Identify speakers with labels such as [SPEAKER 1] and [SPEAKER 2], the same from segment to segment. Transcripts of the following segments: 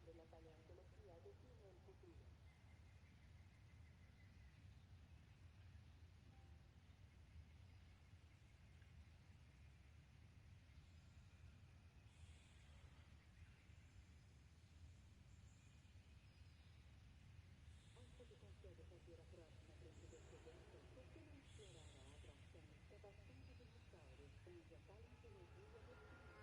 [SPEAKER 1] della paleontologia define il futuro. Anche se consiglio che la prossima principessa Dente, perché non esplorare altre azioni abbastanza dinosauri e usa tale tecnologia per finire.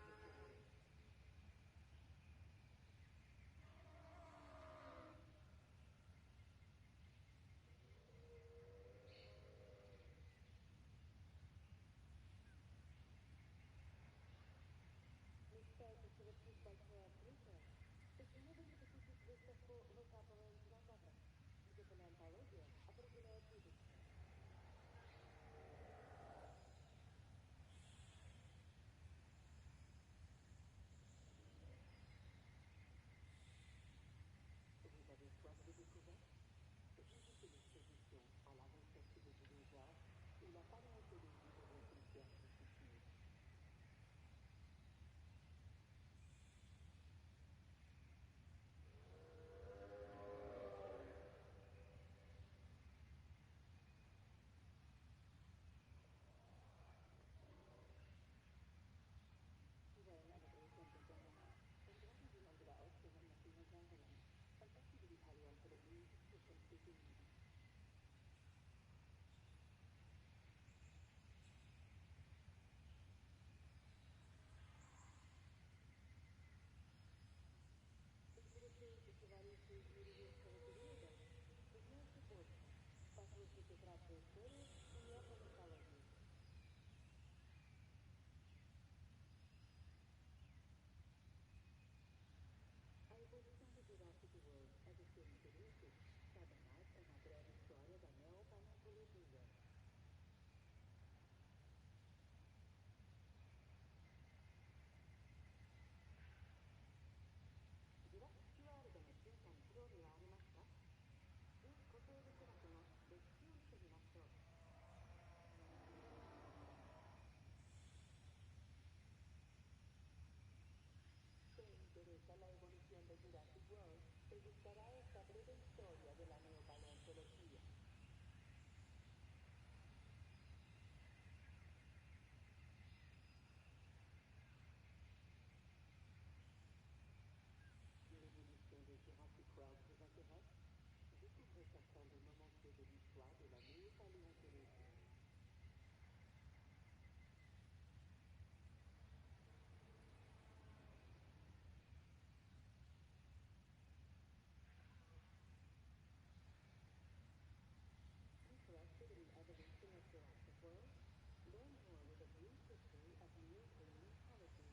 [SPEAKER 1] Совершить большое открытие, почему бы не посетить выставку «Выкапываем динозавров», где палеонтология определяет будущее. Vous avez soif de découverte? Visitez l'exposition à la recherche des dinosaures et la paléontologie de votre science du futur. Говорите юридического периода, узнаете больше. Послушайте краткую историю не палеонтологии. A evolução do Jurassic World é de seu interesse? Saiba mais uma breve história da neopaleontologia. Jurassic World の進化に興味はありますか？古生物学の歴史を見てみましょう。¿Te interesa la evolución de Jurassic World? Te gustará esta breve historia de la neopaleontología. L'évolution de Jurassic World vous intéresse? Découvrez certains des moments clés de l'histoire de la néopaléontologie. Interested in the evolution of Jurassic World? Learn more with a brief history of neopaleontology.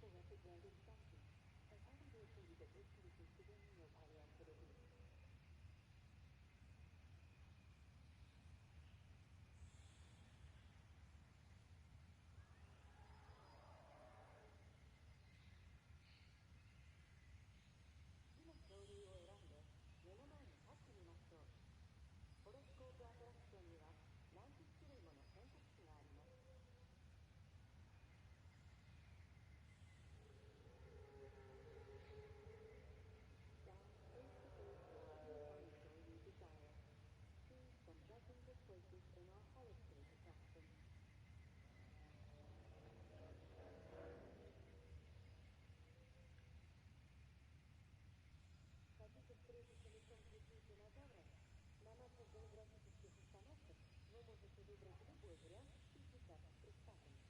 [SPEAKER 1] Representing something. I haven't received a good solution to the neopaleontology. Dinosauriを選んで目の前に立ってみましょう。ホロスコープアトラクションには何十種類もの選択肢があります。Choose from dozens of choices in our horoscope attraction. Хотите встретиться лицом к лицу с динозавром? На наших голографических установках вы можете выбрать любой вариант из десятков представленных.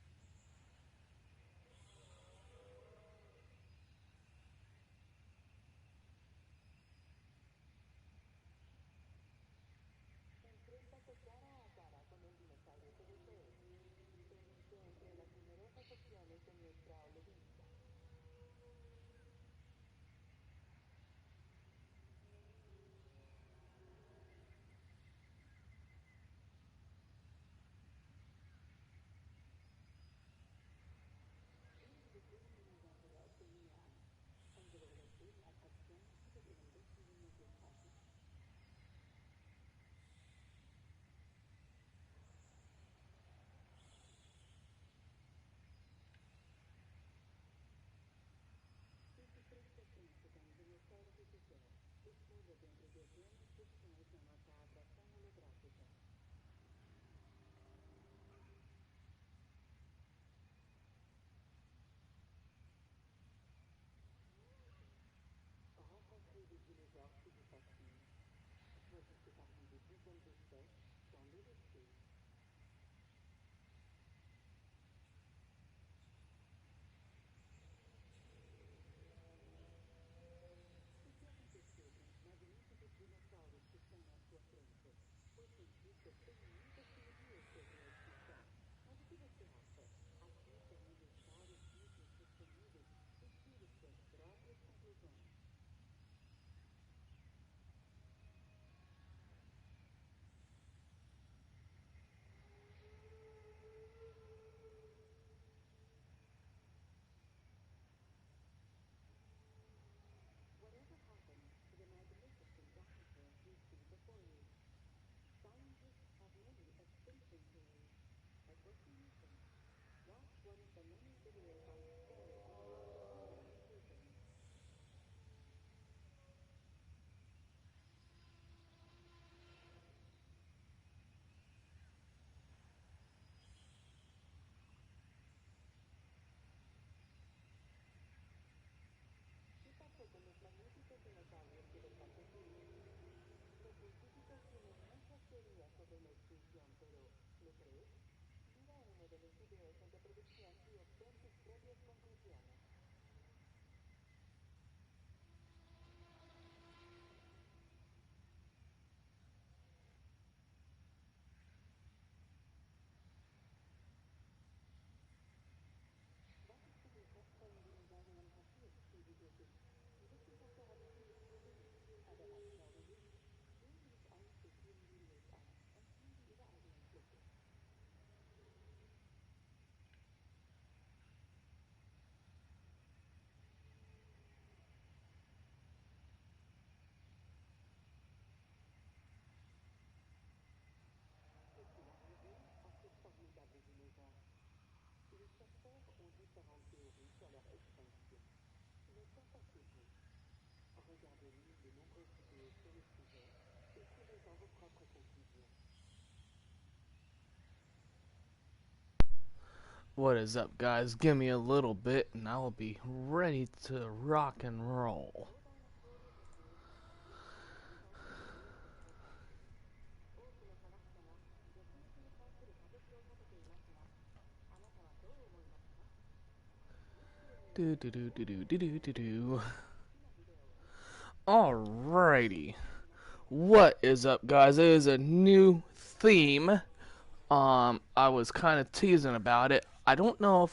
[SPEAKER 1] Enfréntate cara a cara con el dinosaurio que desees. Elige entre las numerosas opciones de nuestra holovística. video piena istruzioni chiamata trazione olografica. Rencontrez des dinosaures qui vous fascinent. Choisissez parmi des dizaines d'espèces dans l'EDC. Effettivamente siete, ma dimentichi i dinosauri che stanno al suo fronte. Puoi sentir que caminho daquele dia sobre a extinção. Mas o que você acha? Assista a um dos vários vídeos disponíveis e tire suas próprias conclusões. Whatever happens to the magnificent dinosaurs you see before you? Scientists have many extinction theories. But what do you think? Watch one of the many videos on display online for your conclusions. ¿Qué pasó con los magníficos dinosaurios que ves ante ti? Los científicos tienen muchas teorías sobre la extinción, pero ¿lo crees? Mira uno de los videos en reproducción y obtén tus propias conclusiones. Va a descubrir hasta un dinosaurio en paseo ces vidéos. Tu veux plus encore avec une explosion? Aber was glaube ich? So wie es aussieht, sehen Videos aus und haben ihre eigenen Blicke. Qu'est-ce qu'il a arrivé à ces formidables dinosaures? Les chercheurs ont différentes théories sur leur extinction. Mais qu'en pensez-vous? Regardez l'une de nombreuses vidéos sur le sujet et tirez-en vos propres conclusions.
[SPEAKER 2] What is up, guys? Give me a little bit and I will be ready to rock and roll. Do do do do do do do do do. Alrighty. What is up, guys? It is a new theme. I was kind of teasing about it. I don't know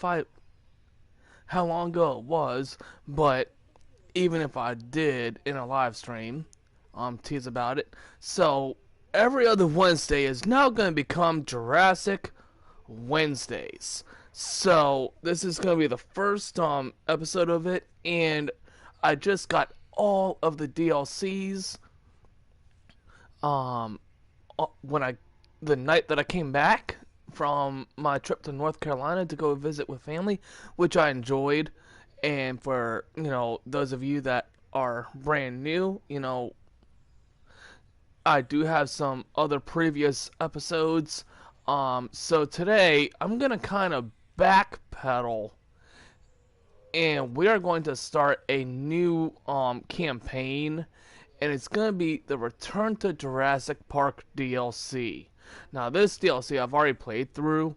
[SPEAKER 2] how long ago it was, but even if I did in a live stream, tease about it. So every other Wednesday is now going to become Jurassic Wednesdays. So this is going to be the first episode of it, and I just got all of the DLCs when the night that I came back from my trip to North Carolina to go visit with family, which I enjoyed. And for, those of you that are brand new, I do have some other previous episodes. So today I'm going to kind of backpedal, and we are going to start a new campaign, and it's going to be the Return to Jurassic Park DLC. Now, this DLC I've already played through,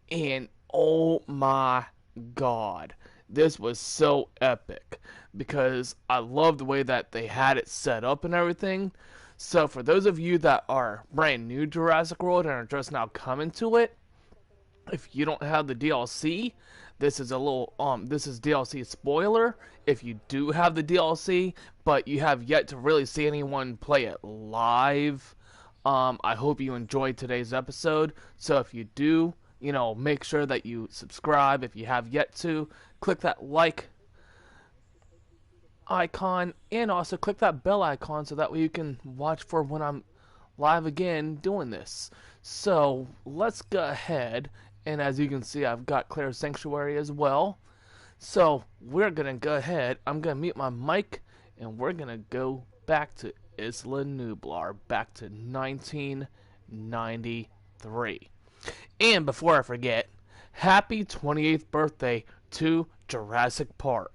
[SPEAKER 2] and oh my god, this was so epic because I love the way that they had it set up and everything. So for those of you that are brand new to Jurassic World and are just now coming to it, if you don't have the DLC, this is DLC spoiler. If you do have the DLC, but you have yet to really see anyone play it live, I hope you enjoyed today's episode. So if you do, make sure that you subscribe. If you have yet to, click that like icon and also click that bell icon so that way you can watch for when I'm live again doing this. So let's go ahead, and as you can see, I've got Claire's Sanctuary as well. So we're gonna go ahead. I'm gonna mute my mic and we're gonna go back to Isla Nublar back to 1993. And before I forget, happy 28th birthday to Jurassic Park.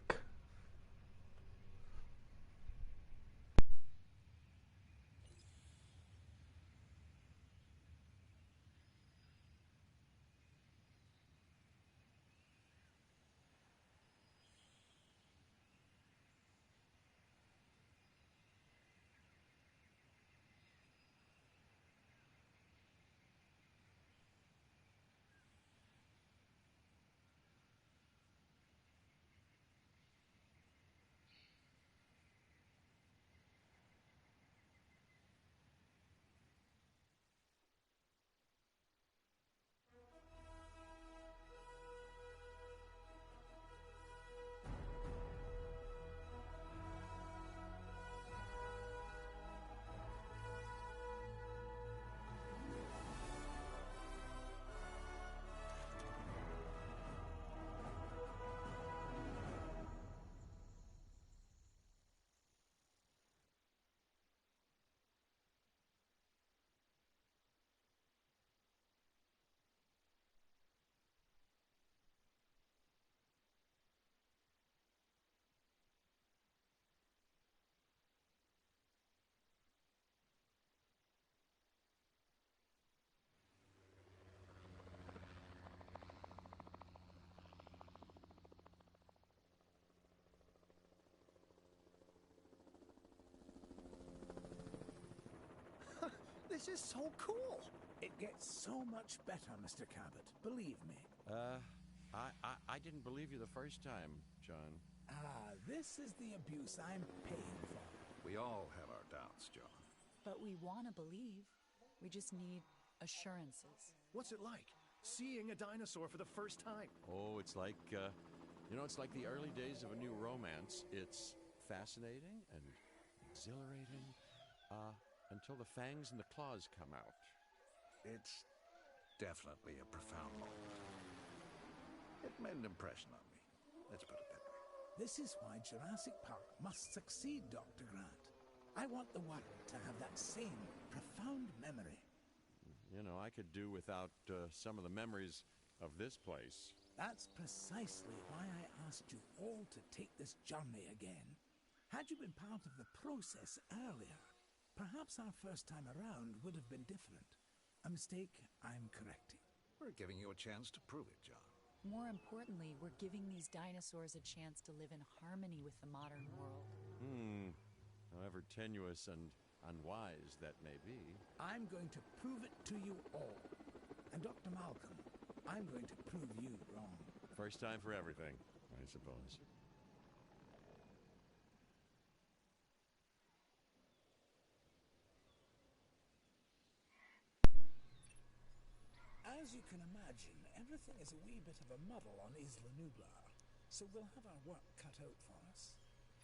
[SPEAKER 3] This is so cool. It gets so much better, Mr. Cabot. Believe me.
[SPEAKER 4] I didn't believe you the first time, John.
[SPEAKER 3] This is the abuse I'm paying for.
[SPEAKER 5] We all have our doubts, John.
[SPEAKER 6] But we want to believe. We just need assurances.
[SPEAKER 5] What's it like, seeing a dinosaur for the first time?
[SPEAKER 4] Oh, it's like, it's like the early days of a new romance. It's fascinating and exhilarating, until the fangs and the claws come out.
[SPEAKER 5] It's definitely a profound moment. It made an impression on me. Let's put it that way.
[SPEAKER 3] This is why Jurassic Park must succeed, Dr. Grant. I want the world to have that same profound memory.
[SPEAKER 4] You know, I could do without some of the memories of this place.
[SPEAKER 3] That's precisely why I asked you all to take this journey again. Had you been part of the process earlier, perhaps our first time around would have been different. A mistake I'm correcting.
[SPEAKER 5] We're giving you a chance to prove it, John.
[SPEAKER 6] More importantly, we're giving these dinosaurs a chance to live in harmony with the modern world.
[SPEAKER 4] However tenuous and unwise that may be.
[SPEAKER 3] I'm going to prove it to you all. And Dr. Malcolm, I'm going to prove you wrong.
[SPEAKER 4] First time for everything, I suppose.
[SPEAKER 3] As you can imagine, everything is a wee bit of a muddle on Isla Nublar, so we'll have our work cut out for us.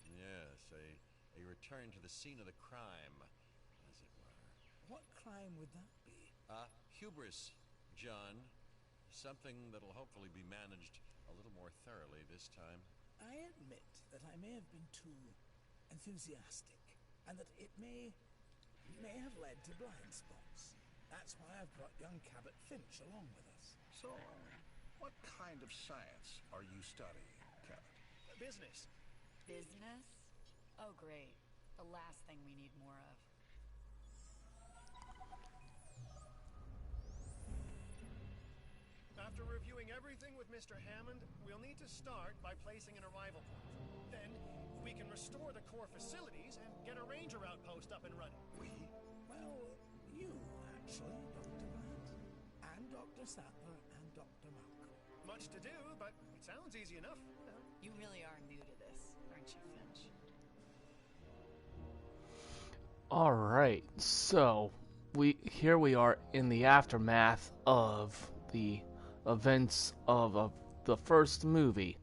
[SPEAKER 4] Yes, a return to the scene of the crime, as it were.
[SPEAKER 3] What crime would that be?
[SPEAKER 4] Hubris, John. Something that'll hopefully be managed a little more thoroughly this time.
[SPEAKER 3] I admit that I may have been too enthusiastic, and that it may have led to blind spots. That's why I've brought young Cabot Finch along with us.
[SPEAKER 5] So, what kind of science are you studying, Cabot?
[SPEAKER 7] Business.
[SPEAKER 6] Business? Oh, great. The last thing we need more of.
[SPEAKER 7] After reviewing everything with Mr. Hammond, we'll need to start by placing an arrival point. Then, we can restore the core facilities and get a ranger outpost up and running.
[SPEAKER 5] We?
[SPEAKER 3] Well, you, actually, Dr. Grant, and Dr. Sattler, and Dr. Malcolm.
[SPEAKER 7] Much to do, but it sounds easy enough.
[SPEAKER 6] You really are new to this, aren't you, Finch?
[SPEAKER 2] Alright, so here we are in the aftermath of the events of the first movie.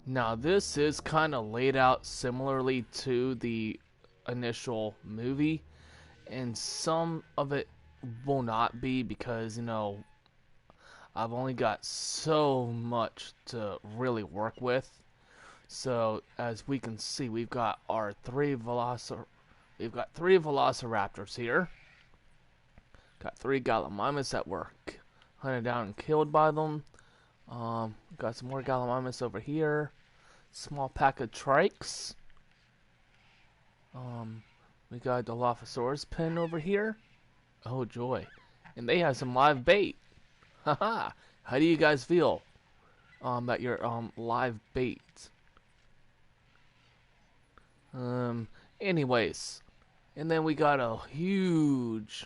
[SPEAKER 2] Now this is kind of laid out similarly to the initial movie, and some of it will not be because, I've only got so much to really work with. So as we can see, we've got our three we've got 3 velociraptors here. Got 3 gallimimus that were hunted down and killed by them. Got some more gallimimus over here. Small pack of trikes. We got a Dilophosaurus pen over here. Oh joy. And they have some live bait. Haha. How do you guys feel? That your live bait. Anyways. And then we got a huge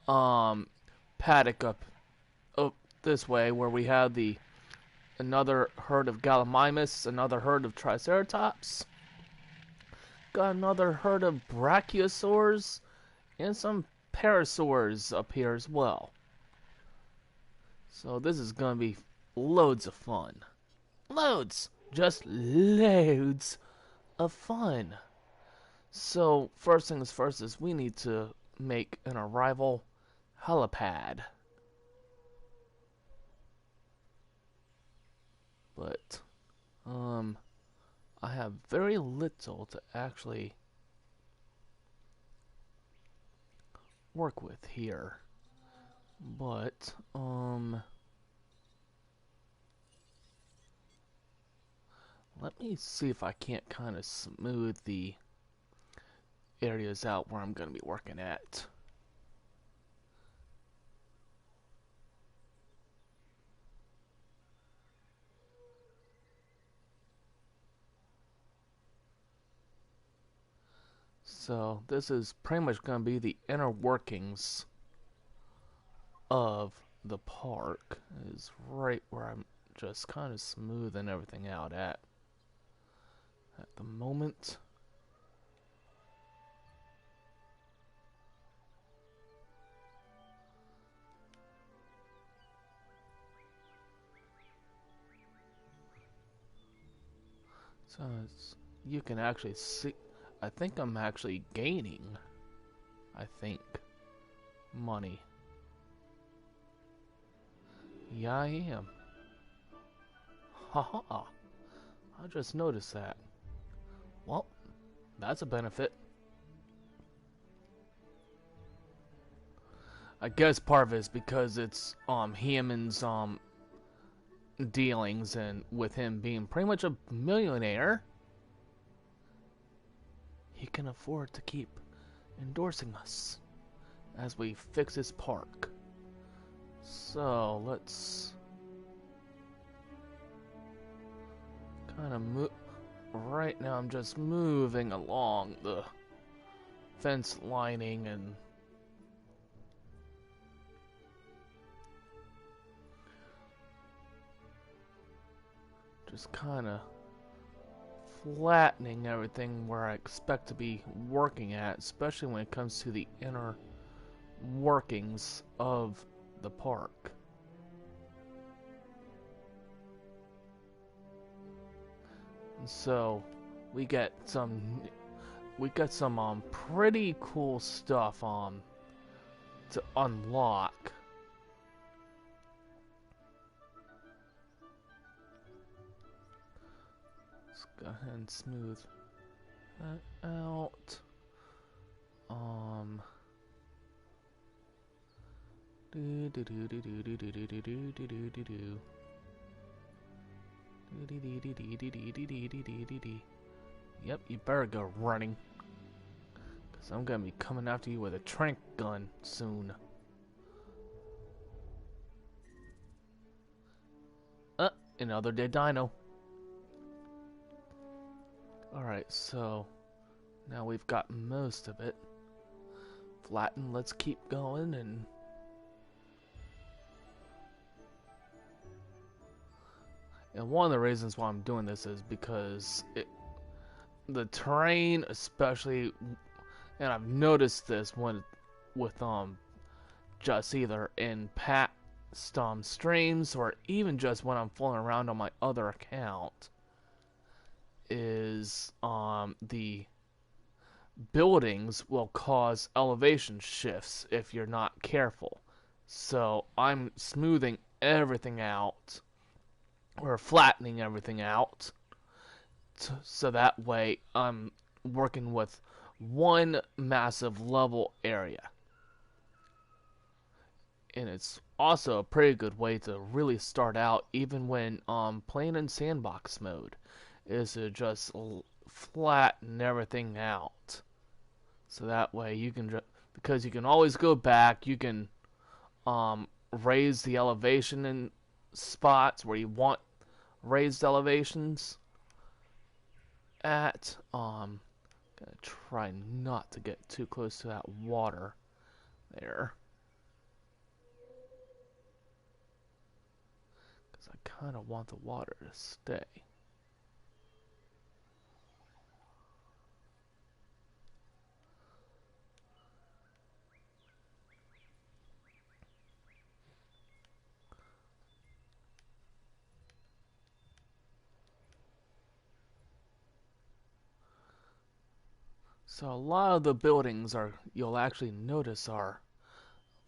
[SPEAKER 2] paddock up this way where we have another herd of Gallimimus, another herd of Triceratops, got another herd of Brachiosaurs, and some Parasaurs up here as well. So this is gonna be loads of fun. Loads! Just loads of fun. So first things first is we need to make an arrival helipad. But I have very little to actually work with here. But let me see if I can't kind of smooth the areas out where I'm going to be working at. So this is pretty much going to be the inner workings of the park. Is right where I'm just kind of smoothing everything out at the moment. So you can actually see, I think I'm actually gaining, money. Yeah, I am. Haha. I just noticed that. Well, that's a benefit. I guess part of it is because it's Hammond's dealings, and with him being pretty much a millionaire, he can afford to keep endorsing us as we fix his park. So let's kind of move. Right now I'm just moving along the fence lining and just kind of flattening everything where I expect to be working at, especially when it comes to the inner workings of the park. And so we get some pretty cool stuff to unlock. Let's go ahead and smooth that out. Yep, you better go running, because I'm gonna be coming after you with a tranq gun soon. Another dead dino. Alright, so now we've got most of it flattened. Let's keep going. And one of the reasons why I'm doing this is because the terrain, especially, and I've noticed this with just either in past streams or even just when I'm fooling around on my other account, is the buildings will cause elevation shifts if you're not careful. So I'm smoothing everything out, or flattening everything out, so that way I'm working with one massive level area. And it's also a pretty good way to really start out, even when playing in sandbox mode, is to just flatten everything out. So that way you can, because you can always go back, you can raise the elevation in spots where you want raised elevations at. Gonna try not to get too close to that water there, because I kind of want the water to stay. So a lot of the buildings you'll actually notice are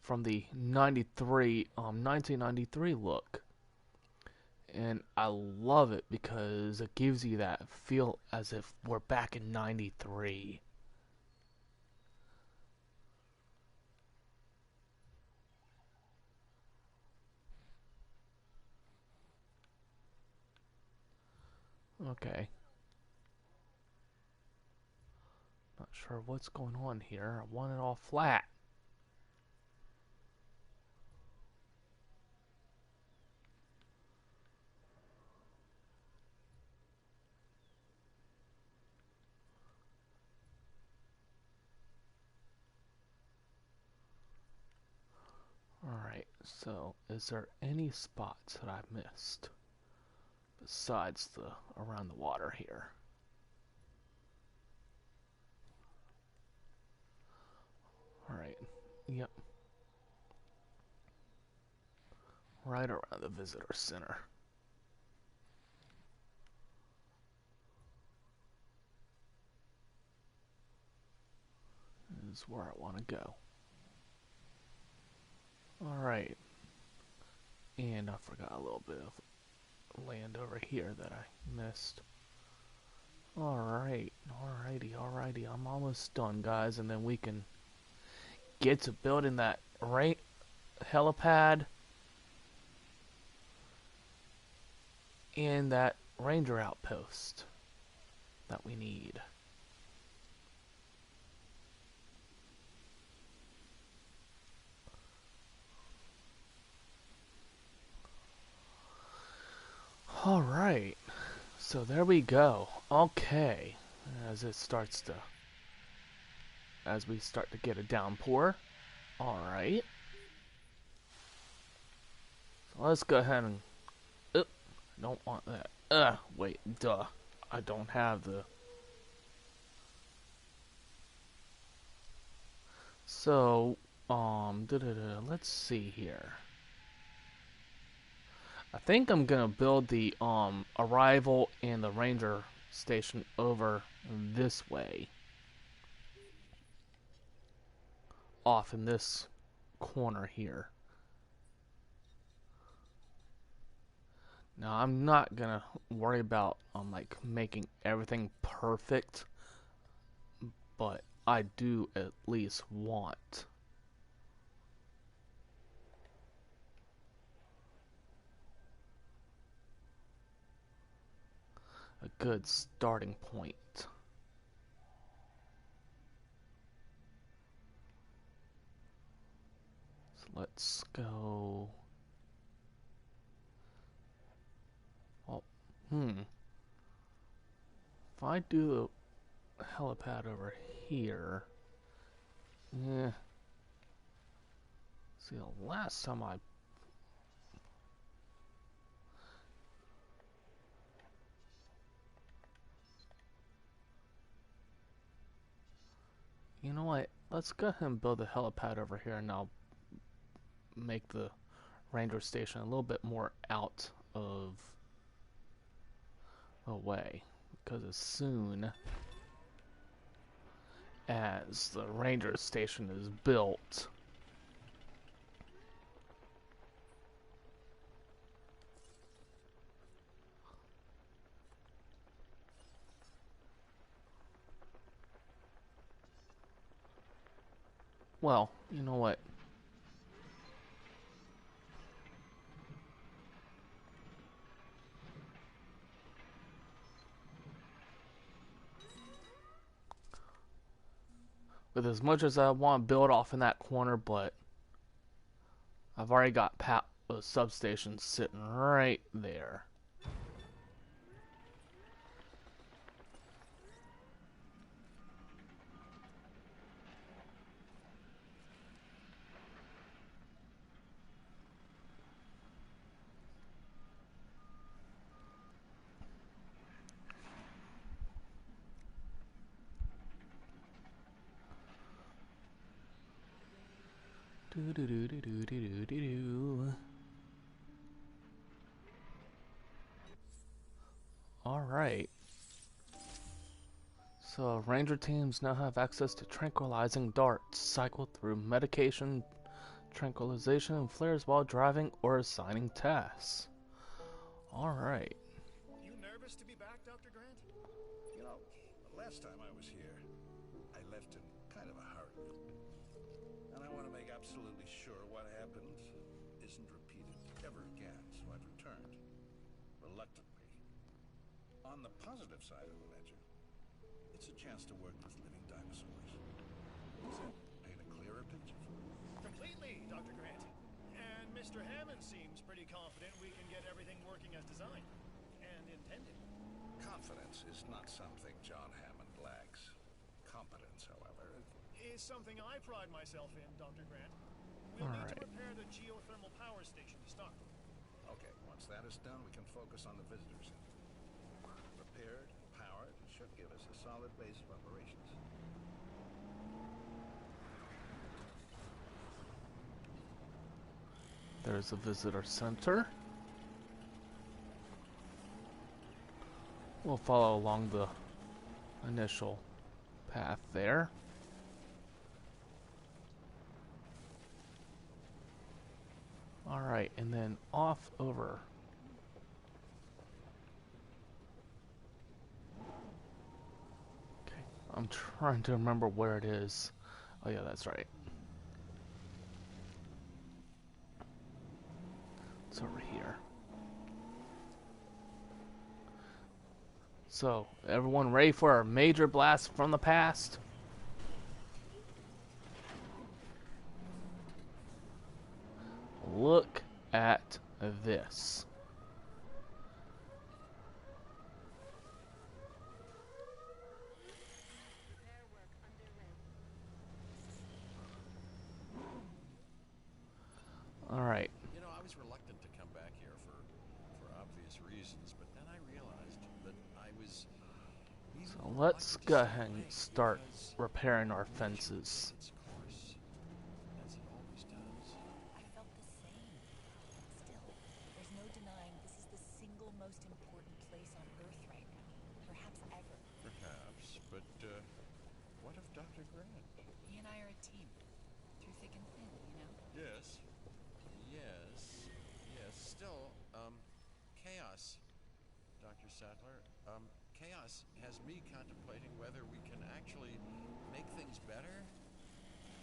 [SPEAKER 2] from the 1993 look. And I love it because it gives you that feel as if we're back in 93. Okay. Not sure what's going on here. I want it all flat. Alright, so is there any spots that I've missed besides the around the water here? Alright, yep. Right around the visitor center. Is where I want to go. Alright. And I forgot a little bit of land over here that I missed. Alright, alrighty. I'm almost done, guys, and then we can get to building that helipad and that ranger outpost that we need. Alright, so there we go. Okay, as we start to get a downpour. Alright. So let's go ahead and... I don't want that. Wait, duh. I don't have the... So, let's see here. I think I'm gonna build the arrival and the ranger station over this way, off in this corner here. Now I'm not gonna worry about like making everything perfect, but I do at least want a good starting point. So let's go. Oh, if I do the helipad over here, yeah. See, the last time you know what? Let's go ahead and build a helipad over here, and I'll make the ranger station a little bit more out of the way, because as soon as the ranger station is built, Well, you know what? With as much as I want to build off in that corner, but I've already got a substation sitting right there. Do do do do do do do do. All right. So ranger teams now have access to tranquilizing darts. Cycle through medication, tranquilization, and flares while driving or assigning tasks. All right.
[SPEAKER 7] You nervous to be back, Dr. Grant?
[SPEAKER 5] You know, the last time I was here, I left in kind of a hurry. And I want to make absolutely sure what happened isn't repeated ever again, so I've returned. Reluctantly. On the positive side of the ledger, it's a chance to work with living dinosaurs. Does that paint a clearer picture for you?
[SPEAKER 7] Completely, Dr. Grant. And Mr. Hammond seems pretty confident we can get everything working as designed and intended.
[SPEAKER 5] Confidence is not something John Hammond lacks. Competence, however,
[SPEAKER 7] Is something I pride myself in, Dr. Grant. We'll need to repair the geothermal power station to start.
[SPEAKER 5] okay, once that is done, we can focus on the visitor center. Repaired, powered, should give us a solid base of operations.
[SPEAKER 2] There's a visitor center. We'll follow along the initial path there. All right, and then off over. Okay, I'm trying to remember where it is. Oh yeah, that's right. It's over here. So, everyone ready for a major blast from the past? Look at this. All right.
[SPEAKER 4] You know, I was reluctant to come back here for obvious reasons, but then I realized that I was leaving
[SPEAKER 2] So
[SPEAKER 4] what
[SPEAKER 2] let's
[SPEAKER 4] I could
[SPEAKER 2] go
[SPEAKER 4] see
[SPEAKER 2] ahead and
[SPEAKER 4] away
[SPEAKER 2] start
[SPEAKER 4] because
[SPEAKER 2] repairing our
[SPEAKER 4] nature
[SPEAKER 2] fences.
[SPEAKER 4] takes its course, as it always does.
[SPEAKER 6] I felt the same. Still, there's no denying this is the single most important place on Earth right now. Perhaps ever.
[SPEAKER 4] Perhaps, but what of Dr. Grant?
[SPEAKER 6] He and I are a team. Through thick and thin, you know?
[SPEAKER 4] Yes. Yes. Yes. Still, chaos, Dr. Sattler. Chaos has me contemplating whether we can actually make things better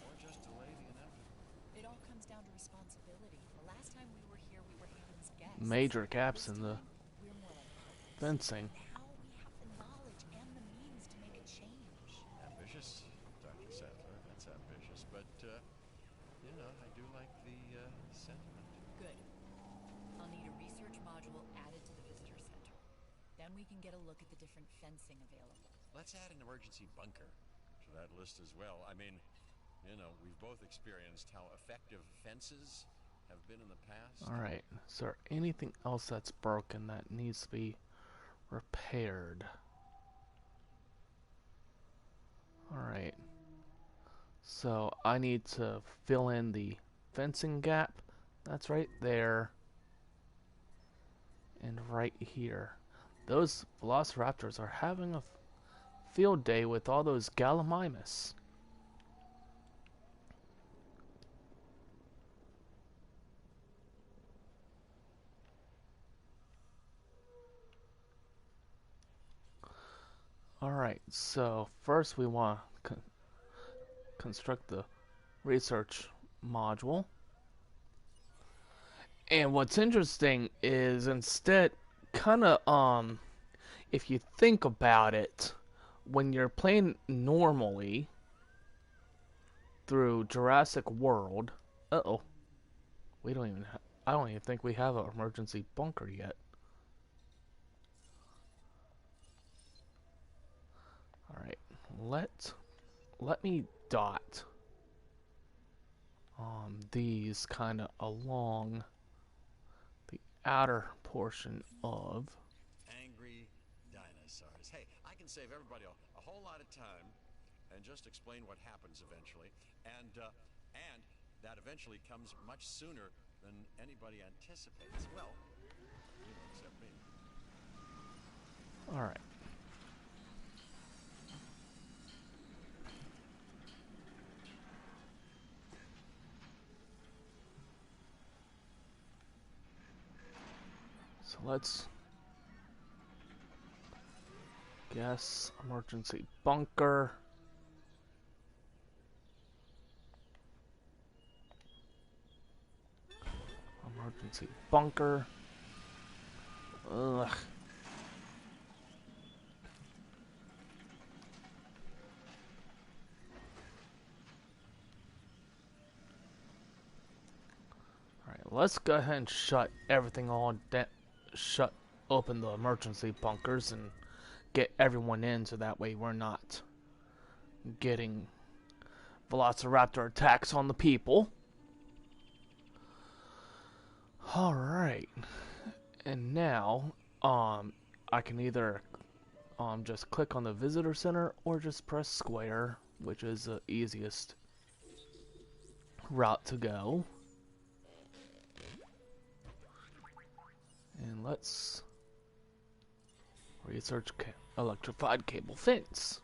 [SPEAKER 4] or just delay the inevitable.
[SPEAKER 6] It all comes down to responsibility. The last time we were here, we were Hammond's guests.
[SPEAKER 2] Major gaps
[SPEAKER 6] This
[SPEAKER 2] in the
[SPEAKER 6] time, we're more like partners.
[SPEAKER 2] fencing.
[SPEAKER 6] Now we have the knowledge and the means to make a change.
[SPEAKER 4] Ambitious, Dr. Sattler. That's ambitious, but you know, I do like the sentiment.
[SPEAKER 6] Good. I'll need a research module added to the visitor center. Then we can get a look at the different fencing available.
[SPEAKER 4] Let's add an emergency bunker to that list as well. I mean, you know, we've both experienced how effective fences have been in the past.
[SPEAKER 2] All right. Is there anything else that's broken that needs to be repaired? All right. So I need to fill in the fencing gap. That's right there. And right here. Those velociraptors are having a field day with all those gallimimus. Alright, so first we want to construct the research module. And what's interesting is instead, kind of, if you think about it, when you're playing normally through Jurassic World, uh-oh, I don't even think we have an emergency bunker yet. Alright, let me dot these kind of along the outer portion of.
[SPEAKER 4] Angry dinosaurs. Hey, I can save everybody a whole lot of time and just explain what happens eventually. And that eventually comes much sooner than anybody anticipates. Well, except me.
[SPEAKER 2] Alright. So let's guess emergency bunker. Emergency bunker. Ugh. Alright, let's go ahead and shut everything shut open the emergency bunkers and get everyone in so that way we're not getting velociraptor attacks on the people. Alright. And now, I can either just click on the visitor center or just press square, which is the easiest route to go. And let's research electrified cable fence.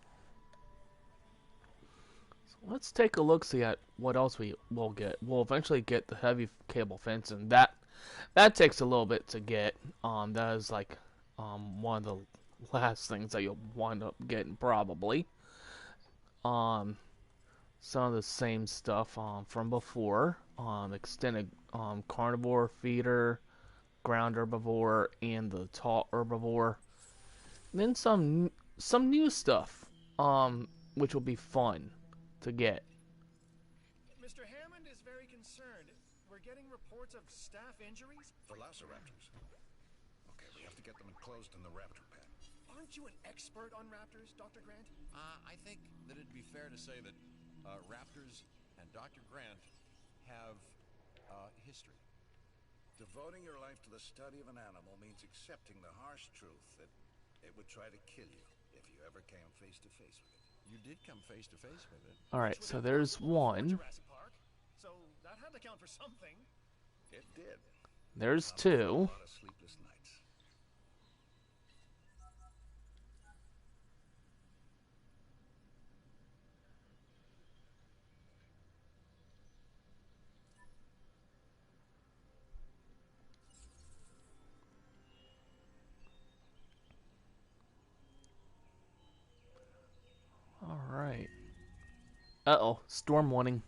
[SPEAKER 2] So let's take a look, see at what else we will get. We'll eventually get the heavy cable fence, and that takes a little bit to get. That is like one of the last things that you'll wind up getting probably. Some of the same stuff from before. Extended carnivore feeder, ground herbivore, and the tall herbivore. And then some new stuff, which will be fun to get.
[SPEAKER 7] Mr. Hammond is very concerned. We're getting reports of staff injuries.
[SPEAKER 5] Velociraptors. Okay, we have to get them enclosed in the raptor pen.
[SPEAKER 7] Aren't you an expert on raptors, Dr. Grant?
[SPEAKER 4] I think that it'd be fair to say that raptors and Dr. Grant have history.
[SPEAKER 5] Devoting your life to the study of an animal means accepting the harsh truth that it would try to kill you if you ever came face to face with it.
[SPEAKER 4] You did come face to face with it.
[SPEAKER 2] Alright, so there's one.
[SPEAKER 7] Jurassic Park. So that had to count for something.
[SPEAKER 5] It did.
[SPEAKER 2] There's
[SPEAKER 5] A
[SPEAKER 2] two.
[SPEAKER 5] lot of sleepless nights.
[SPEAKER 2] Alright. Uh-oh, storm warning.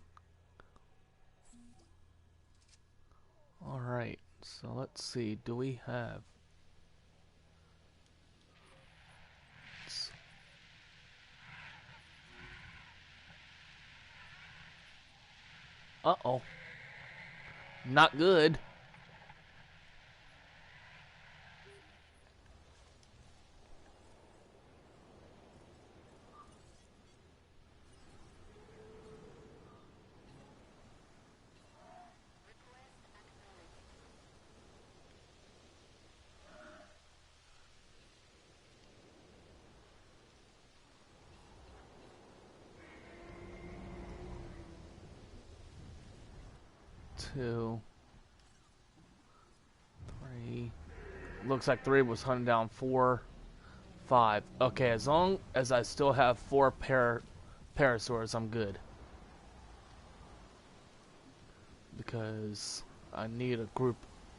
[SPEAKER 2] Alright, so let's see, do we have... Uh-oh. Not good. Two. Three. Looks like three was hunting down 4. 5. Okay, as long as I still have 4 parasaurs, I'm good. Because I need a group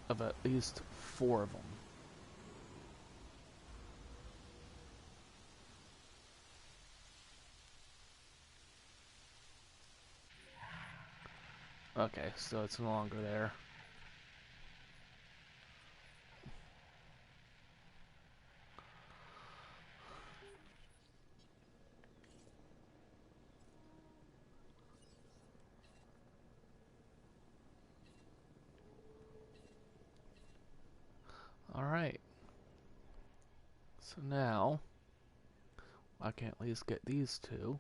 [SPEAKER 2] of at least 4 of them. Okay, so it's no longer there. Alright. So now, I can at least get these two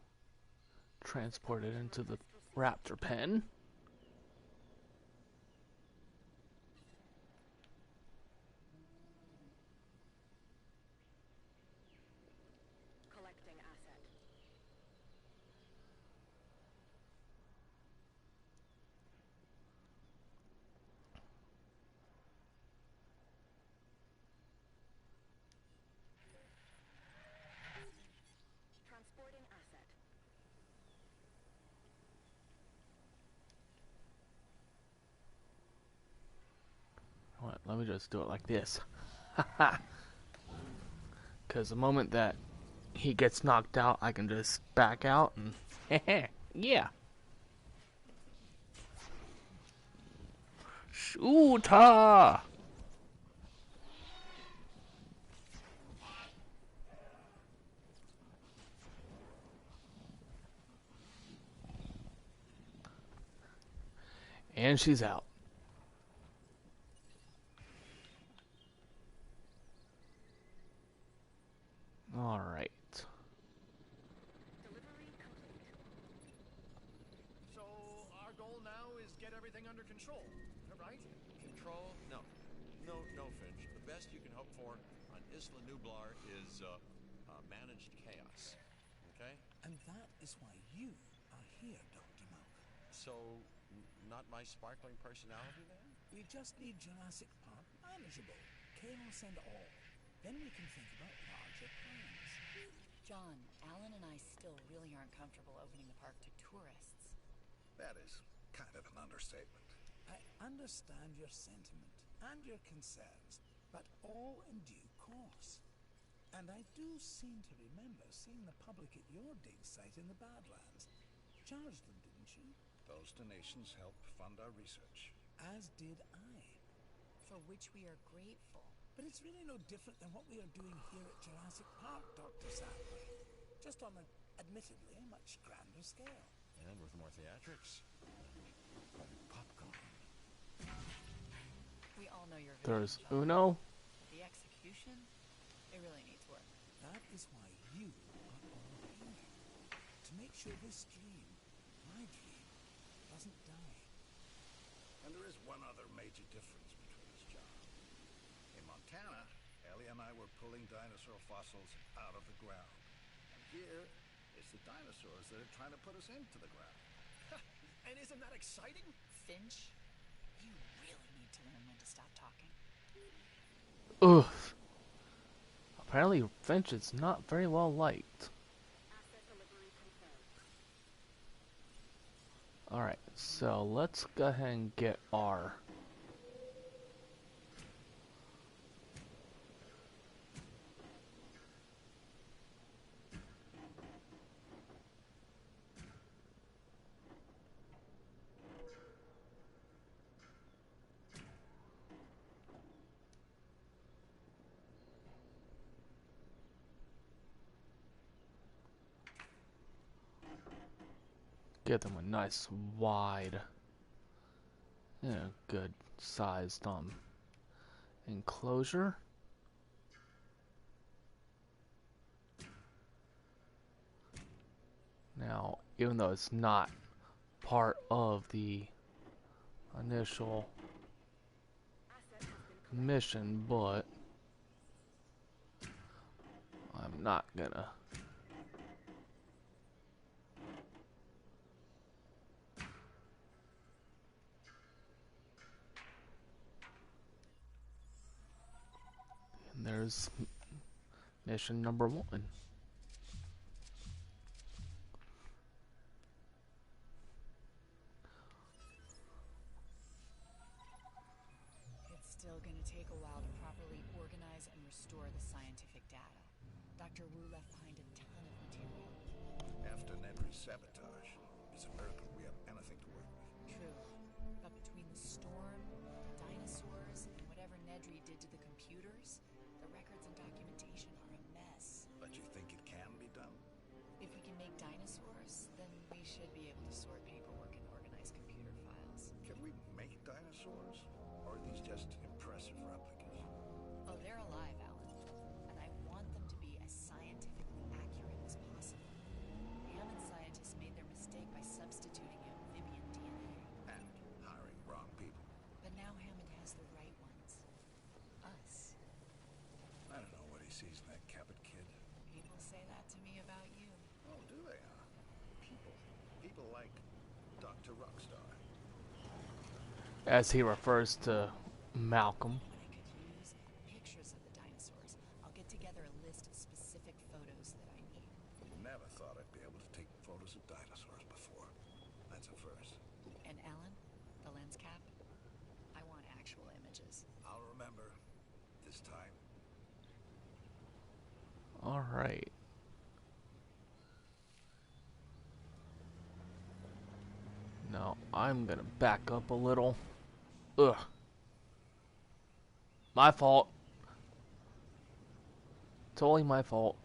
[SPEAKER 2] transported into the raptor pen.
[SPEAKER 1] Collecting asset. Transporting asset.
[SPEAKER 2] What? Let me just do it like this. Because the moment that he gets knocked out, I can just back out and yeah. Shooter! And she's out. Alright.
[SPEAKER 1] Delivery complete.
[SPEAKER 7] So our goal now is get everything under control, right?
[SPEAKER 4] Control? No. No, Finch. The best you can hope for on Isla Nublar is managed chaos. Okay?
[SPEAKER 3] And that is why you are here, Dr. Malcolm.
[SPEAKER 4] So, not my sparkling personality then?
[SPEAKER 3] We just need Jurassic Park manageable, chaos and all. Then we can think about larger plans.
[SPEAKER 6] John, Alan and I still really aren't comfortable opening the park to tourists.
[SPEAKER 5] That is kind of an understatement.
[SPEAKER 3] I understand your sentiment and your concerns, but all in due course. And I do seem to remember seeing the public at your dig site in the Badlands. Charged them, didn't you?
[SPEAKER 5] Those donations help fund our research.
[SPEAKER 3] As did I.
[SPEAKER 6] For which we are grateful.
[SPEAKER 3] But it's really no different than what we are doing here at Jurassic Park, Dr. Sattler. Just on an, admittedly, much grander scale.
[SPEAKER 4] And with more theatrics. Popcorn.
[SPEAKER 6] We all know your vision,
[SPEAKER 2] There's
[SPEAKER 6] John.
[SPEAKER 2] Uno.
[SPEAKER 6] The execution, it really needs work.
[SPEAKER 3] That is why you are all here. To make sure this dream, my dream, doesn't die.
[SPEAKER 5] And there is one other major difference between us, John. In Montana, Ellie and I were pulling dinosaur fossils out of the ground. And here, it's the dinosaurs that are trying to put us into the ground.
[SPEAKER 7] And isn't that exciting?
[SPEAKER 6] Finch, you really need to learn when to stop talking.
[SPEAKER 2] Oof. Apparently Finch is not very well liked.
[SPEAKER 1] Asset delivery confirmed.
[SPEAKER 2] Alright, so let's go ahead and get our get them a nice wide, good sized enclosure. Now, even though it's not part of the initial
[SPEAKER 1] Asset has been
[SPEAKER 2] mission, but I'm not gonna. And there's mission number 1.
[SPEAKER 6] It's still going to take a while to properly organize and restore the scientific data. Dr. Wu left behind a ton of material.
[SPEAKER 5] After Nedry's sabotage, it's a miracle we have anything to work with.
[SPEAKER 6] True. storm, the dinosaurs, and whatever Nedry did to the computers, the records and documentation are a mess.
[SPEAKER 5] But you think it can be done?
[SPEAKER 6] If we can make dinosaurs, then we should be able to sort paperwork and organize computer files.
[SPEAKER 5] Can we make dinosaurs? Or are these just impressive replicas?
[SPEAKER 6] Oh, they're alive, Alan. And I want them to be as scientifically accurate as possible. Hammond scientists made their mistake by substituting amphibian DNA.
[SPEAKER 5] And hiring wrong people.
[SPEAKER 6] But now Hammond has the right ones. Us.
[SPEAKER 5] I don't know what he sees in that Cabot kid.
[SPEAKER 6] People say that to me about you.
[SPEAKER 5] Oh, do they, huh? People. People like Dr. Rockstar.
[SPEAKER 2] As he refers to Malcolm.
[SPEAKER 6] When I could use pictures of the dinosaurs, I'll get together a list of specific photos that I need.
[SPEAKER 5] Never thought I'd be able to take photos of dinosaurs before. That's a first.
[SPEAKER 6] And Alan, the lens cap, I want actual images.
[SPEAKER 5] I'll remember. This time.
[SPEAKER 2] Alright. Now, I'm gonna back up a little. Ugh. My fault. Totally my fault.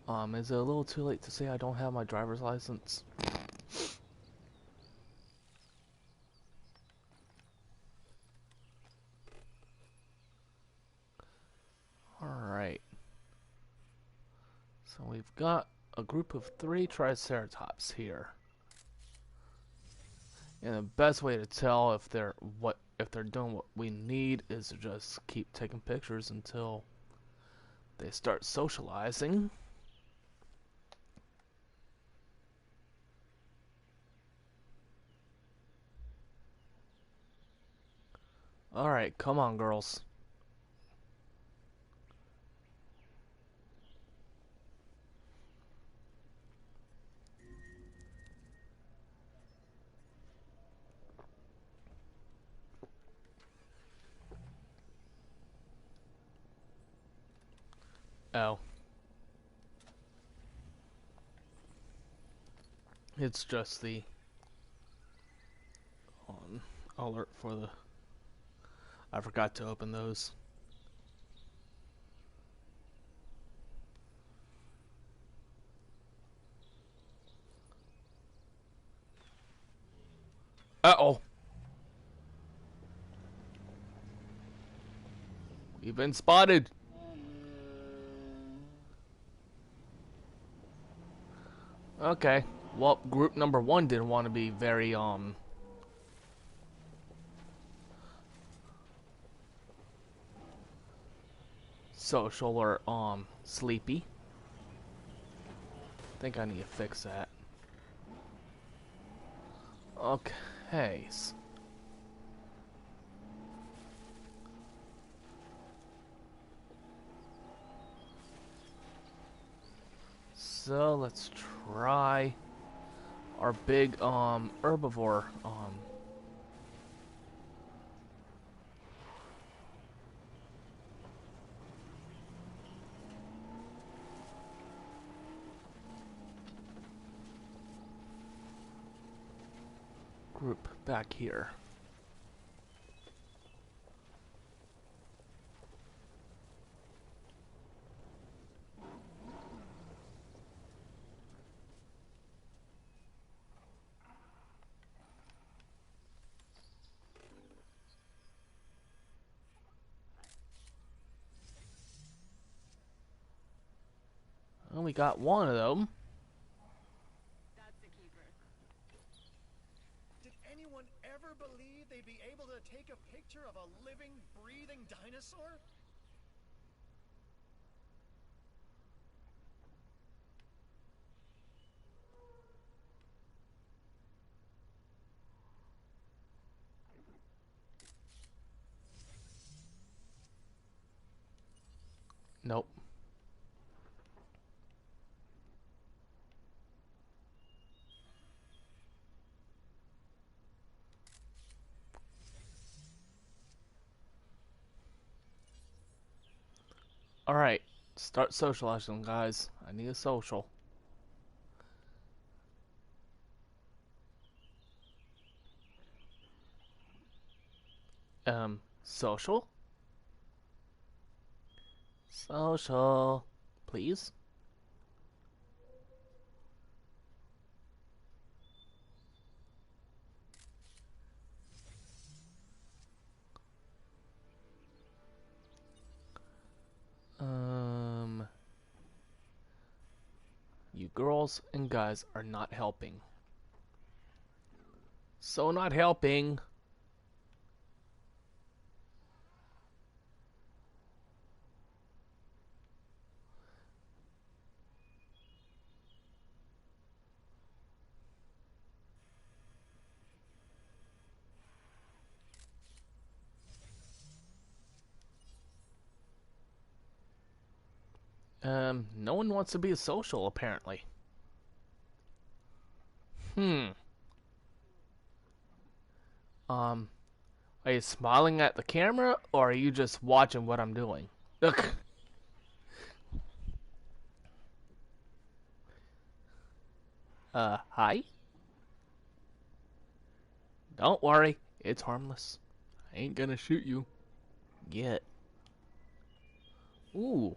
[SPEAKER 2] Is it a little too late to say I don't have my driver's license? Alright. So we've got a group of 3 Triceratops here. And the best way to tell if they're doing what we need is to just keep taking pictures until they start socializing. Alright, come on, girls. Oh. It's just the alert for the... I forgot to open those. Uh-oh. We've been spotted. Okay. Well, group number 1 didn't want to be very, social or, sleepy. I think I need to fix that. Okay. So let's try our big herbivore group back here. Well, we got one of them.
[SPEAKER 1] That's the keeper.
[SPEAKER 7] Did anyone ever believe they'd be able to take a picture of a living, breathing dinosaur?
[SPEAKER 2] Nope. Alright, start socializing, guys. I need a social. Social? Social. Please? You girls and guys are not helping. So not helping. No one wants to be social, apparently. Are you smiling at the camera, or are you just watching what I'm doing? Ugh. Hi? Don't worry, it's harmless. I ain't gonna shoot you. Yet. Ooh.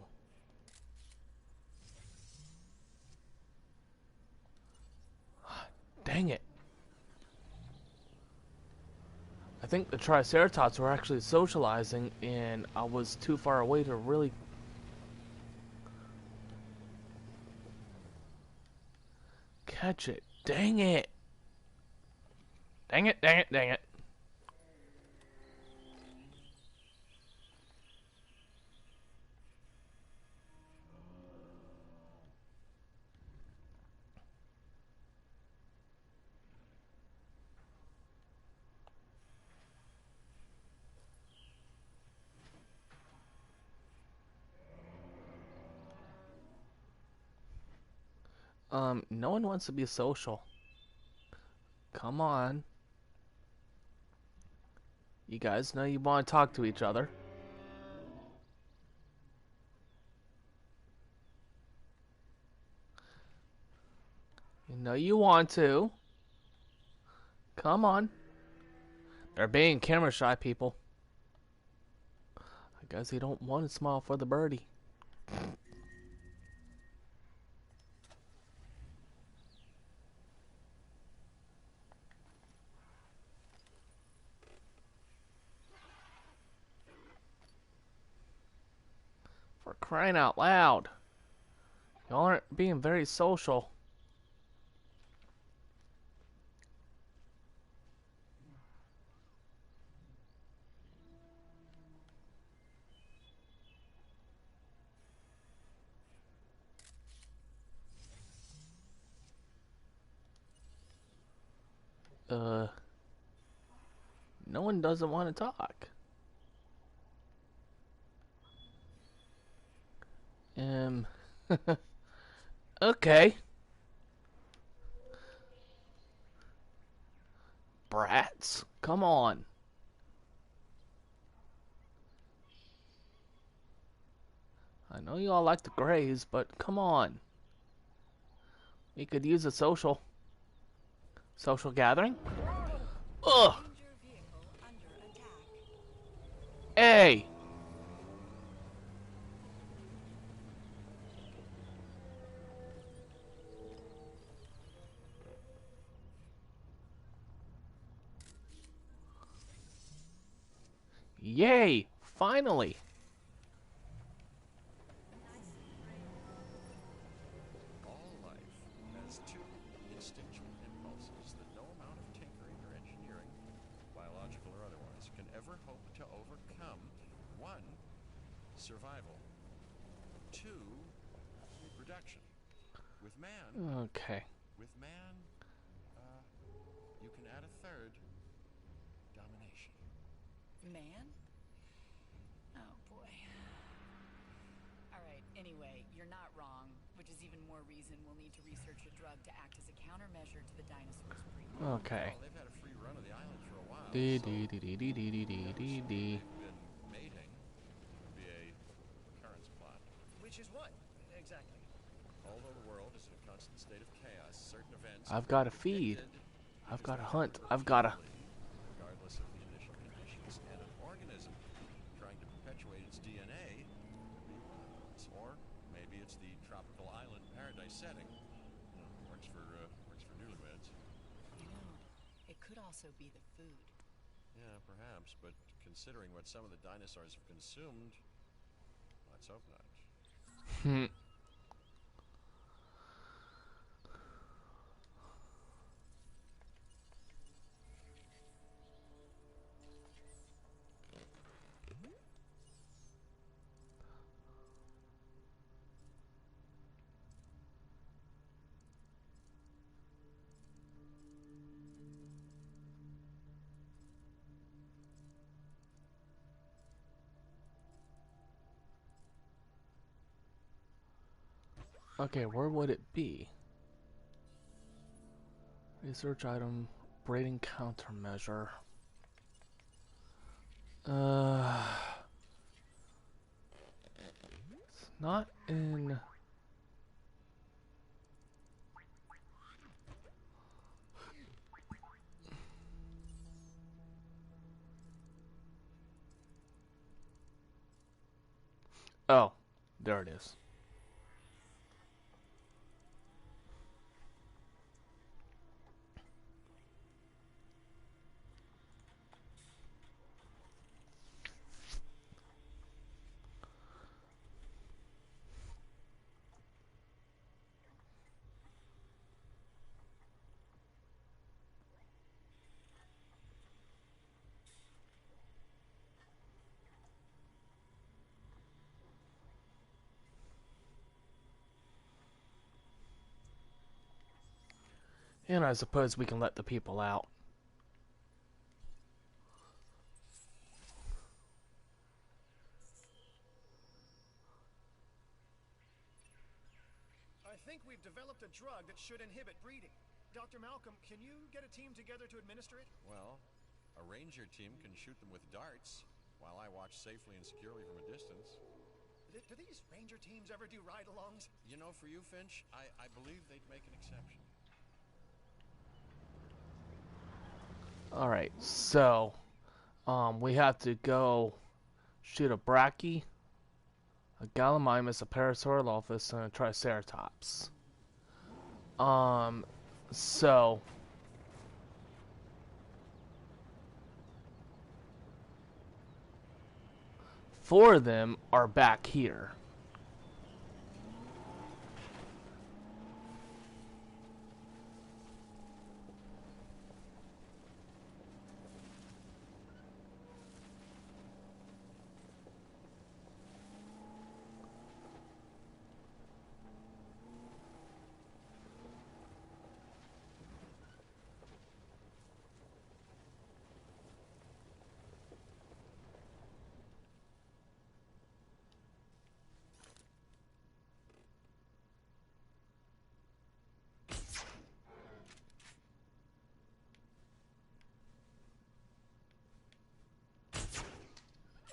[SPEAKER 2] Dang it. I think the Triceratops were actually socializing, and I was too far away to really... catch it. Dang it. Dang it, dang it, dang it. No one wants to be social. Come on. You guys know you want to talk to each other. You know you want to. Come on. They're being camera shy, people. I guess they don't want to smile for the birdie. For crying out loud. Y'all aren't being very social. No one doesn't want to talk. Okay. Brats, come on. I know you all like to graze, but come on. We could use a social gathering. Ugh.
[SPEAKER 6] Ranger vehicle under attack.
[SPEAKER 2] Hey. Yay! Finally.
[SPEAKER 4] All life has two instinctual impulses that no amount of tinkering or engineering, biological or otherwise, can ever hope to overcome. One, survival. Two, reproduction. With man,
[SPEAKER 2] Okay.
[SPEAKER 4] you can add a third, domination.
[SPEAKER 6] Man? Oh boy. Alright, anyway, you're not wrong, which is even more reason we'll need to research a drug to act as a countermeasure to the dinosaurs' breeding.
[SPEAKER 2] Okay.
[SPEAKER 4] Well, they've had a free run of the island for a while.
[SPEAKER 2] Dee
[SPEAKER 4] So
[SPEAKER 2] dee dee dee dee dee dee dee dee dee.
[SPEAKER 4] they've been mating. Would be a recurrence plot.
[SPEAKER 7] Which is what, exactly?
[SPEAKER 4] Although the world is in a constant state of chaos, certain events
[SPEAKER 2] I've
[SPEAKER 4] can
[SPEAKER 2] got to
[SPEAKER 4] be
[SPEAKER 2] feed.
[SPEAKER 4] predicted
[SPEAKER 2] I've
[SPEAKER 4] because
[SPEAKER 2] got to
[SPEAKER 4] they
[SPEAKER 2] hunt.
[SPEAKER 4] happen
[SPEAKER 2] I've got to...
[SPEAKER 4] repeatedly, regardless of the initial conditions, and an setting. Works for newlyweds.
[SPEAKER 6] You know, it could also be the food.
[SPEAKER 4] Yeah, perhaps, but considering what some of the dinosaurs have consumed, let's hope not.
[SPEAKER 2] Hmm. Okay, where would it be? Research item, braiding countermeasure. It's not in. Oh, there it is. And I suppose we can let the people out.
[SPEAKER 7] I think we've developed a drug that should inhibit breeding. Dr. Malcolm, can you get a team together to administer it?
[SPEAKER 4] Well, a ranger team can shoot them with darts, while I watch safely and securely from a distance.
[SPEAKER 7] Do these ranger teams ever do ride-alongs?
[SPEAKER 4] You know, for you, Finch, I believe they'd make an exception.
[SPEAKER 2] Alright, so we have to go shoot a brachy, a gallimimus, a parasaurolophus, and a triceratops. So four of them are back here.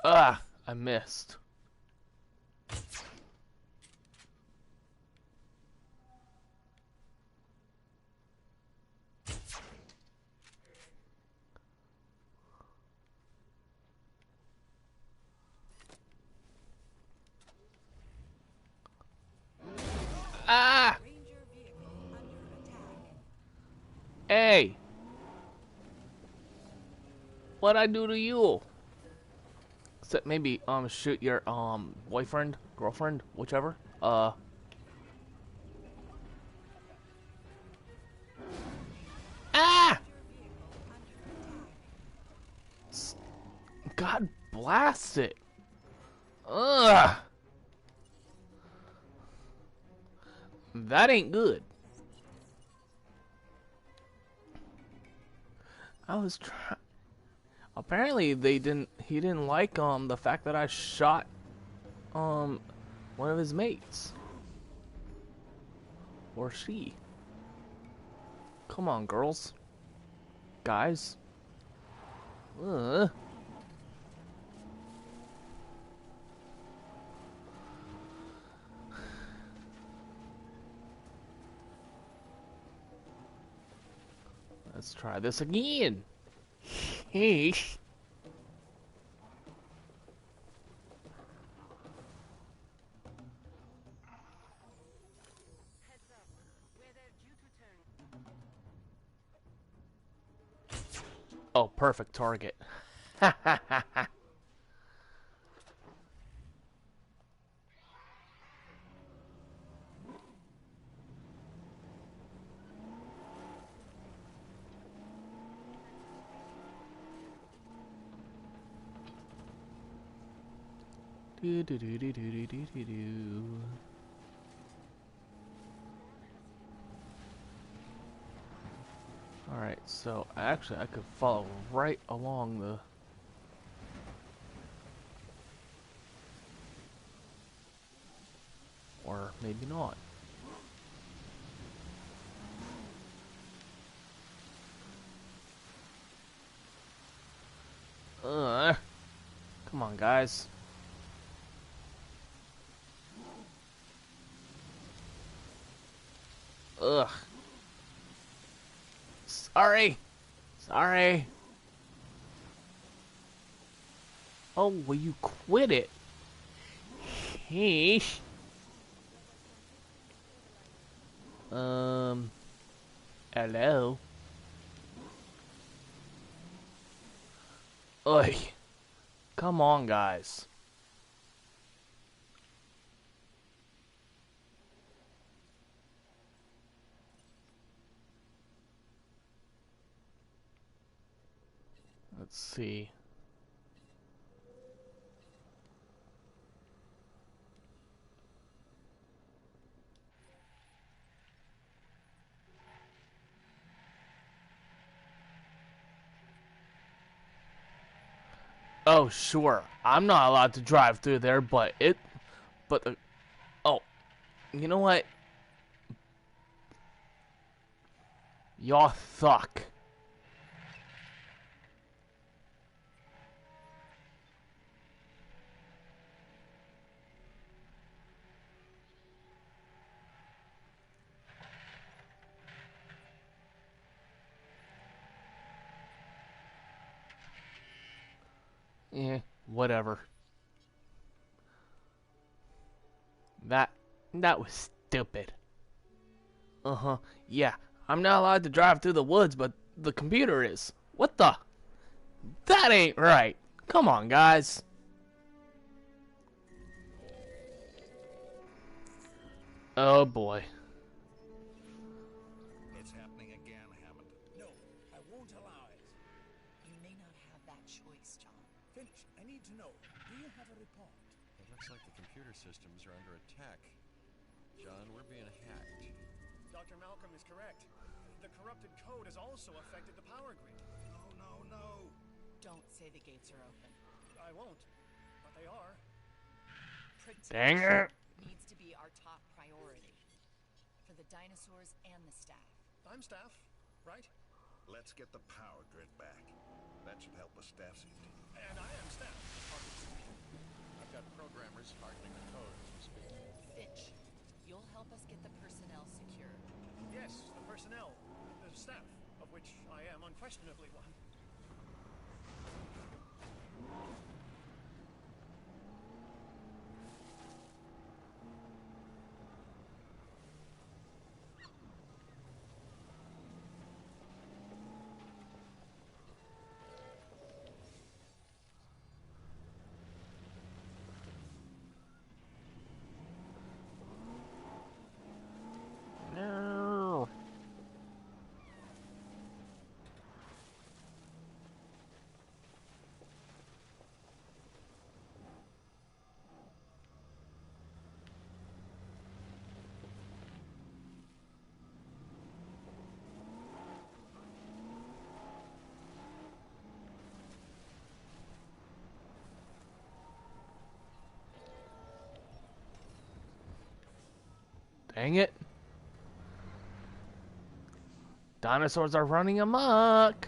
[SPEAKER 2] Ah, I missed. Ah!
[SPEAKER 6] Ranger vehicle under attack.
[SPEAKER 2] Hey! What'd I do to you? Except maybe shoot your boyfriend, girlfriend, whichever. Ah! God blast it. Ugh. That ain't good. I was trying. Apparently he didn't like the fact that I shot one of his mates. Or she. Come on, girls. Guys. Ugh. Let's try this again. Hey. Oh, perfect target. Ha ha ha ha. Do do do do do do do do do. Alright, so actually I could follow right along the... Or maybe not. Come on, guys. Ugh. Sorry. Sorry. Oh, will you quit it? Sheesh. Hello? Oi. Come on, guys. Let's see. Oh, sure. I'm not allowed to drive through there, but the, oh, you know what? Y'all suck. Eh, whatever. That was stupid. Uh-huh. Yeah, I'm not allowed to drive through the woods, but the computer is. What the? That ain't right. Come on, guys. Oh boy.
[SPEAKER 5] It's happening again, Hammond.
[SPEAKER 3] No, I won't allow it.
[SPEAKER 6] You may not have that choice, John.
[SPEAKER 3] Finch, I need to know. Do you have a report?
[SPEAKER 4] It looks like the computer systems are under attack. John, we're being hacked.
[SPEAKER 7] Dr. Malcolm is correct. The corrupted code has also affected the power grid.
[SPEAKER 5] No, no, no.
[SPEAKER 6] Don't say the gates are open.
[SPEAKER 7] I won't, but they are.
[SPEAKER 2] Dang it.
[SPEAKER 6] Needs to be our top priority. For the dinosaurs and the staff.
[SPEAKER 7] I'm staff, right?
[SPEAKER 5] Let's get the power grid back. That should help with staff safety.
[SPEAKER 7] And I am staff.
[SPEAKER 4] I've got programmers hardening the code as we speak.
[SPEAKER 6] Finch, you'll help us get the personnel secured.
[SPEAKER 7] Yes, the personnel, the staff, of which I am unquestionably one.
[SPEAKER 2] No. Dang it. Dinosaurs are running amok.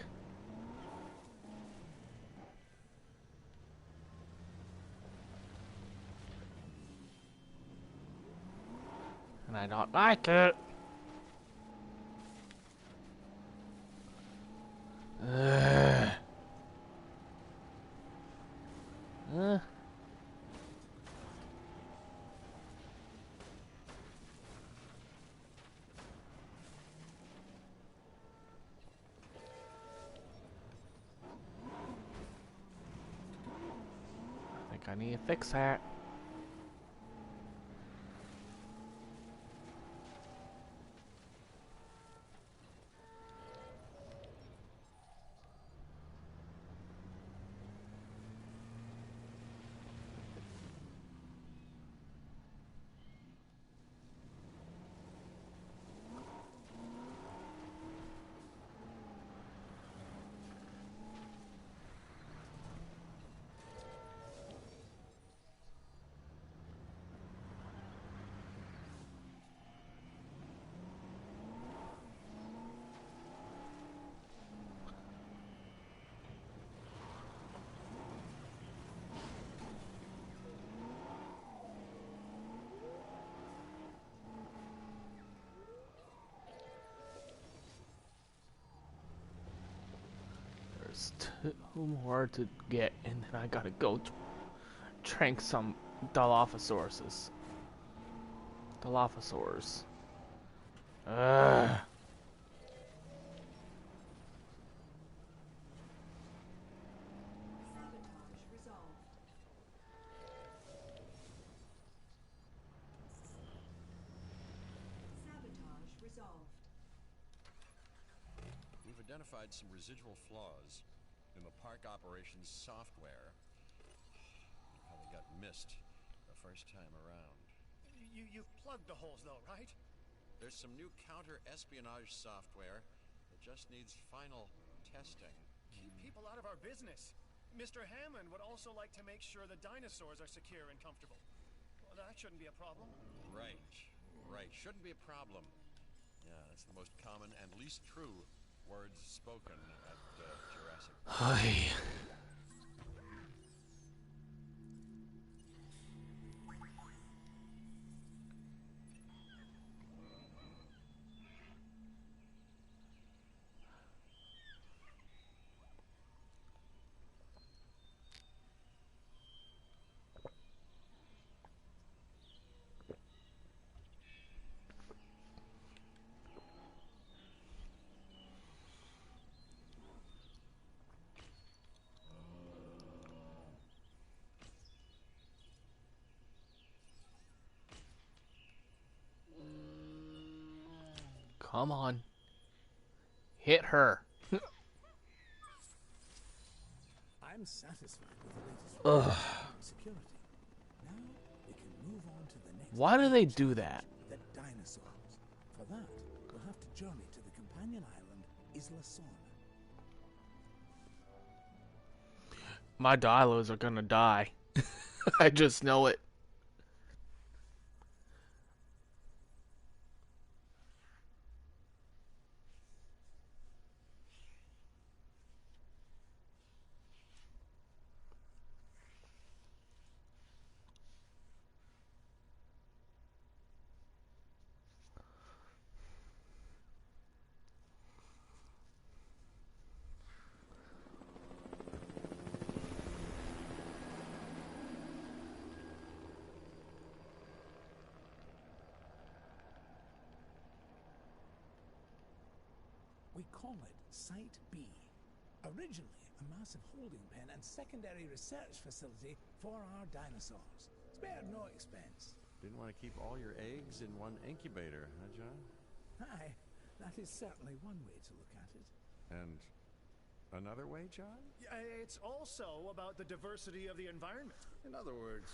[SPEAKER 2] And I don't like it. Ugh. I need to fix that. There's 2 more to get, and then I gotta go trank some Dilophosaurus. Dilophosaurs. Ugh.
[SPEAKER 1] Sabotage resolved. Sabotage resolved.
[SPEAKER 4] We've identified some residual flaws in the park operations software. Probably got missed the first time around.
[SPEAKER 7] You plugged the holes though, right?
[SPEAKER 4] There's some new counter-espionage software that just needs final testing.
[SPEAKER 7] Keep people out of our business. Mr. Hammond would also like to make sure the dinosaurs are secure and comfortable. Well, that shouldn't be a problem.
[SPEAKER 4] Right. Shouldn't be a problem. Yeah, that's the most common and least true words spoken at Jurassic.
[SPEAKER 2] Hi. Come on. Hit her.
[SPEAKER 3] I'm satisfied with the latest report on security. Now we can move on to the next.
[SPEAKER 2] Why do they
[SPEAKER 3] big
[SPEAKER 2] do
[SPEAKER 3] challenge,
[SPEAKER 2] that?
[SPEAKER 3] The dinosaurs. For that, we'll have to journey to the companion island, Isla Sorna.
[SPEAKER 2] My dilos are gonna die. I just know it.
[SPEAKER 3] We call it Site B. Originally a massive holding pen and secondary research facility for our dinosaurs. Spared no expense.
[SPEAKER 4] Didn't want to keep all your eggs in one incubator, huh, John?
[SPEAKER 3] Aye, that is certainly one way to look at it.
[SPEAKER 4] And another way, John?
[SPEAKER 7] It's also about the diversity of the environment.
[SPEAKER 5] In other words,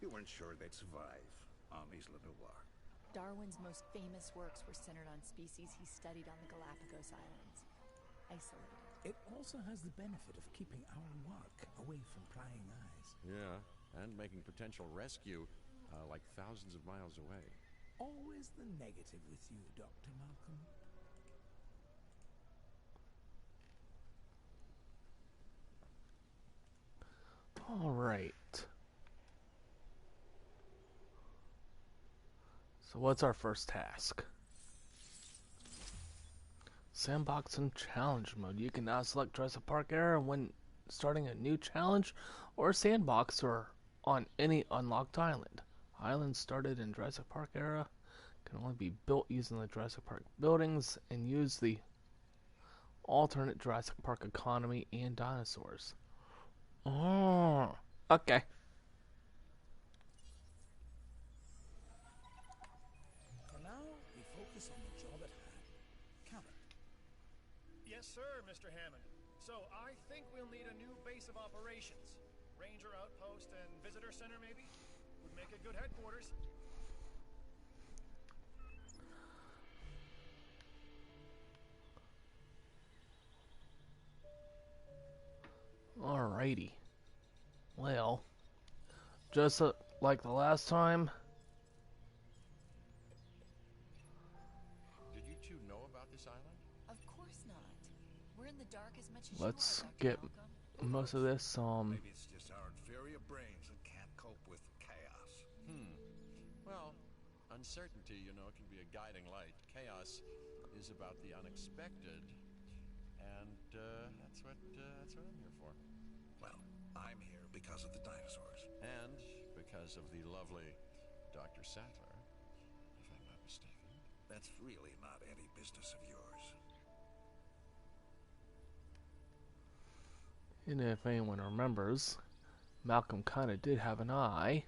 [SPEAKER 5] you weren't sure they'd survive on Isla Nublar.
[SPEAKER 6] Darwin's most famous works were centered on species he studied on the Galapagos Islands. Isolated.
[SPEAKER 3] It also has the benefit of keeping our work away from prying eyes.
[SPEAKER 4] Yeah, and making potential rescue like thousands of miles away.
[SPEAKER 3] Always the negative with you, Dr. Malcolm.
[SPEAKER 2] All right. So what's our first task? Sandbox and challenge mode. You can now select Jurassic Park era when starting a new challenge or sandbox or on any unlocked island. Islands started in Jurassic Park era can only be built using the Jurassic Park buildings and use the alternate Jurassic Park economy and dinosaurs. Oh, okay.
[SPEAKER 7] Yes, sir, Mr. Hammond. So, I think we'll need a new base of operations. Ranger outpost and visitor center, maybe? Would make a good headquarters.
[SPEAKER 2] Alrighty. Well, just like the last time.
[SPEAKER 4] Did you two know about this island?
[SPEAKER 6] Of course not. We're in the dark as much as
[SPEAKER 2] Let's
[SPEAKER 6] you are, Dr.
[SPEAKER 2] get
[SPEAKER 6] Malcolm.
[SPEAKER 2] most of this.
[SPEAKER 5] Maybe it's just our inferior brains that can't cope with chaos.
[SPEAKER 4] Well, uncertainty, you know, can be a guiding light. Chaos is about the unexpected, and that's what I'm here for.
[SPEAKER 5] Well, I'm here because of the dinosaurs.
[SPEAKER 4] And because of the lovely Dr. Sattler, if I'm not mistaken.
[SPEAKER 5] That's really not any business of yours.
[SPEAKER 2] And if anyone remembers, Malcolm kind of did have an eye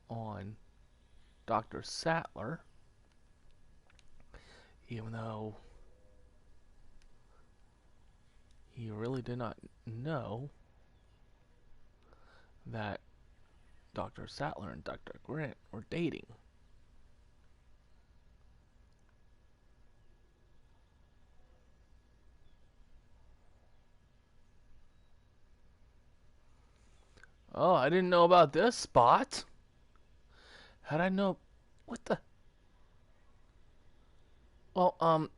[SPEAKER 2] on Dr. Sattler, even though he really did not know that Dr. Sattler and Dr. Grant were dating. Oh, I didn't know about this spot. How'd I know? What the? Well,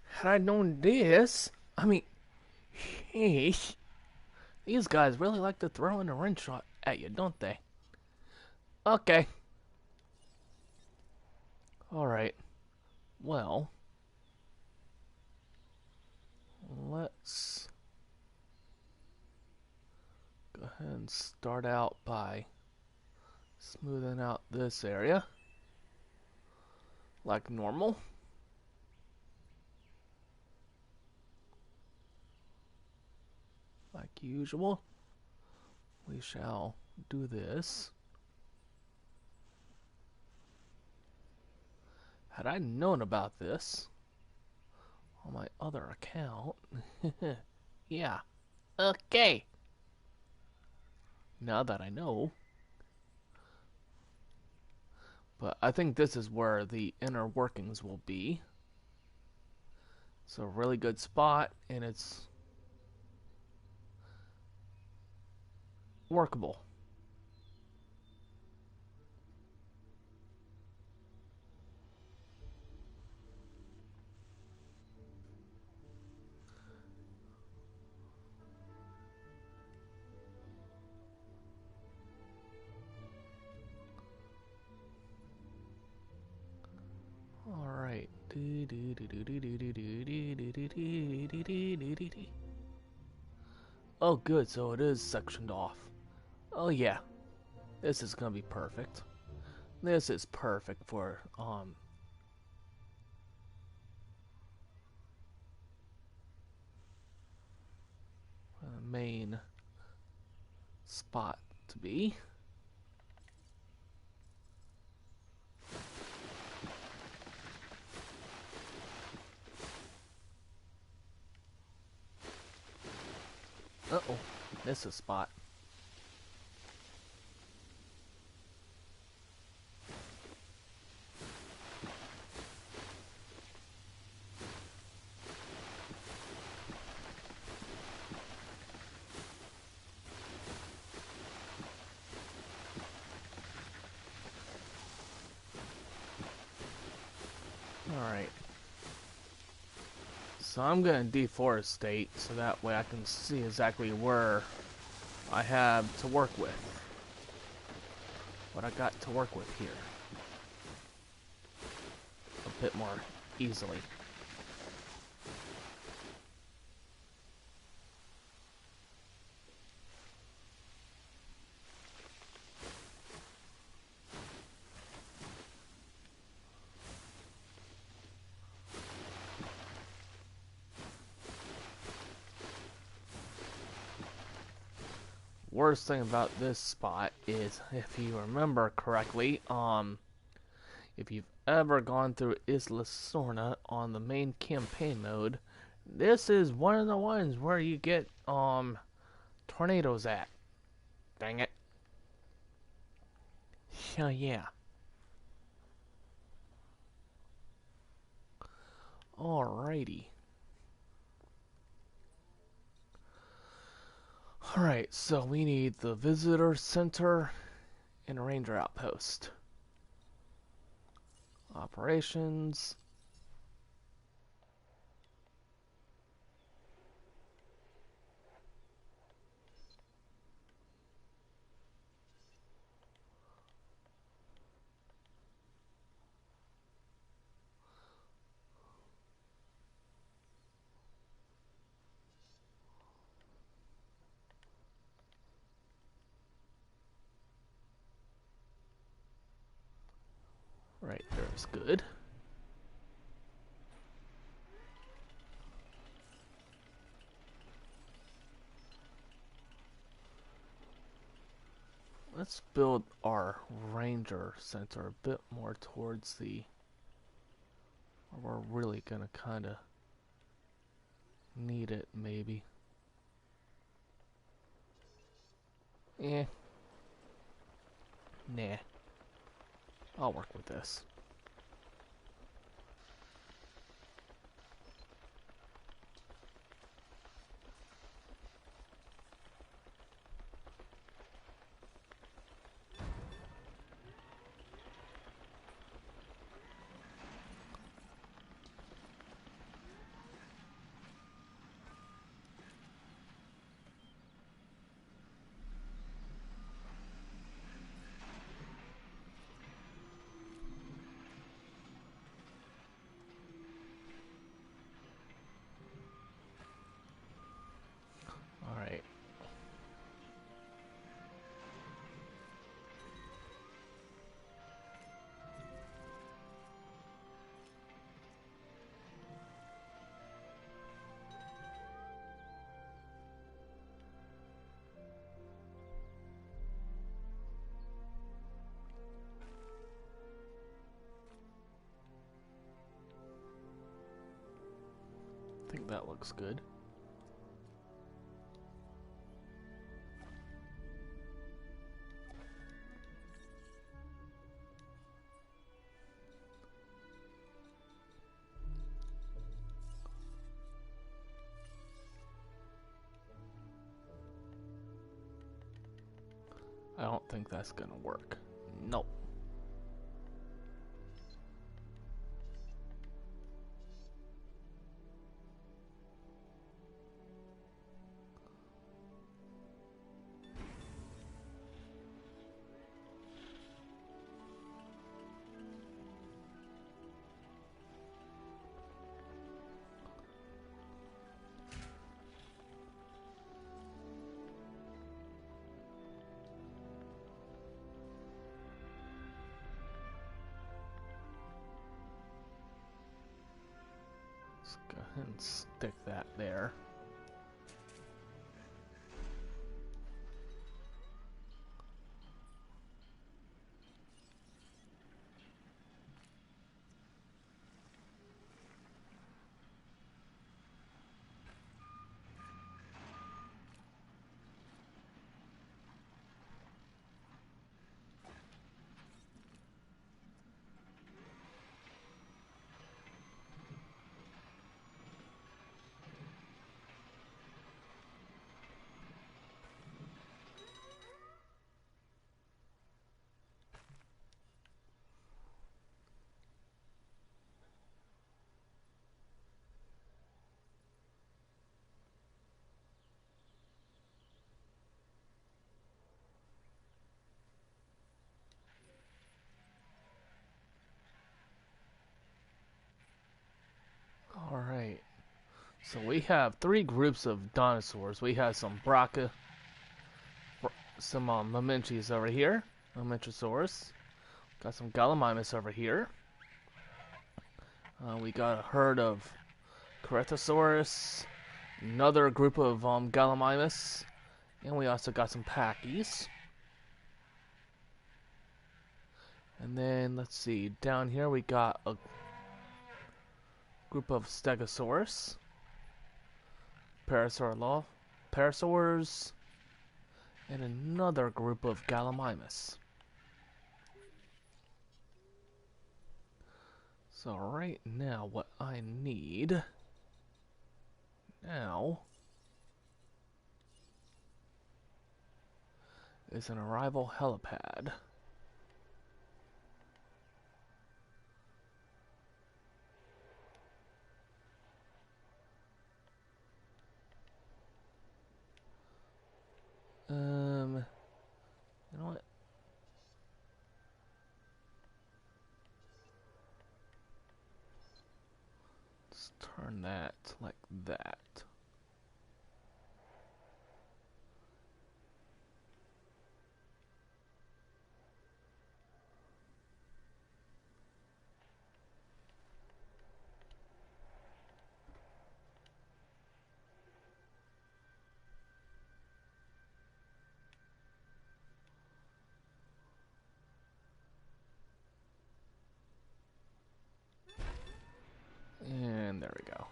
[SPEAKER 2] had I known this, I mean, sheesh, these guys really like to throw in a wrench shot at you, don't they? Okay. Alright. Well, let's go ahead and start out by smoothing out this area like normal. Like usual, we shall do this. Had I known about this on my other account, yeah, okay. Now that I know, but I think this is where the inner workings will be. It's a really good spot, and it's workable. Alright. Oh good, so it is sectioned off. Oh yeah. This is gonna be perfect. This is perfect for the main spot to be. Uh-oh, this is a spot. Alright. So I'm gonna deforestate so that way I can see exactly where I have to work with. What I got to work with here. A bit more easily. worst thing about this spot is, if you remember correctly, if you've ever gone through Isla Sorna on the main campaign mode, this is one of the ones where you get tornadoes at. Dang it. So yeah. Alrighty. Alright, so we need the visitor center and a ranger outpost. Operations. Right, there's good. Let's build our ranger center a bit more towards the... We're really gonna kinda need it, maybe. Eh. Nah. I'll work with this. Alright. I think that looks good. I don't think that's gonna work. Nope. Let's go ahead and stick that there. Alright. So we have three groups of dinosaurs. We have some Braca, some Mamenchies over here, Mamenchosaurus. Got some Gallimimus over here. We got a herd of Keratosaurus, another group of Gallimimus, And we also got some packies. And then, let's see, down here we got a group of Stegosaurus, Parasaurs, and another group of Gallimimus. So right now, what I need now is an arrival helipad. You know what? Let's turn that like that. And there we go.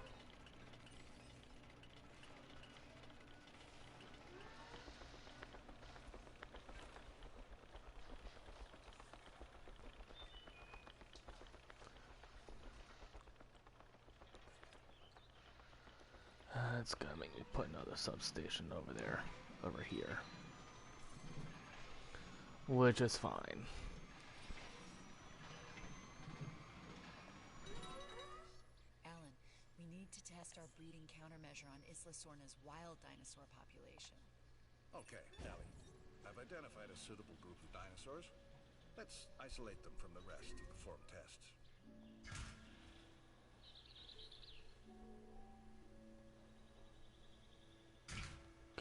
[SPEAKER 2] That's gonna make me put another substation over there, over here. Which is fine.
[SPEAKER 6] Alan, we need to test our breeding countermeasure on Isla Sorna's wild dinosaur population.
[SPEAKER 5] Okay, Allie. I've identified a suitable group of dinosaurs. Let's isolate them from the rest and perform tests.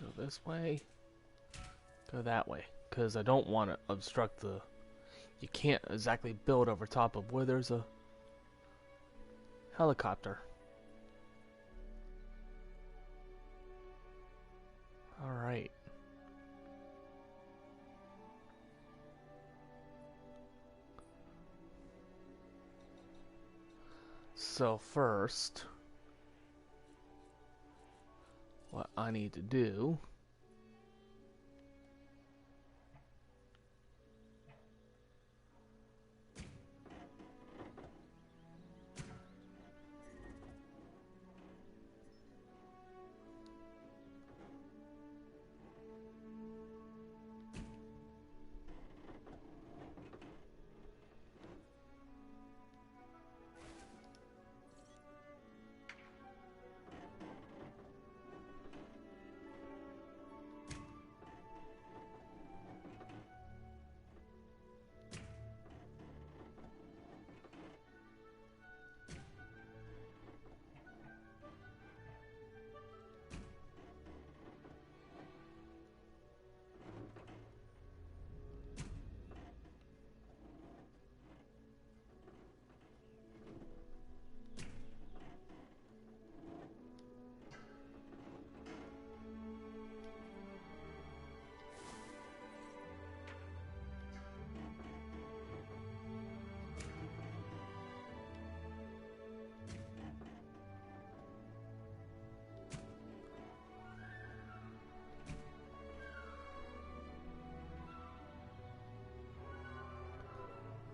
[SPEAKER 2] Go this way. Go that way. Because I don't want to obstruct the... You can't exactly build over top of where there's a helicopter. Alright. So first, what I need to do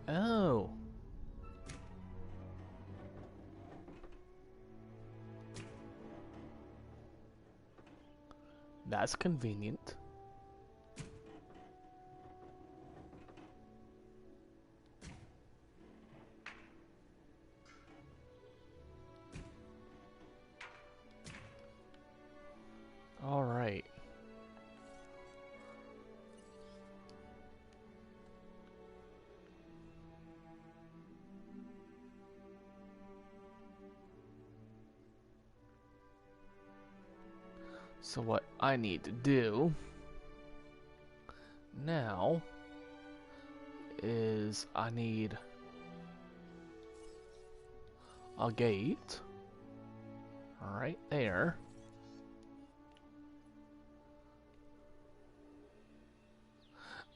[SPEAKER 2] Oh. That's convenient. All right. So what I need to do now is I need a gate right there.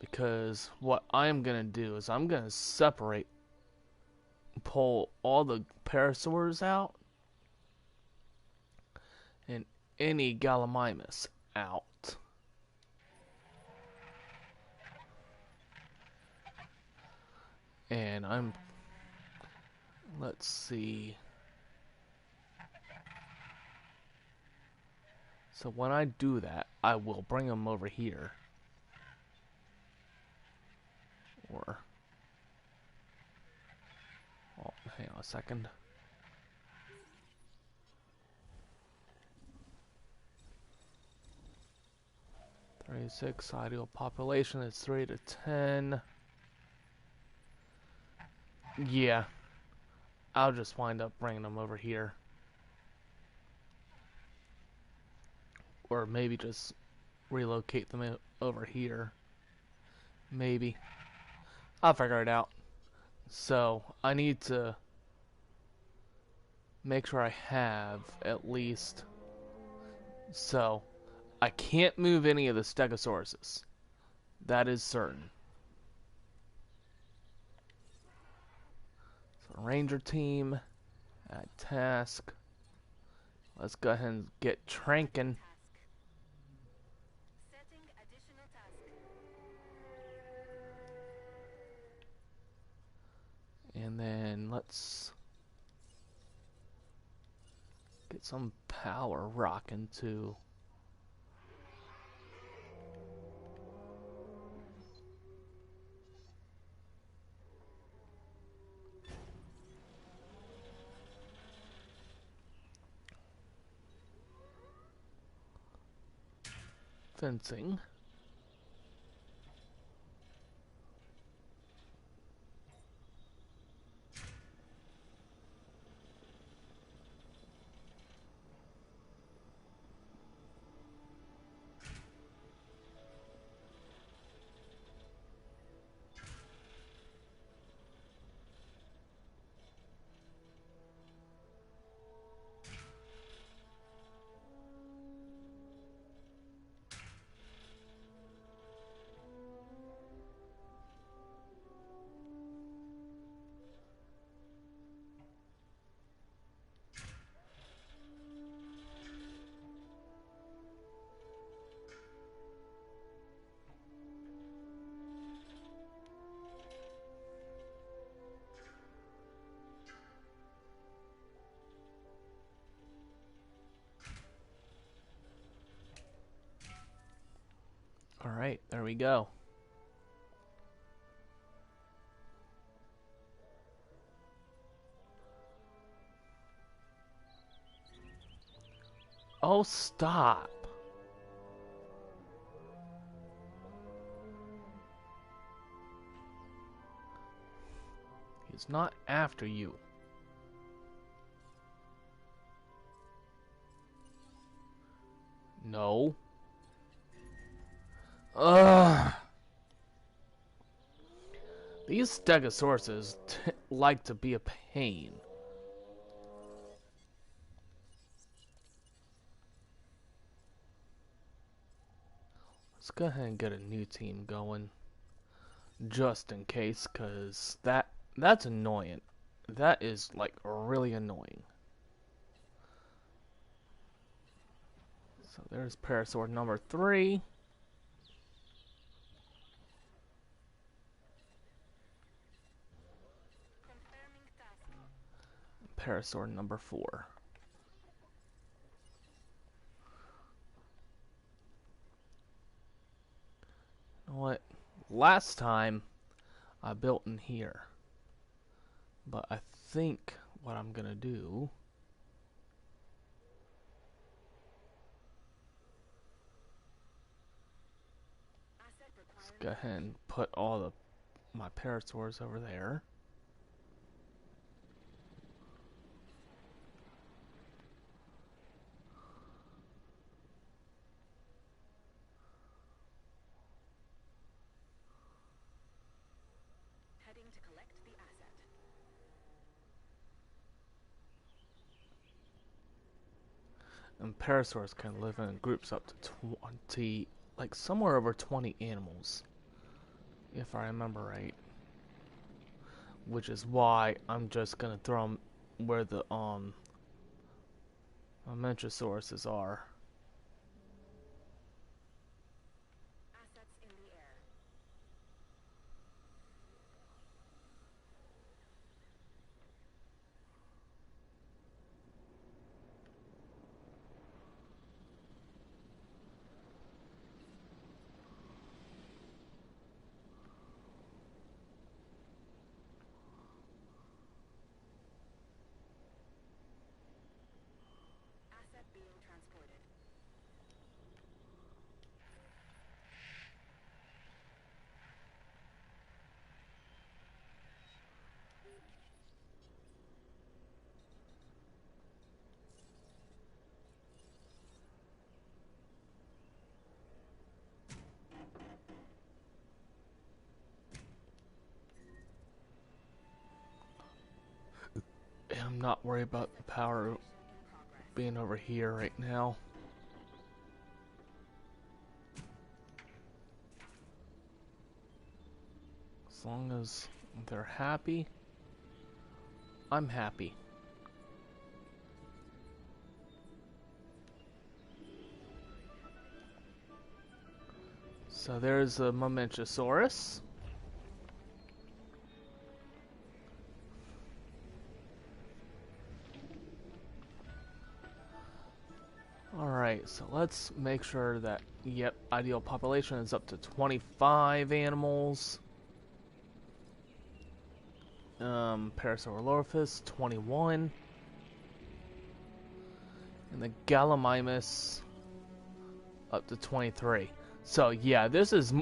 [SPEAKER 2] Because what I'm gonna do is I'm gonna pull all the parasaurs out and any Gallimimus out. And let's see. So when I do that, I will bring them over here. Or, oh, hang on a second. "36 ideal population is 3 to 10. Yeah, I'll just wind up bringing them over here. Or maybe just relocate them over here. Maybe. I'll figure it out. So, I need to make sure I have at least... So, I can't move any of the Stegosauruses. That is certain. So, Ranger team, add task. Let's go ahead and get tranking.
[SPEAKER 1] Setting additional task.
[SPEAKER 2] And then let's get some power rocking too. Fencing. Alright, there we go. Oh, stop. He's not after you. No. Ugh. These Stegosauruses like to be a pain. Let's go ahead and get a new team going. Just in case, because that's annoying. That is, like, really annoying. So there's Parasaur number 3.
[SPEAKER 1] Confirming task.
[SPEAKER 2] Parasaur number 4. You know what? Last time I built in here. But I think what I'm gonna do is go ahead and put all my Parasaurs over there.
[SPEAKER 1] Heading to collect the asset.
[SPEAKER 2] And Parasaurs can live in groups up to 20, like somewhere over 20 animals. if I remember right. Which is why I'm just gonna throw them where the Mamentrosauruses are.
[SPEAKER 1] Assets in the air. Asset being transported.
[SPEAKER 2] And I'm not worried about the power
[SPEAKER 1] In progress.
[SPEAKER 2] being over here right now. As long as they're happy, I'm happy. So there's a Mamentrosaurus. Alright, so let's make sure that, yep, ideal population is up to 25 animals. Parasaurolophus, 21. And the Gallimimus up to 23. So yeah, this is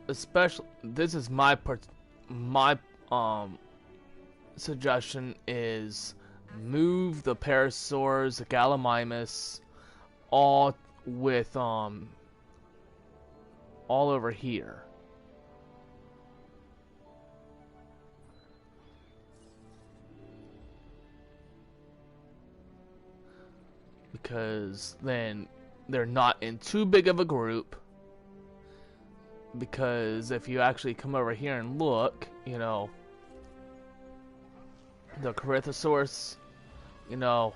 [SPEAKER 2] especially this is my suggestion is move the Parasaurs, the Gallimimus, all with all over here. Because then they're not in too big of a group. Because if you actually come over here and look, you know, the Corythosaurus, you know,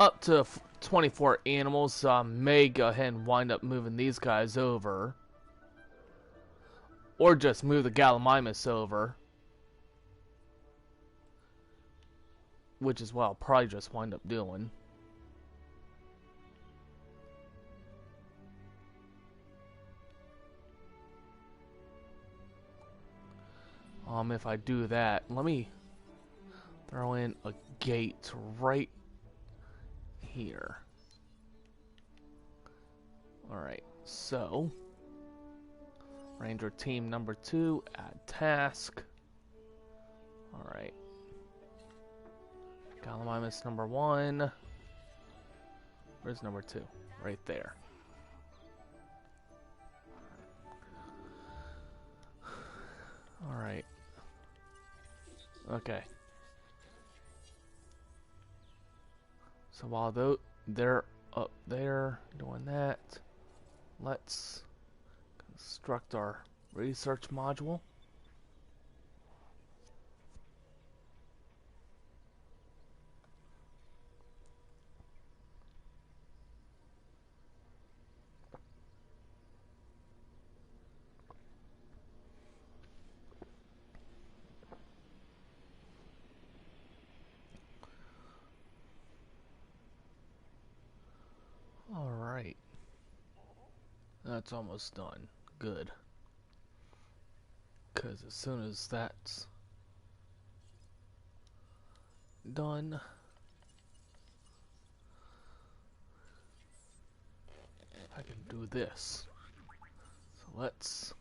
[SPEAKER 2] up to 24 animals, so I may go ahead and wind up moving these guys over. Or just move the Gallimimus over. Which is what I'll probably just wind up doing. If I do that, let me throw in a gate right here. Alright, so Ranger team number 2, add task. Alright. Gallimimus number 1. Where's number 2? Right there. Alright. Okay. So while they're up there doing that, let's construct our research module. Alright. That's almost done. Good. Because as soon as that's done, I can do this. So let's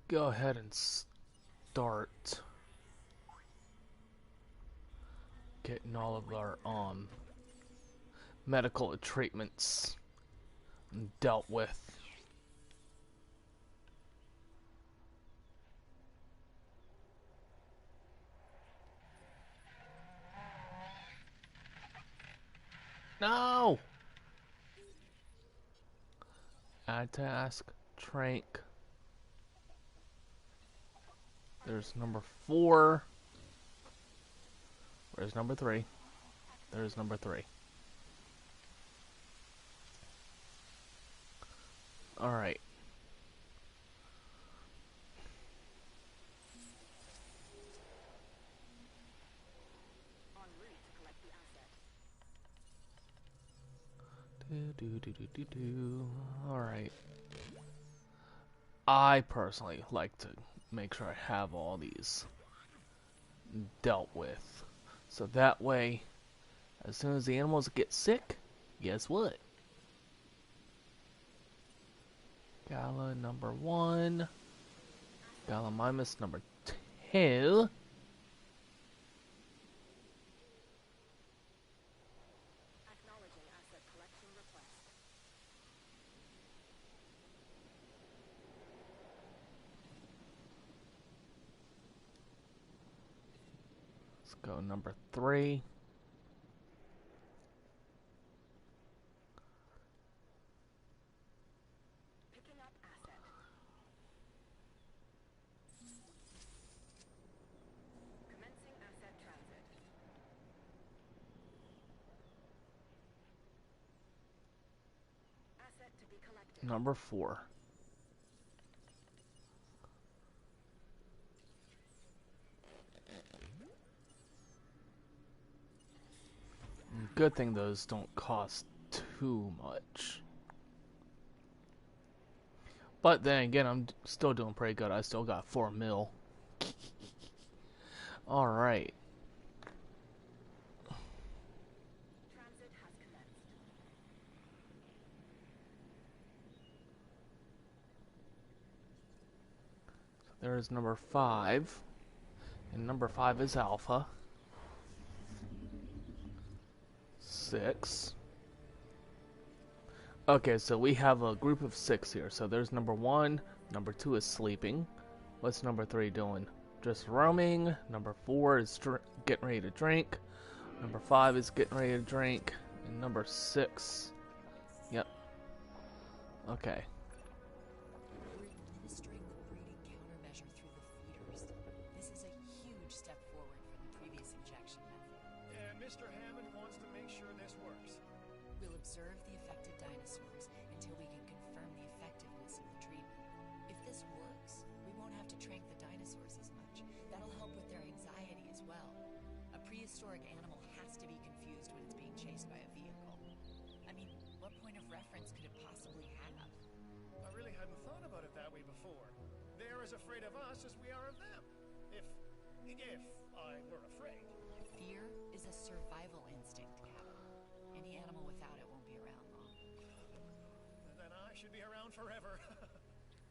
[SPEAKER 2] go ahead and start getting all of our medical treatments dealt with. No! Add task, trank. There's number 4. Where's number 3? There's number 3. Alright.
[SPEAKER 1] En route to collect the asset.
[SPEAKER 2] Alright. I personally like to make sure I have all these dealt with. So that way, as soon as the animals get sick, guess what? Gala number 1. Gallimimus number 2.
[SPEAKER 1] Acknowledging asset collection request.
[SPEAKER 2] Let's go number 3.
[SPEAKER 1] Picking up asset. Commencing asset transit. Asset to be collected.
[SPEAKER 2] Number 4. Good thing those don't cost too much. But then again, I'm still doing pretty good. I still got 4 mil. Alright.
[SPEAKER 1] Transit has commenced.
[SPEAKER 2] There's number 5. And number 5 is Alpha. 6. Okay, so we have a group of 6 here. So there's number 1. Number 2 is sleeping. What's number 3 doing? Just roaming. Number 4 is getting ready to drink. Number 5 is getting ready to drink. And number 6. Yep. Okay.
[SPEAKER 6] We're administering the breeding countermeasure through the feeders. This is a huge step forward from the previous injection method.
[SPEAKER 7] And Mr. Hammond wants to make sure this works.
[SPEAKER 6] We'll observe the affected dinosaurs until we can confirm the effectiveness of the treatment. If this works, we won't have to trank the dinosaurs as much. That'll help with their anxiety as well. A prehistoric animal has to be confused when it's being chased by a vehicle. I mean, what point of reference could it possibly have?
[SPEAKER 7] I really hadn't thought about it that way before. They're as afraid of us as we are of them. If I were afraid.
[SPEAKER 6] Fear is a survival instinct, Cap. Any animal without it won't be around long.
[SPEAKER 7] Then I should be around forever.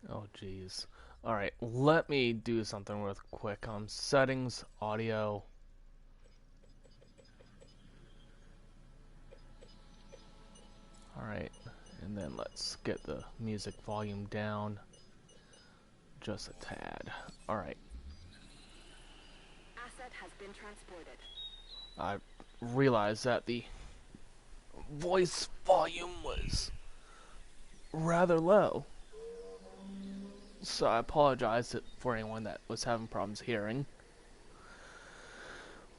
[SPEAKER 2] Oh, jeez. Alright, let me do something real quick. Settings, audio. Alright, and then let's get the music volume down just a tad. Alright.
[SPEAKER 1] Asset has been transported.
[SPEAKER 2] I realized that the voice volume was rather low. So I apologize for anyone that was having problems hearing.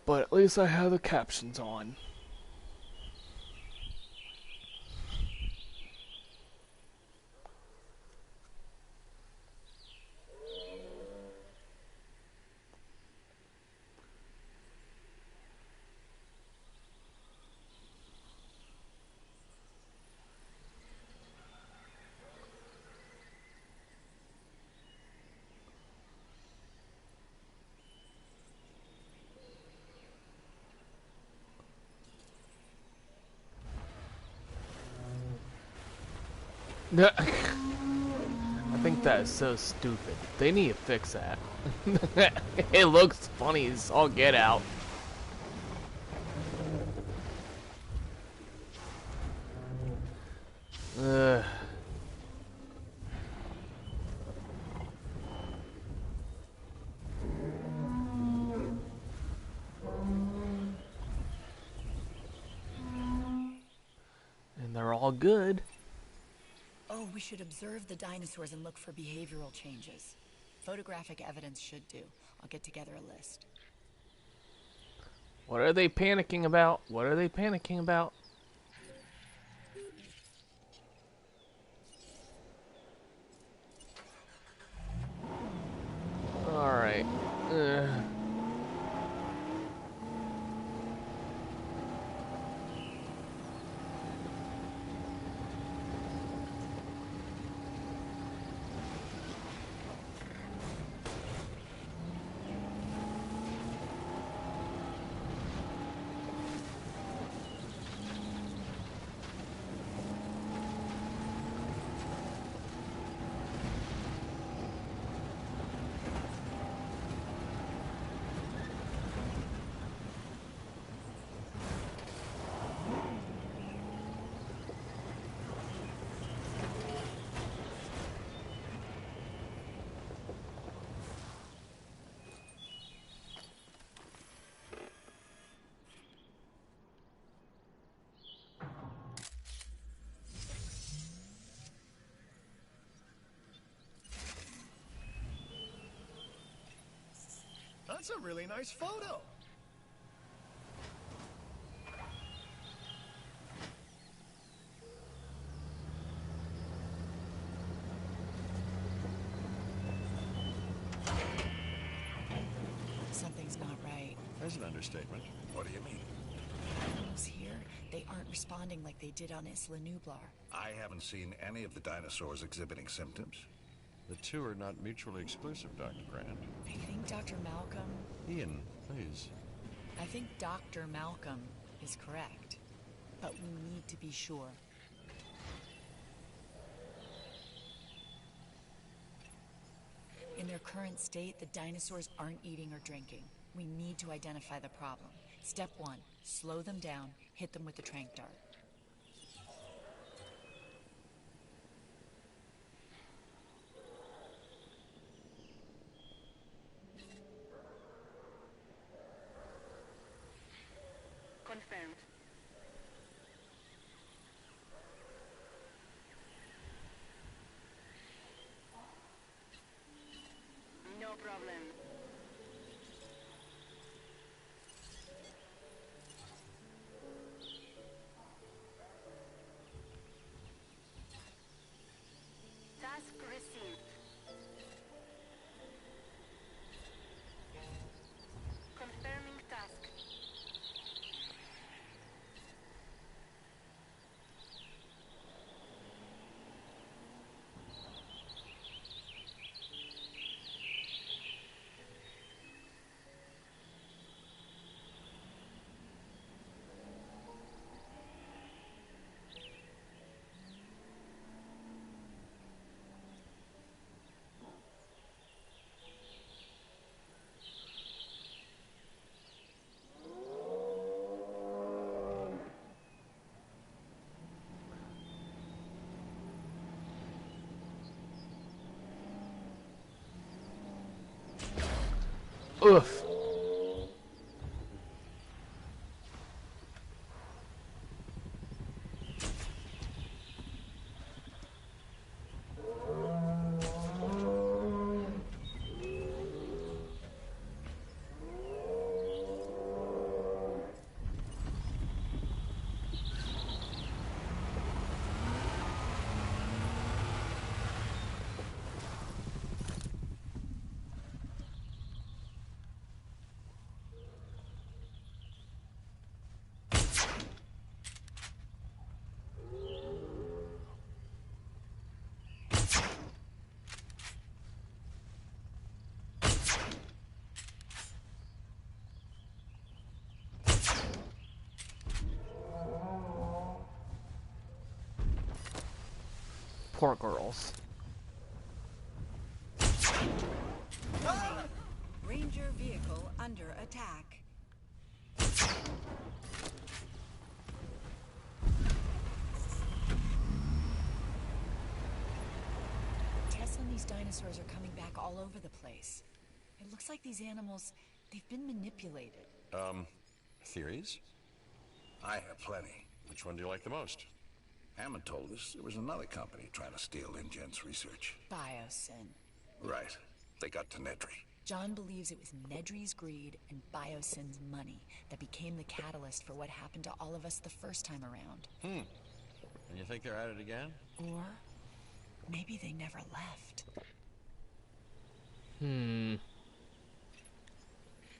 [SPEAKER 2] But at least I have the captions on. I think that is so stupid. They need to fix that. It looks funny as all get out. Ugh. And they're all good.
[SPEAKER 6] Oh, we should observe the dinosaurs and look for behavioral changes. Photographic evidence should do. I'll get together a list.
[SPEAKER 2] What are they panicking about? What are they panicking about? Alright.
[SPEAKER 7] That's a really nice photo.
[SPEAKER 6] Something's not right.
[SPEAKER 4] There's an understatement.
[SPEAKER 5] What do you mean?
[SPEAKER 6] Animals here, they aren't responding like they did on Isla Nublar.
[SPEAKER 5] I haven't seen any of the dinosaurs exhibiting symptoms.
[SPEAKER 4] The two are not mutually exclusive, Dr. Grant.
[SPEAKER 6] I think Dr. Malcolm...
[SPEAKER 4] Ian, please.
[SPEAKER 6] I think Dr. Malcolm is correct. But we need to be sure. In their current state, the dinosaurs aren't eating or drinking. We need to identify the problem. Step 1, slow them down, hit them with the tranq dart.
[SPEAKER 1] Confirmed. No problem. Task received. Confirming task.
[SPEAKER 2] Oof. Poor girls.
[SPEAKER 8] Ranger vehicle under attack.
[SPEAKER 6] Tests on these dinosaurs are coming back all over the place. It looks like these animals, they've been manipulated.
[SPEAKER 4] Theories?
[SPEAKER 5] I have plenty.
[SPEAKER 4] Which one do you like the most?
[SPEAKER 5] Hammond told us there was another company trying to steal InGen's research.
[SPEAKER 6] Biosyn.
[SPEAKER 5] Right. they got to Nedry.
[SPEAKER 6] John believes it was Nedry's greed and Biosyn's money that became the catalyst for what happened to all of us the first time around.
[SPEAKER 4] And you think they're at it again?
[SPEAKER 6] Or maybe they never left.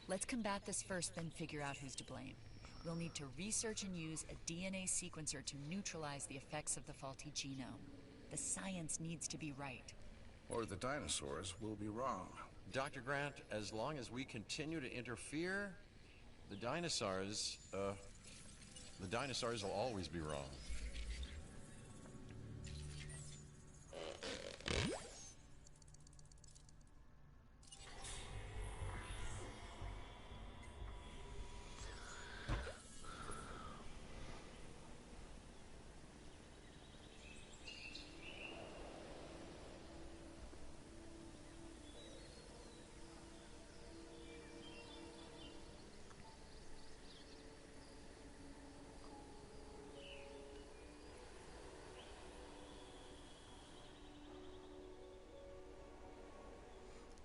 [SPEAKER 6] Let's combat this first, then figure out who's to blame. We'll need to research and use a DNA sequencer to neutralize the effects of the faulty genome. The science needs to be right.
[SPEAKER 5] Or the dinosaurs will be wrong.
[SPEAKER 4] Dr. Grant, as long as we continue to interfere, the dinosaurs will always be wrong.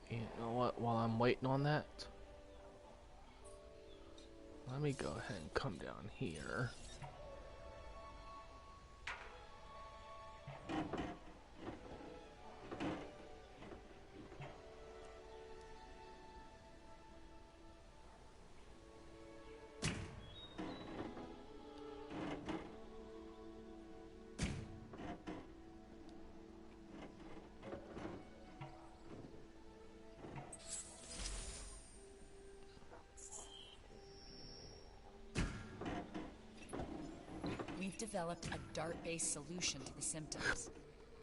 [SPEAKER 2] You know what? While I'm waiting on that, let me go ahead and come down here.
[SPEAKER 6] We've developed a DART-based solution to the symptoms.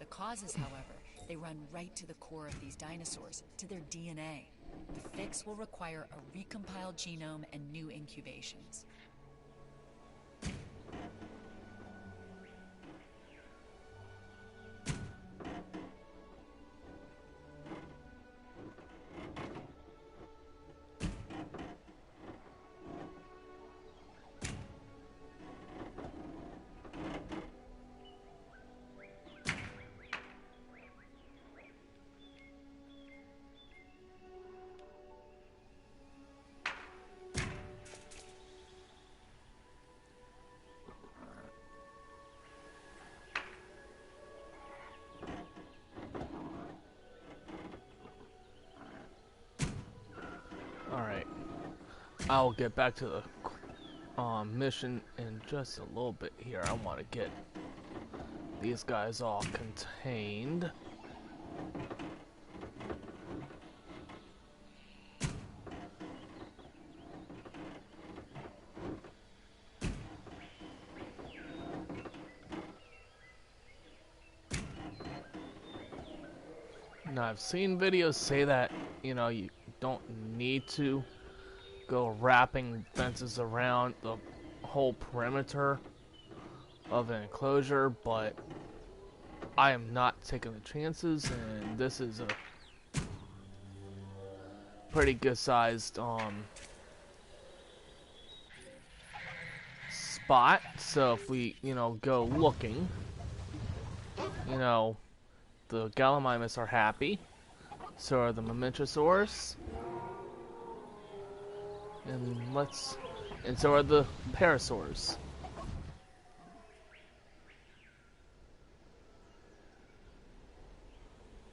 [SPEAKER 6] The causes, however, they run right to the core of these dinosaurs, to their DNA. The fix will require a recompiled genome and new incubations. Alright, I'll get back to the mission in just a little bit here. I want to get these guys all contained. Now, I've seen videos say that, you know, you don't need to go wrapping fences around the whole perimeter of an enclosure, but I am not taking the chances, and this is a pretty good sized spot. So if we, you know, go looking, you know, the Gallimimus are happy, so are the Mamentrosaurus, and so are the Parasaurs.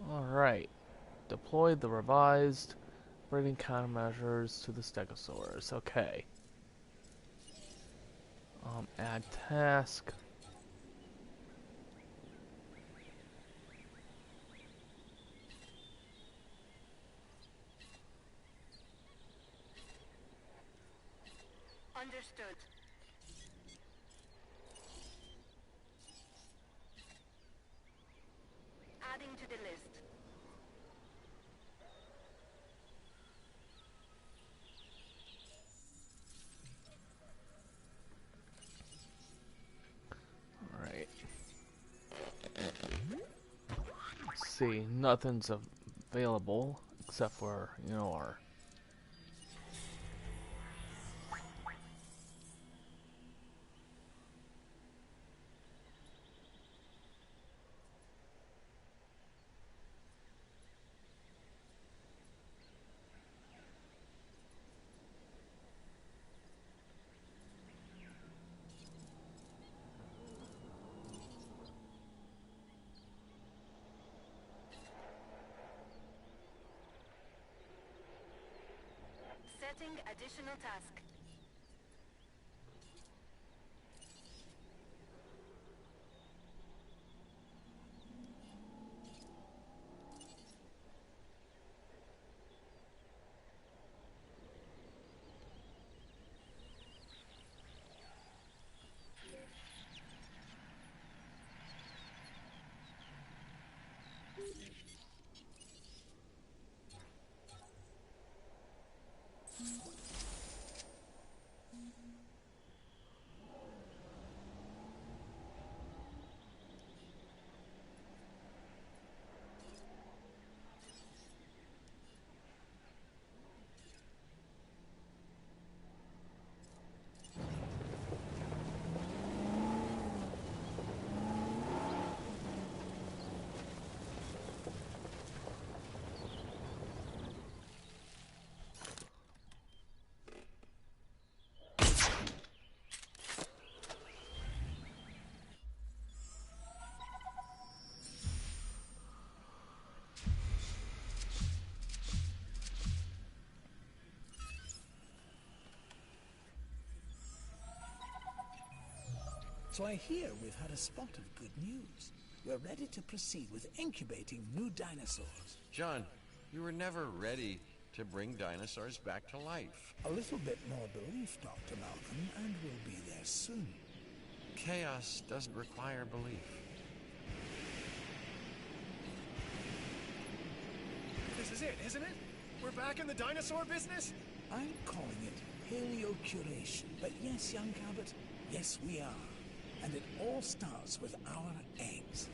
[SPEAKER 6] Alright, deploy the revised breeding countermeasures to the Stegosaurus. Okay. Add task.
[SPEAKER 1] Understood. Adding to the list.
[SPEAKER 2] Alright. Let's see, nothing's available except for, you know, our
[SPEAKER 8] Starting additional task.
[SPEAKER 3] So I hear we've had a spot of good news. We're ready to proceed with incubating new dinosaurs.
[SPEAKER 4] John, you were never ready to bring dinosaurs back to life.
[SPEAKER 3] A little bit more belief, Dr. Malcolm, and we'll be there soon.
[SPEAKER 4] Chaos doesn't require belief.
[SPEAKER 7] This is it, isn't it? We're back in the dinosaur business?
[SPEAKER 3] I'm calling it paleocuration. But yes, young Cabot, yes we are. And it all starts with our eggs.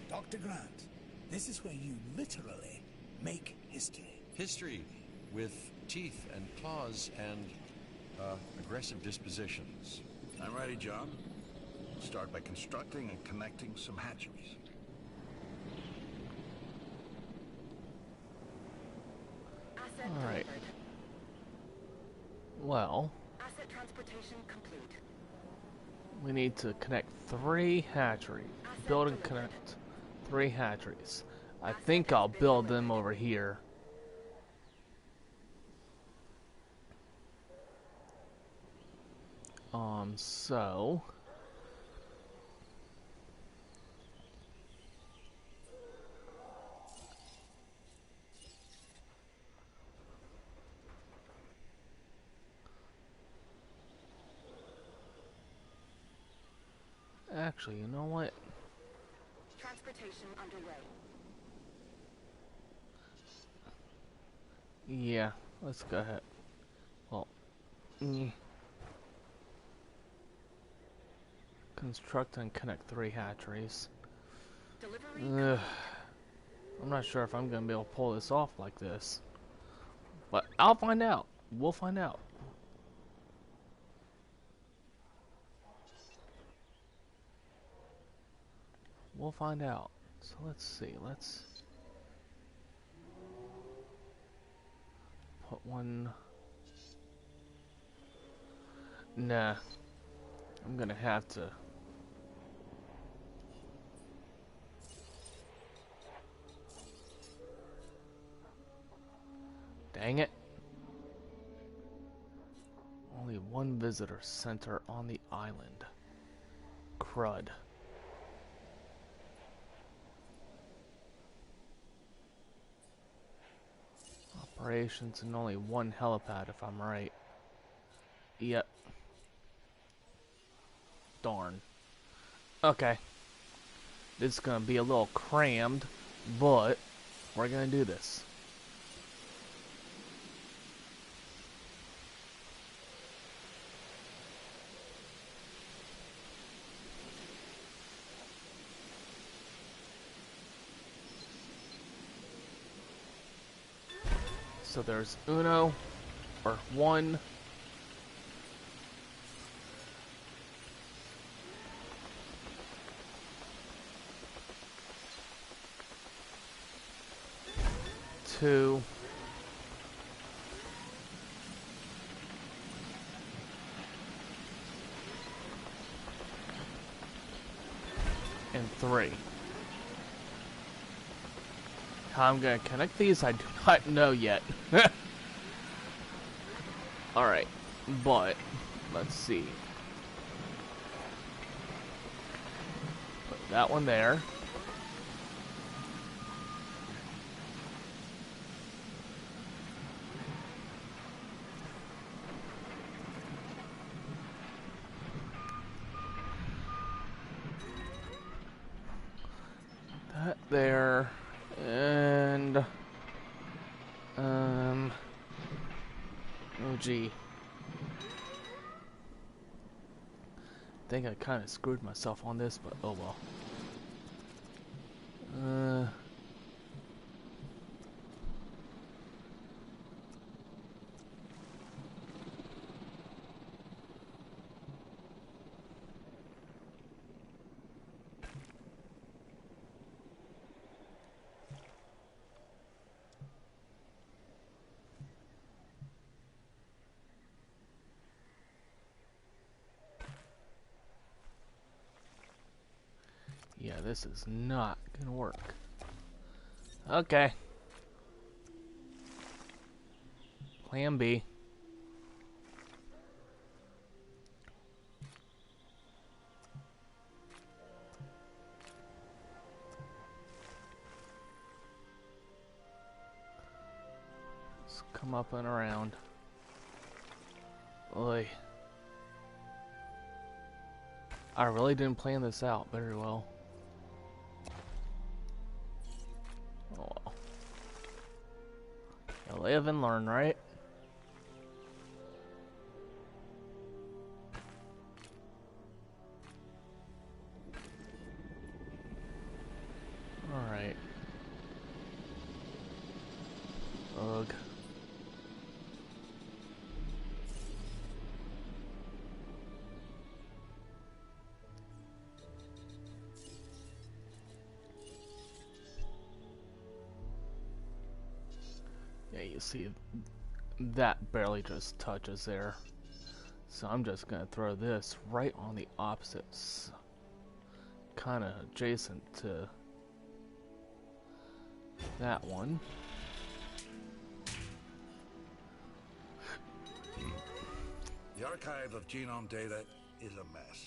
[SPEAKER 3] Dr. Grant, this is where you literally make history.
[SPEAKER 4] History with teeth and claws and aggressive dispositions.
[SPEAKER 5] I'm ready, John. Start by constructing and connecting some hatcheries.
[SPEAKER 8] Asset
[SPEAKER 2] All right.
[SPEAKER 8] delivered.
[SPEAKER 2] Well,
[SPEAKER 8] Asset transportation complete.
[SPEAKER 2] we need to connect 3 hatcheries.
[SPEAKER 8] Asset
[SPEAKER 2] Build and
[SPEAKER 8] delivered.
[SPEAKER 2] connect 3 hatcheries. I
[SPEAKER 8] Asset
[SPEAKER 2] think
[SPEAKER 8] has
[SPEAKER 2] I'll
[SPEAKER 8] been
[SPEAKER 2] build them
[SPEAKER 8] delivered.
[SPEAKER 2] over here. So actually, you know what?
[SPEAKER 8] Transportation underway.
[SPEAKER 2] Yeah, let's go ahead. Well, construct and connect 3 hatcheries.
[SPEAKER 8] Delivery
[SPEAKER 2] Ugh. I'm not sure if I'm gonna be able to pull this off like this, but I'll find out. We'll find out. We'll find out. So let's see. Let's put one. Nah. I'm gonna have to. Dang it. Only one visitor center on the island. Crud. Operations and only one helipad if I'm right. Yep. Darn. Okay. This is gonna be a little crammed, but we're gonna do this. So there's uno, or one. Two. And 3. How I'm gonna connect these, I do not know yet. Alright, but let's see. Put that one there. That there. And oh gee. I think I kind of screwed myself on this, but oh well. Yeah, this is not gonna work. Okay. Plan B. Let's come up and around. Oy. I really didn't plan this out very well. Oh well. You live and learn, right? Alright. Ugh. Yeah, you see, that barely just touches there. So I'm just gonna throw this right on the opposites. Kind of adjacent to that one.
[SPEAKER 5] The archive of genome data is a mess.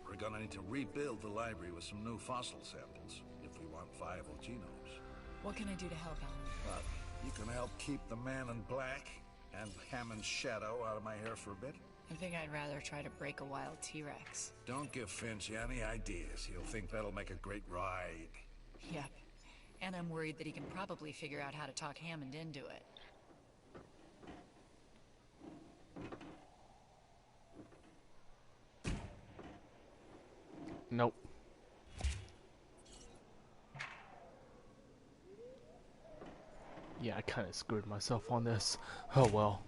[SPEAKER 5] We're gonna need to rebuild the library with some new fossil samples if we want viable genomes.
[SPEAKER 6] What can I do to help, Alan?
[SPEAKER 5] But you can help keep the man in black and Hammond's shadow out of my hair for a bit?
[SPEAKER 6] I think I'd rather try to break a wild T-Rex.
[SPEAKER 5] Don't give Finch any ideas. He'll think that'll make a great ride.
[SPEAKER 6] Yep. And I'm worried that he can probably figure out how to talk Hammond into it.
[SPEAKER 2] Nope. Yeah, I kind of screwed myself on this. Oh well.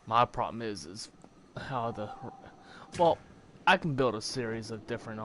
[SPEAKER 2] My problem is how the, well, I can build a series of different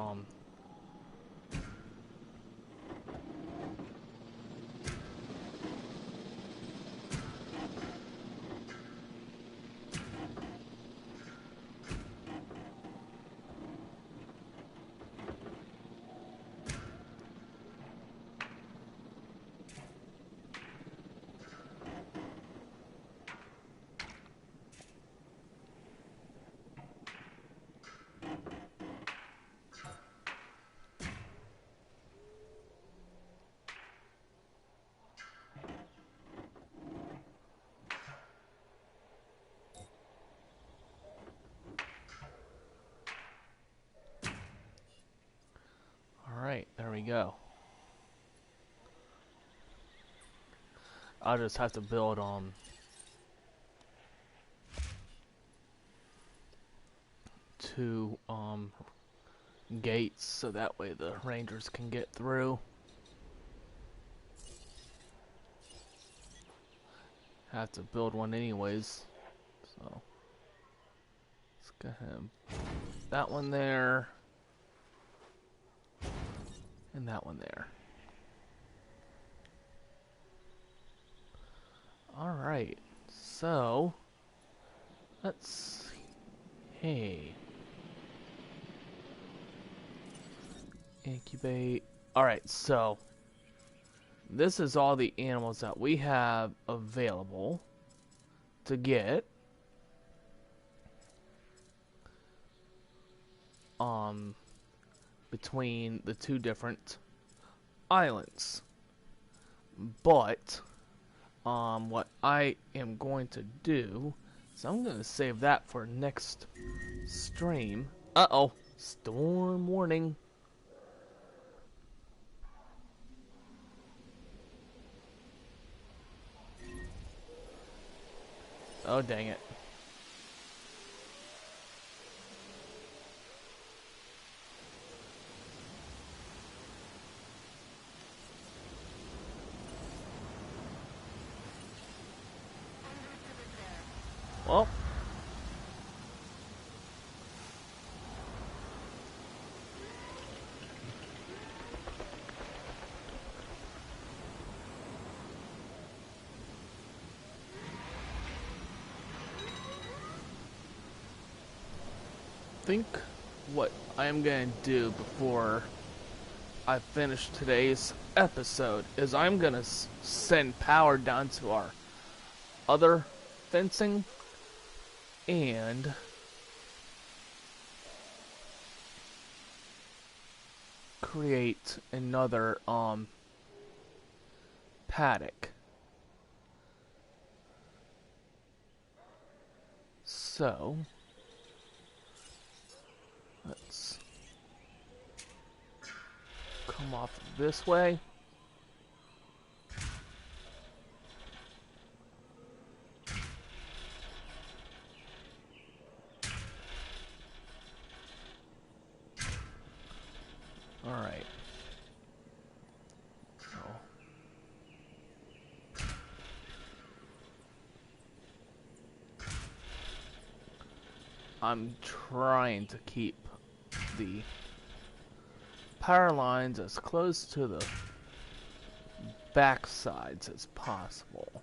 [SPEAKER 2] Alright, there we go. I'll just have to build two gates so that way the rangers can get through. Have to build one anyways. So let's go ahead and that one there. And that one there. Alright, so let's see. Hey. Incubate. Alright, so this is all the animals that we have available to get. Between the two different islands. But what I am going to do is I'm going to save that for next stream. Uh-oh, storm warning. Oh, dang it. Well, I think what I'm going to do before I finish today's episode is I'm going to send power down to our other fencing and create another paddock. So let's come off this way. All right. I'm trying to keep the power lines as close to the back sides as possible.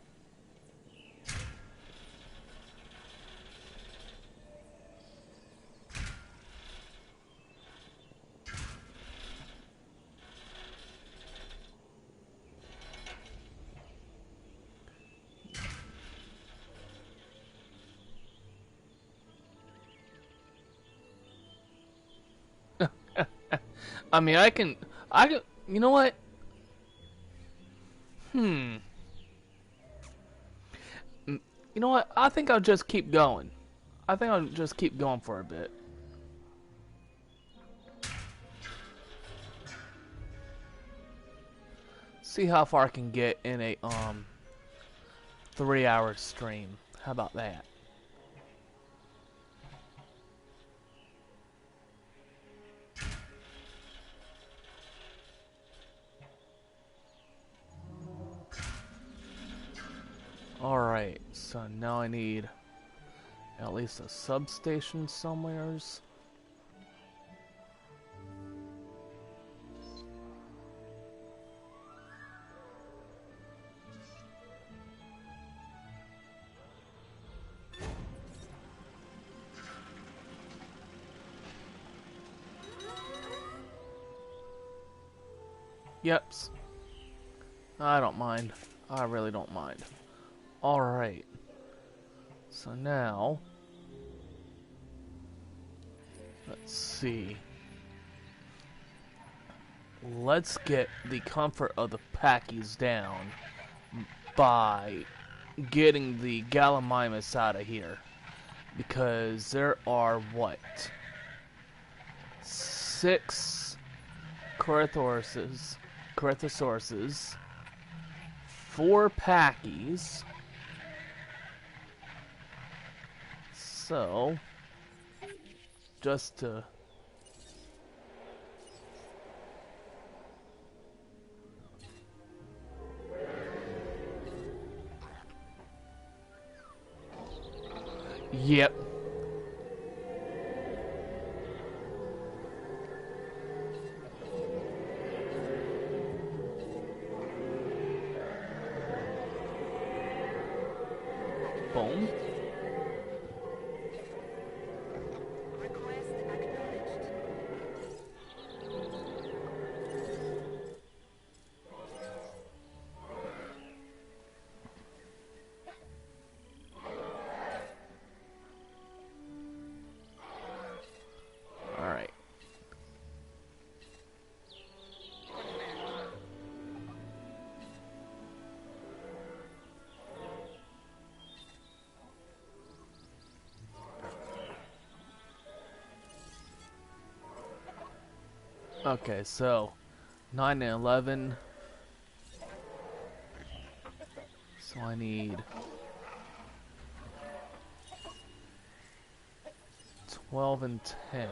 [SPEAKER 2] I mean, I can, you know what? You know what? I think I'll just keep going. I think I'll just keep going for a bit. See how far I can get in a 3-hour stream. How about that? Alright, so now I need at least a substation somewheres. Yeps. I don't mind. I really don't mind. Alright. So now, let's see. Let's get the comfort of the Packies down by getting the Gallimimus out of here. Because there are, what? 6 Corythosauruses, 4 Packies. So, just to yep. Boom.
[SPEAKER 8] Request acknowledged.
[SPEAKER 2] Alright. Okay, so 9 and 11. So I need 12 and 10.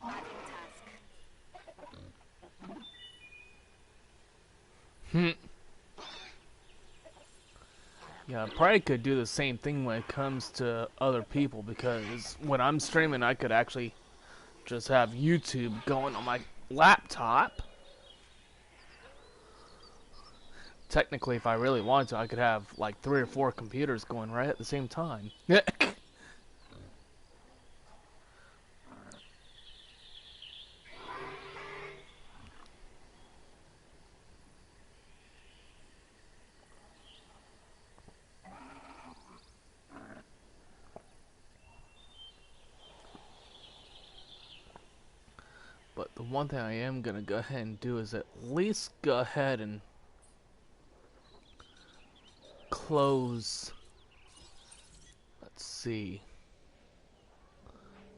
[SPEAKER 8] Adding task.
[SPEAKER 2] Yeah, I probably could do the same thing when it comes to other people, because when I'm streaming, I could actually just have YouTube going on my laptop. Technically, if I really wanted to, I could have like 3 or 4 computers going right at the same time. But the one thing I am going to go ahead and do is at least go ahead and close. Let's see.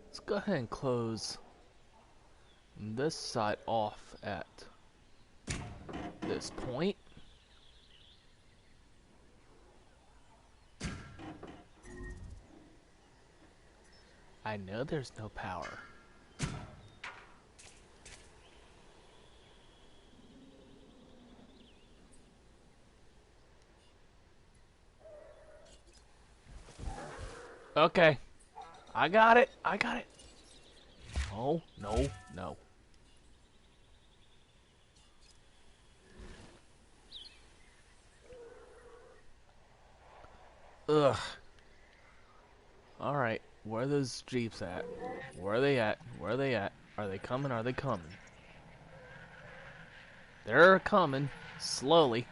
[SPEAKER 2] Let's go ahead and close this side off at this point. I know there's no power. Okay. I got it. I got it. Oh, no, no. Ugh. Alright. Where are those jeeps at? Where are they at? Where are they at? Are they coming? Are they coming? They're coming. Slowly.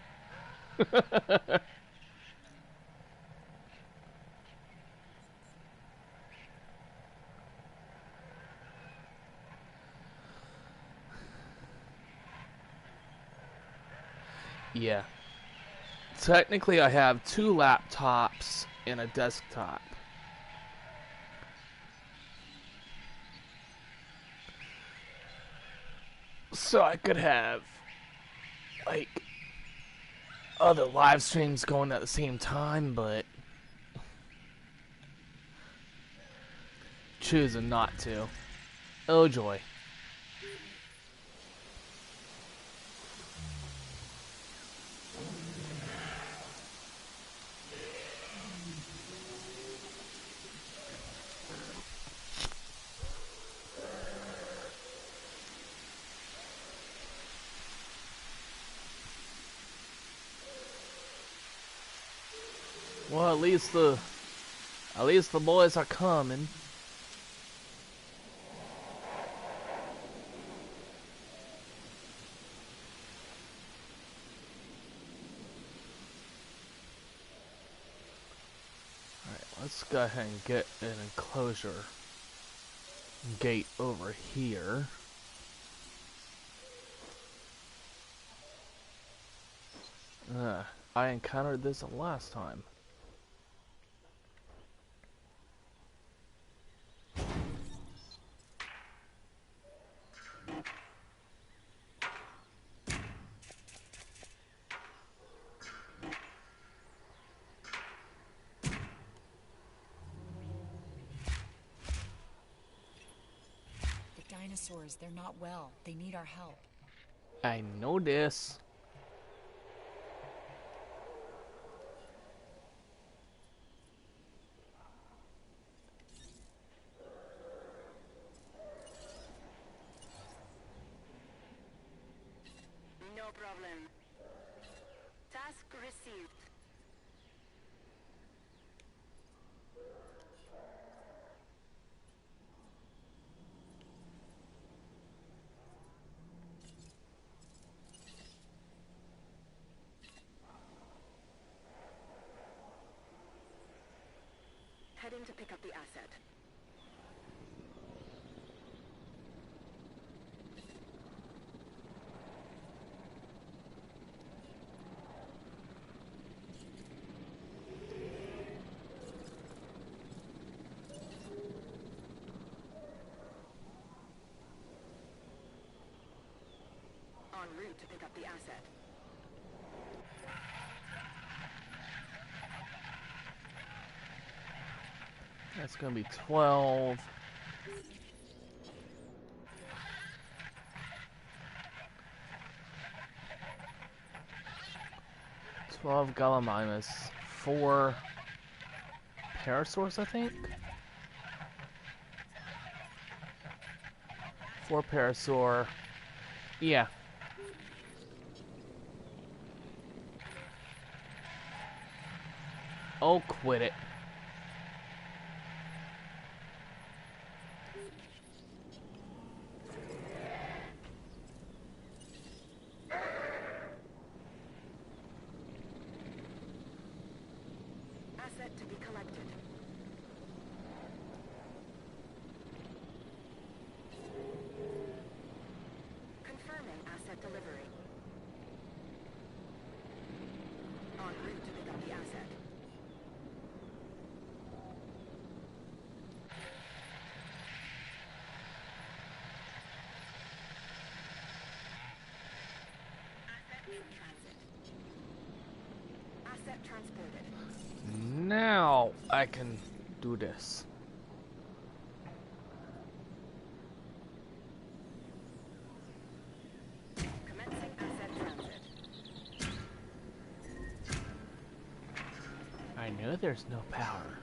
[SPEAKER 2] Yeah. Technically, I have 2 laptops and a desktop. So I could have, like, other live streams going at the same time, but choosing not to. Oh joy. Well, at least the boys are coming. Alright, let's go ahead and get an enclosure gate over here. I encountered this last time.
[SPEAKER 6] The dinosaurs, they're not well. They need our help.
[SPEAKER 2] I know this.
[SPEAKER 8] No problem. Task received. pick up the asset. En route to pick up the asset.
[SPEAKER 2] That's gonna be 12. 12 Gallimimus. 4 Parasaurs, I think? 4 Parasaur. Yeah. Oh, quit it.
[SPEAKER 8] Asset to be collected. Confirming asset delivery. En route to pick up the asset. Asset in transit. Asset transported.
[SPEAKER 2] Now I can do this.
[SPEAKER 8] Commencing asset transit.
[SPEAKER 2] I know there's no power.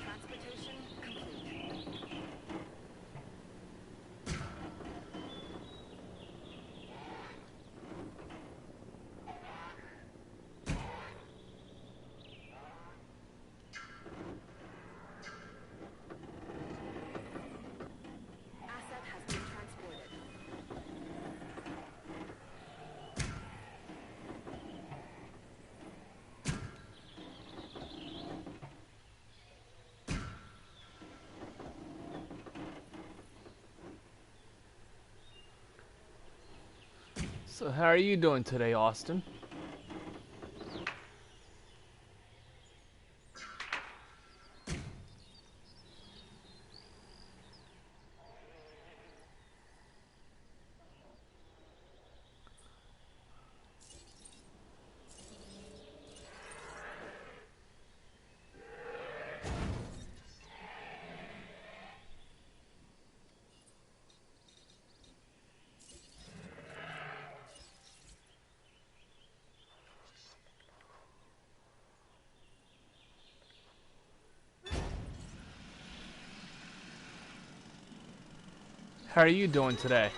[SPEAKER 8] Transportation complete. Asset has been transported.
[SPEAKER 2] So how are you doing today, Austin? How are you doing today?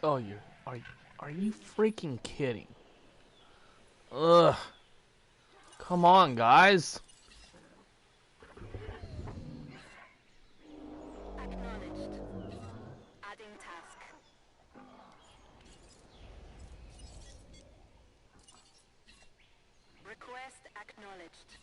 [SPEAKER 2] Oh, are you freaking kidding? Ugh. Come on, guys.
[SPEAKER 8] Request acknowledged.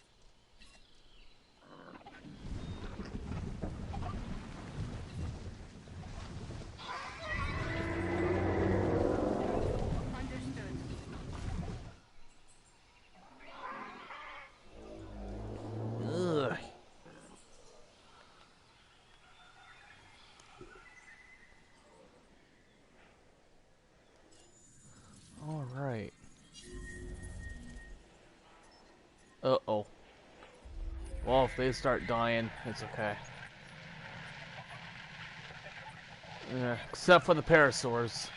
[SPEAKER 8] Understood.
[SPEAKER 2] Ugh. All right. Uh-oh. Well, if they start dying, it's okay. Yeah, except for the parasaurs.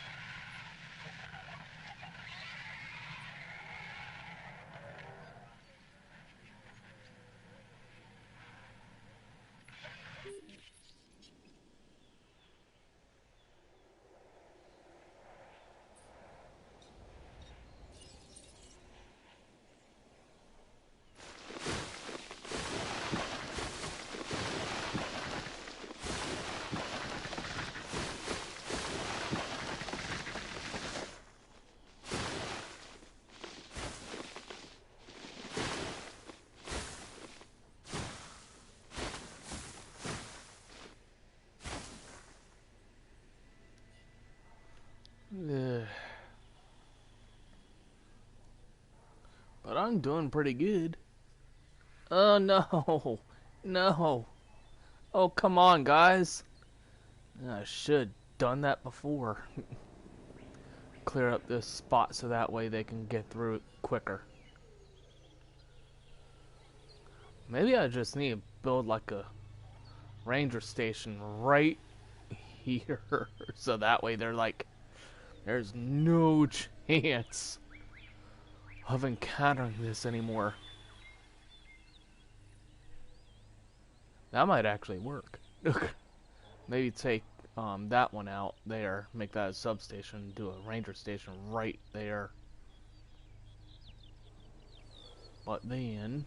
[SPEAKER 2] Ugh. But I'm doing pretty good. Oh no. No. Oh, come on, guys. I should done that before. Clear up this spot so that way they can get through it quicker. Maybe I just need to build like a ranger station right here so that way they're like, there's no chance of encountering this anymore. That might actually work. Maybe take that one out there, make that a substation, do a ranger station right there. But then,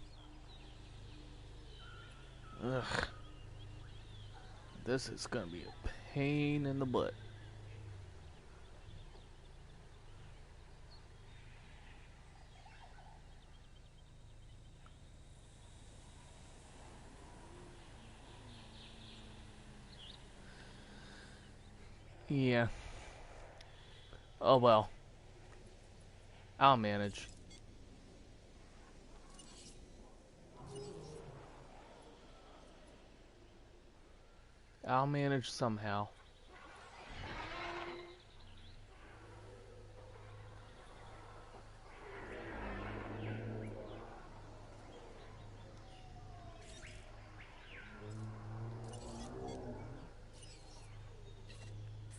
[SPEAKER 2] ugh, this is gonna be a pain in the butt. Yeah. Oh well. I'll manage. I'll manage somehow.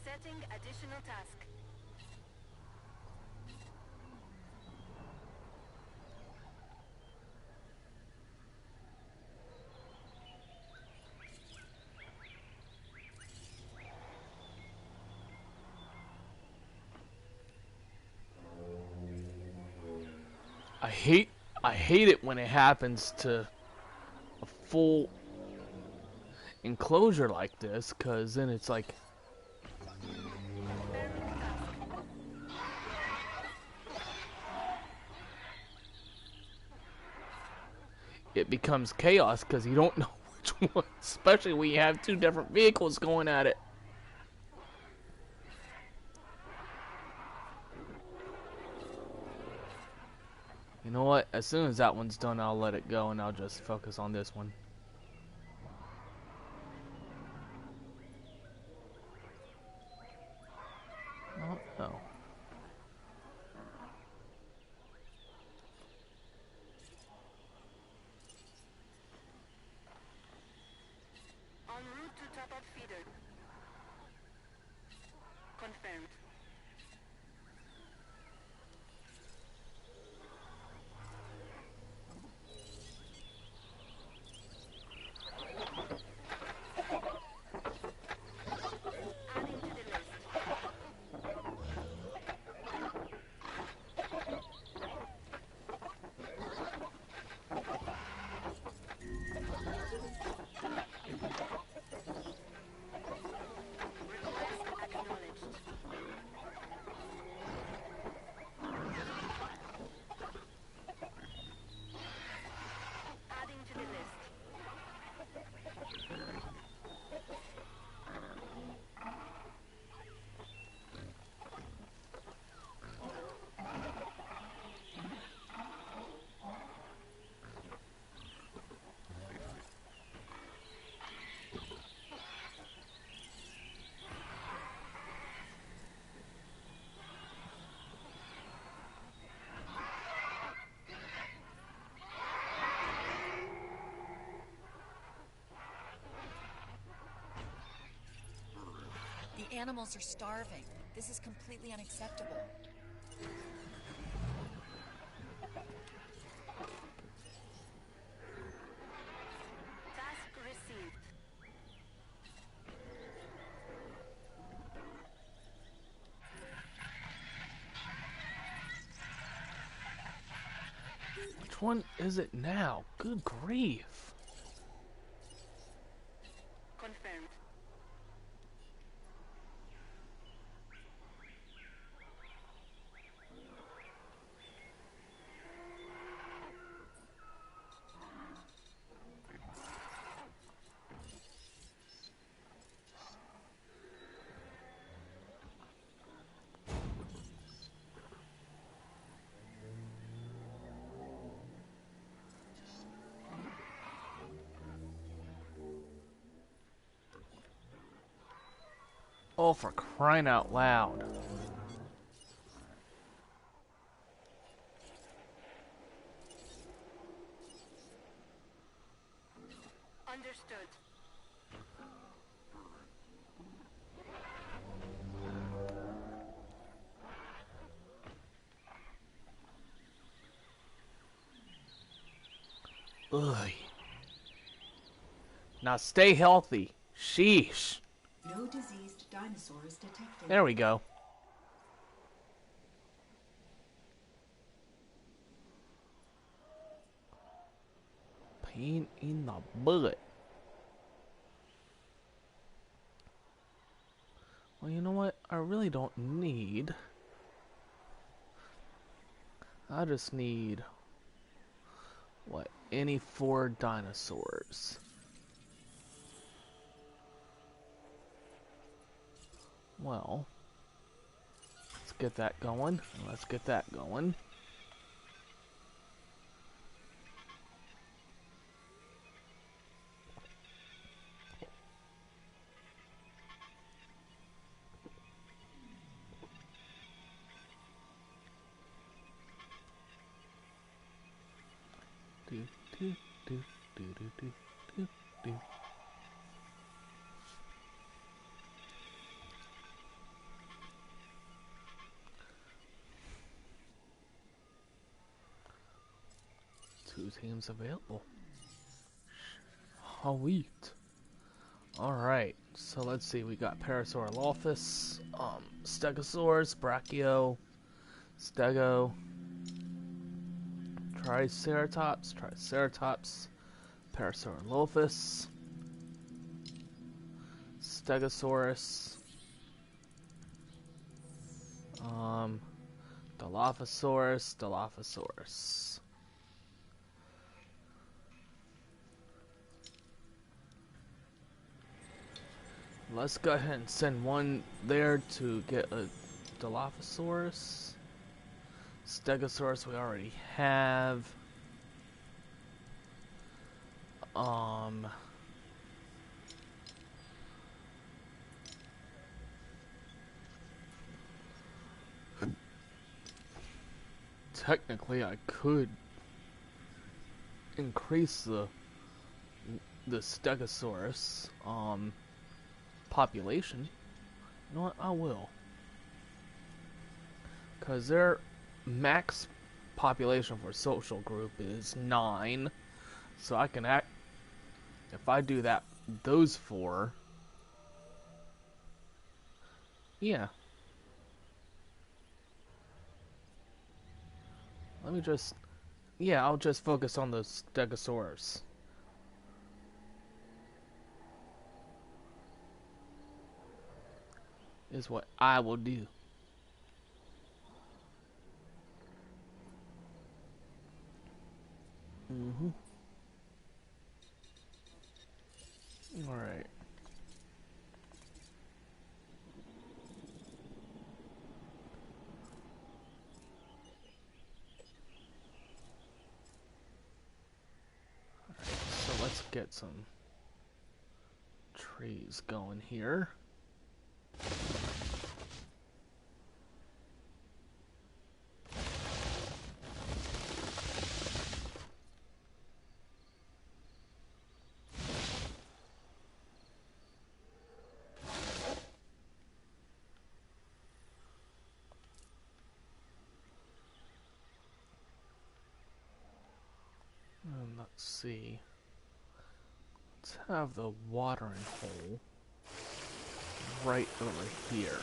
[SPEAKER 8] Setting additional task.
[SPEAKER 2] I hate it when it happens to a full enclosure like this, cause then it's like it becomes chaos because you don't know which one, especially when you have two different vehicles going at it. You know what? As soon as that one's done, I'll let it go and I'll just focus on this one. Oh, no.
[SPEAKER 8] En route to top-up feeder. Confirmed. Adding to the list.
[SPEAKER 6] animals are starving. This is completely unacceptable.
[SPEAKER 8] Task received.
[SPEAKER 2] Which one is it now? Good grief.
[SPEAKER 8] Confirmed.
[SPEAKER 2] Oh, for crying out loud.
[SPEAKER 8] Understood.
[SPEAKER 2] Ugh. Now stay healthy. Sheesh.
[SPEAKER 1] No diseased dinosaurs detected.
[SPEAKER 2] There we go. Pain in the butt. Well, you know what? I really don't need... I just need... what? Any 4 dinosaurs. Well... let's get that going. Let's get that going. Do, do, do, do, do, do, do, do. Two teams available. Sweet. Alright, so let's see. We got Parasaurolophus, Stegosaurus, Brachio, Stego, Triceratops, Parasaurolophus, Stegosaurus, Dilophosaurus. Let's go ahead and send one there to get a Dilophosaurus. Stegosaurus we already have. Technically I could increase the Stegosaurus population. You know what? I will. Cause their max population for social group is 9. So I can act if I do that those 4. Yeah. Let me just I'll just focus on the Stegosaurus. Is what I will do. Alright. So let's get some trees going here. let's see. Let's have the watering hole right over here.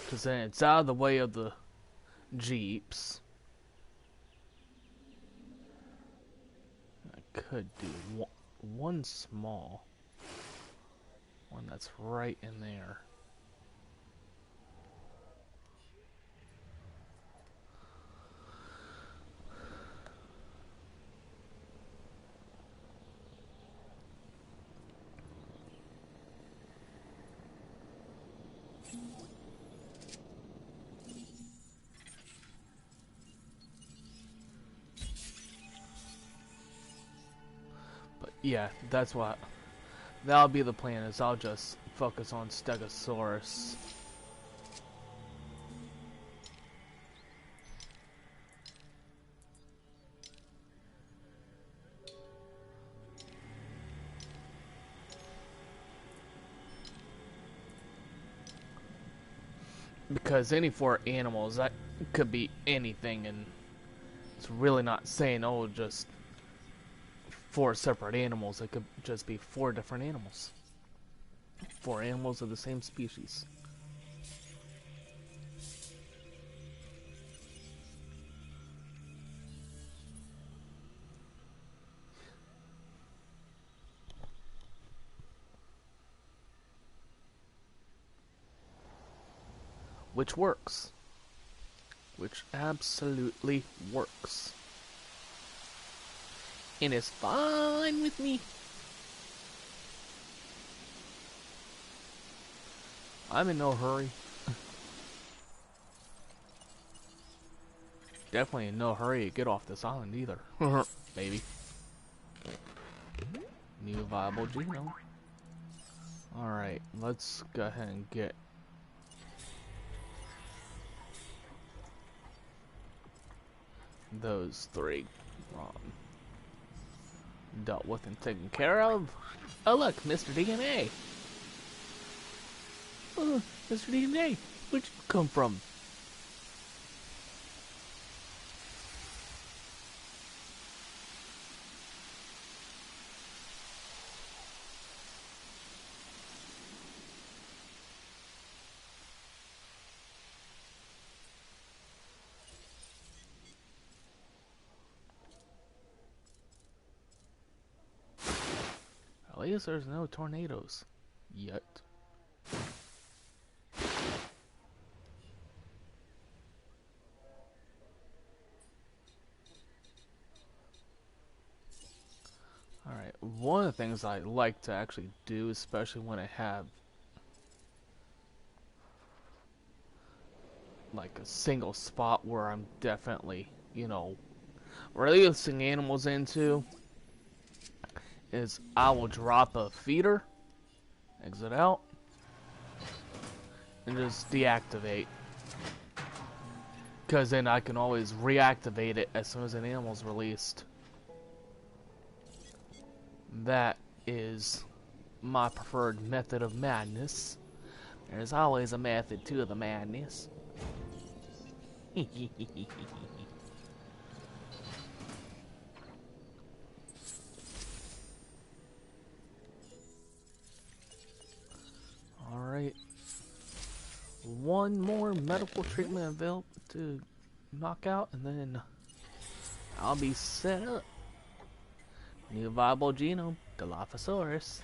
[SPEAKER 2] Because then it's out of the way of the Jeeps. I could do one small. One that's right in there. But yeah, that's what that'll be the plan, is I'll just focus on Stegosaurus. Because any four animals, that could be anything, and it's really not saying, oh, just four separate animals. It could just be four different animals. Four animals of the same species. Which works. Which absolutely works. And it's fine with me. I'm in no hurry. Definitely in no hurry to get off this island either. Baby. New viable genome. Alright, let's go ahead and get those three dealt with and taken care of. Oh look, Mr. DNA. Oh, Mr. DNA, where'd you come from? At least there's no tornadoes yet. Alright, one of the things I like to actually do, especially when I have like a single spot where I'm definitely, you know, releasing animals into, is I will drop a feeder, exit out, and just deactivate. Because then I can always reactivate it as soon as an animal's released. That is my preferred method of madness. There's always a method to the madness. Alright. One more medical treatment available to knock out, and then I'll be set up. New viable genome, Dilophosaurus.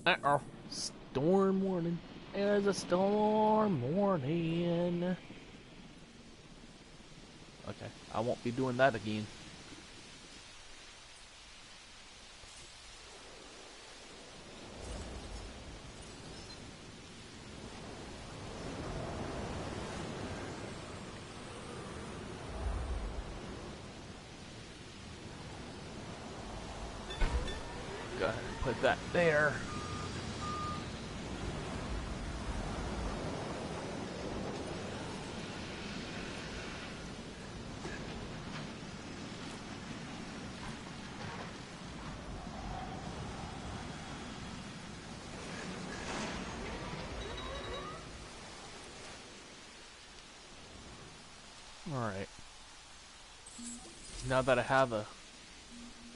[SPEAKER 2] Uh-oh. Storm warning. There's a storm warning. Okay, I won't be doing that again. Go ahead and put that there. Alright. Now that I have a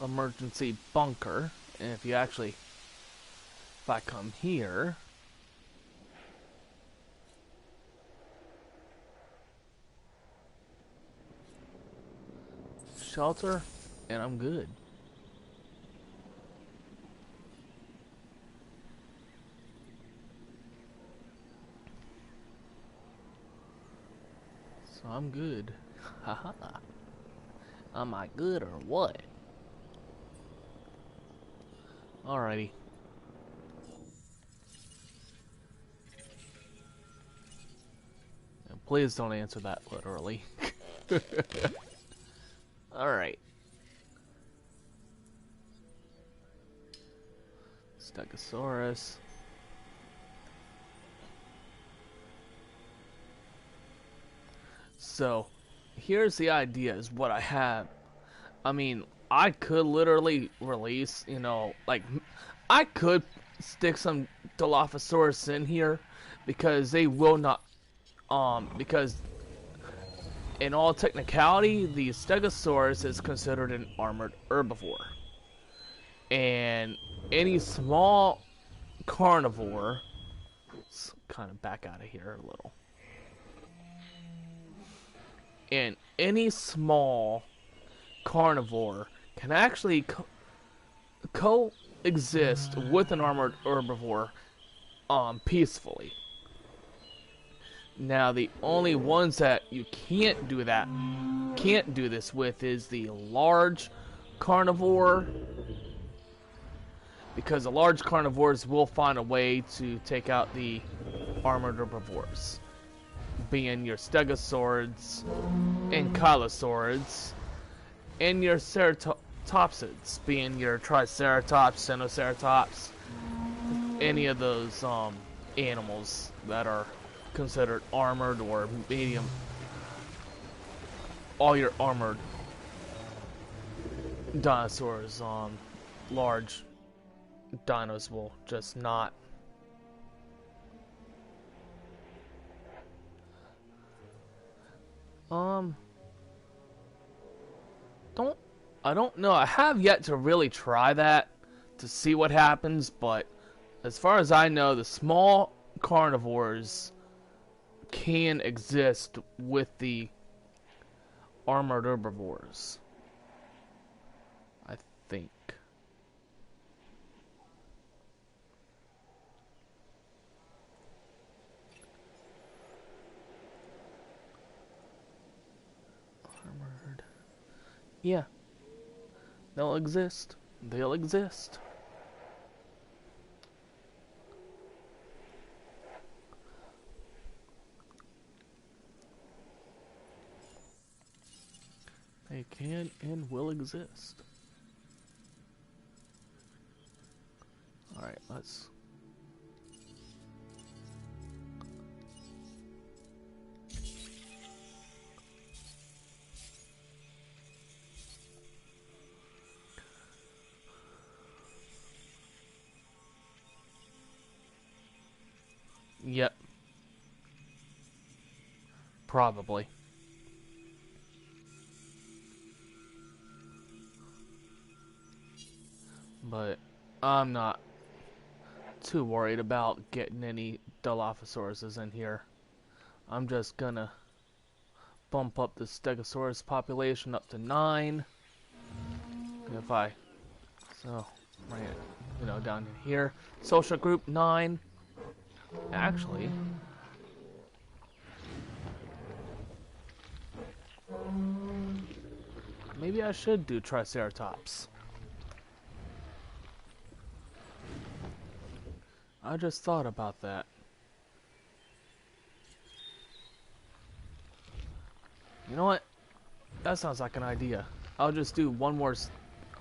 [SPEAKER 2] emergency bunker, and if I come here, shelter, and I'm good. So I'm good. Haha. Am I good or what? Alrighty. And please don't answer that literally. Alright. Stegosaurus. So, here's the idea, is what I have. I mean, I could literally release, you know, like, I could stick some Dilophosaurus in here, because they will not, because in all technicality, the Stegosaurus is considered an armored herbivore. And any small carnivore, let's kind of back out of here a little. And any small carnivore can actually coexist with an armored herbivore peacefully. Now the only ones that you can't do this with is the large carnivore, because the large carnivores will find a way to take out the armored herbivores, being your stegosaurids and kylosaurids, and your ceratopsids, being your triceratops, sinoceratops, any of those animals that are considered armored or medium. All your armored dinosaurs, large dinos will just not. I don't know. I have yet to really try that to see what happens, but as far as I know, the small carnivores can exist with the armored herbivores, I think. Armored. Yeah. They'll exist. They'll exist. They can and will exist. Alright, let's... Yep. Probably. But I'm not too worried about getting any Dilophosauruses in here. I'm just gonna bump up the Stegosaurus population up to 9. If I... So, right, you know, down here. Social group 9. Actually... maybe I should do Triceratops. I just thought about that. You know what? That sounds like an idea. I'll just do one more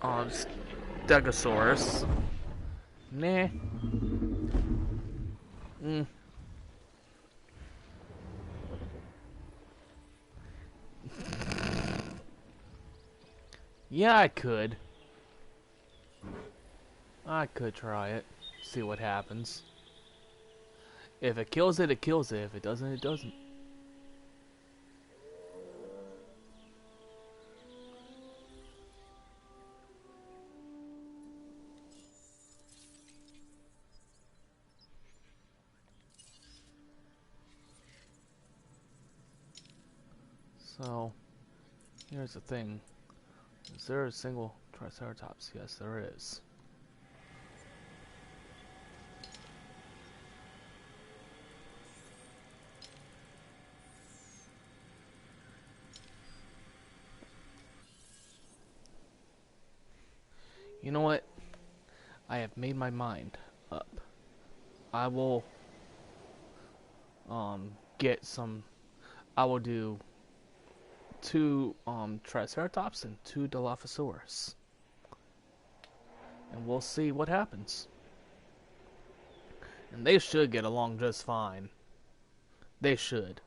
[SPEAKER 2] Stegosaurus. Nah. Yeah, I could. I could try it. See what happens. If it kills it, it kills it. If it doesn't, it doesn't. So, here's the thing. Is there a single Triceratops? Yes, there is. You know what? I have made my mind up. I will get some. I will do 2 Triceratops and 2 Dilophosaurus, and we'll see what happens. And they should get along just fine. They should.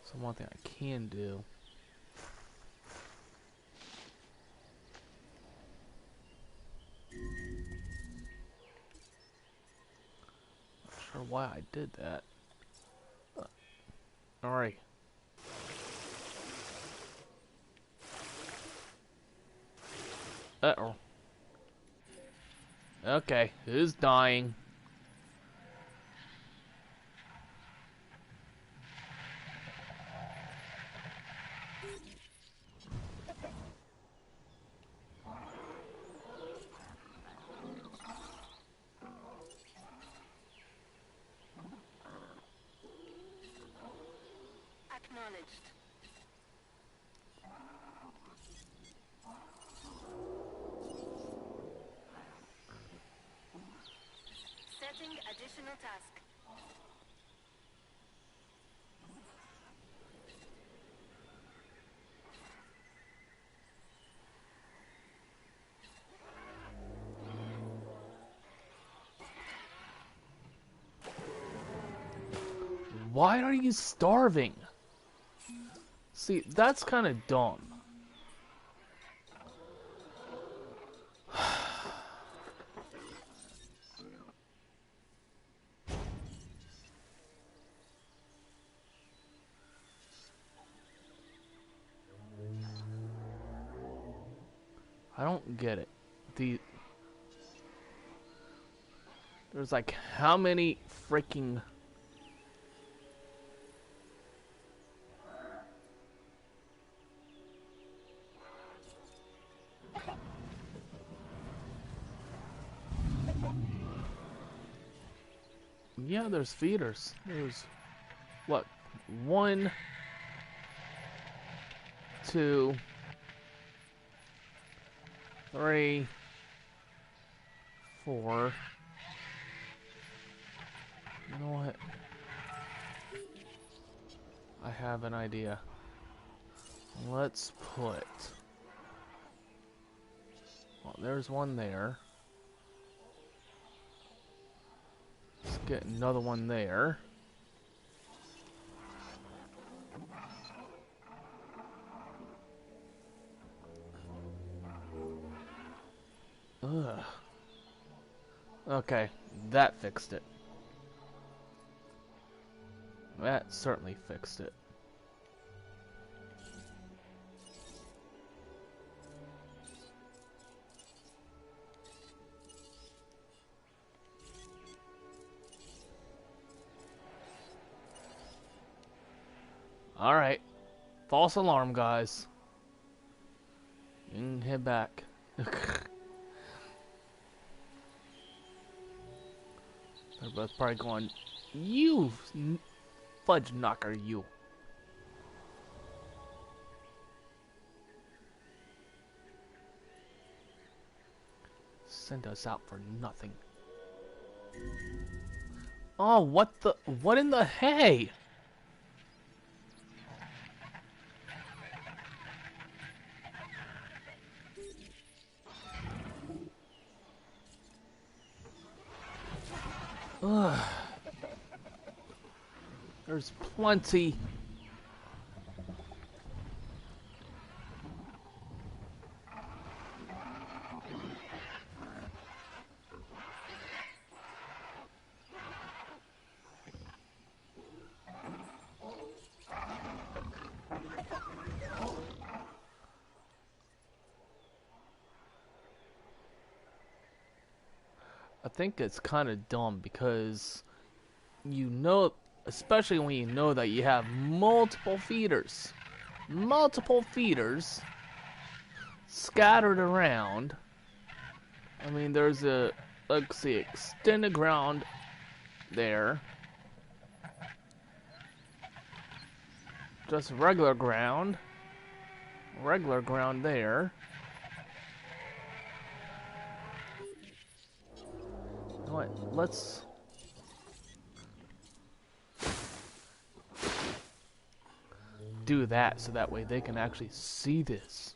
[SPEAKER 2] So one thing I can do. Not sure why I did that. Alright. Uh-oh. Okay, who's dying?
[SPEAKER 8] Acknowledged. Setting additional task.
[SPEAKER 2] Why are you starving? See, that's kind of dumb. I don't get it. There's like how many freaking yeah, there's feeders. There's what? 1, 2, 3, 4. You know what? I have an idea. Let's put. Well, there's one there. Let's get another one there. Ugh. Okay, that fixed it. That certainly fixed it. Alright. False alarm, guys. You can head back. They're both probably going, you fudge knocker, you. Sent us out for nothing. Oh, what in the hey? Ugh. There's plenty. I think it's kind of dumb because you know, especially when you know that you have multiple feeders scattered around. I mean, there's a, let's see, extended ground there. Just regular ground there. You know what? Let's do that so that way they can actually see this.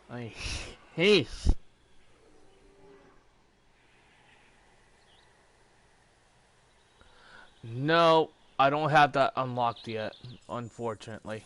[SPEAKER 2] I hate. No, I don't have that unlocked yet, unfortunately.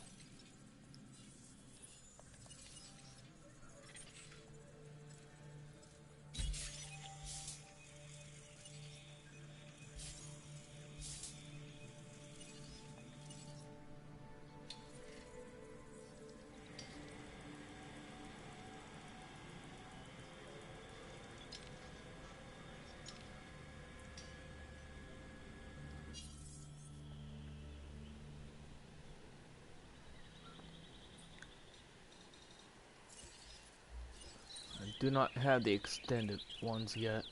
[SPEAKER 2] I do not have the extended ones yet.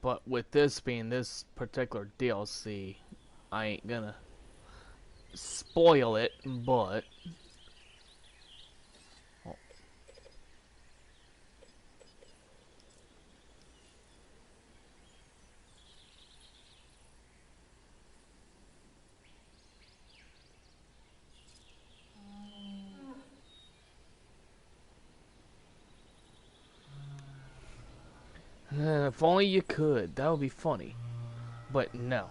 [SPEAKER 2] But with this being this particular DLC, I ain't gonna spoil it, but if only you could, that would be funny. But no.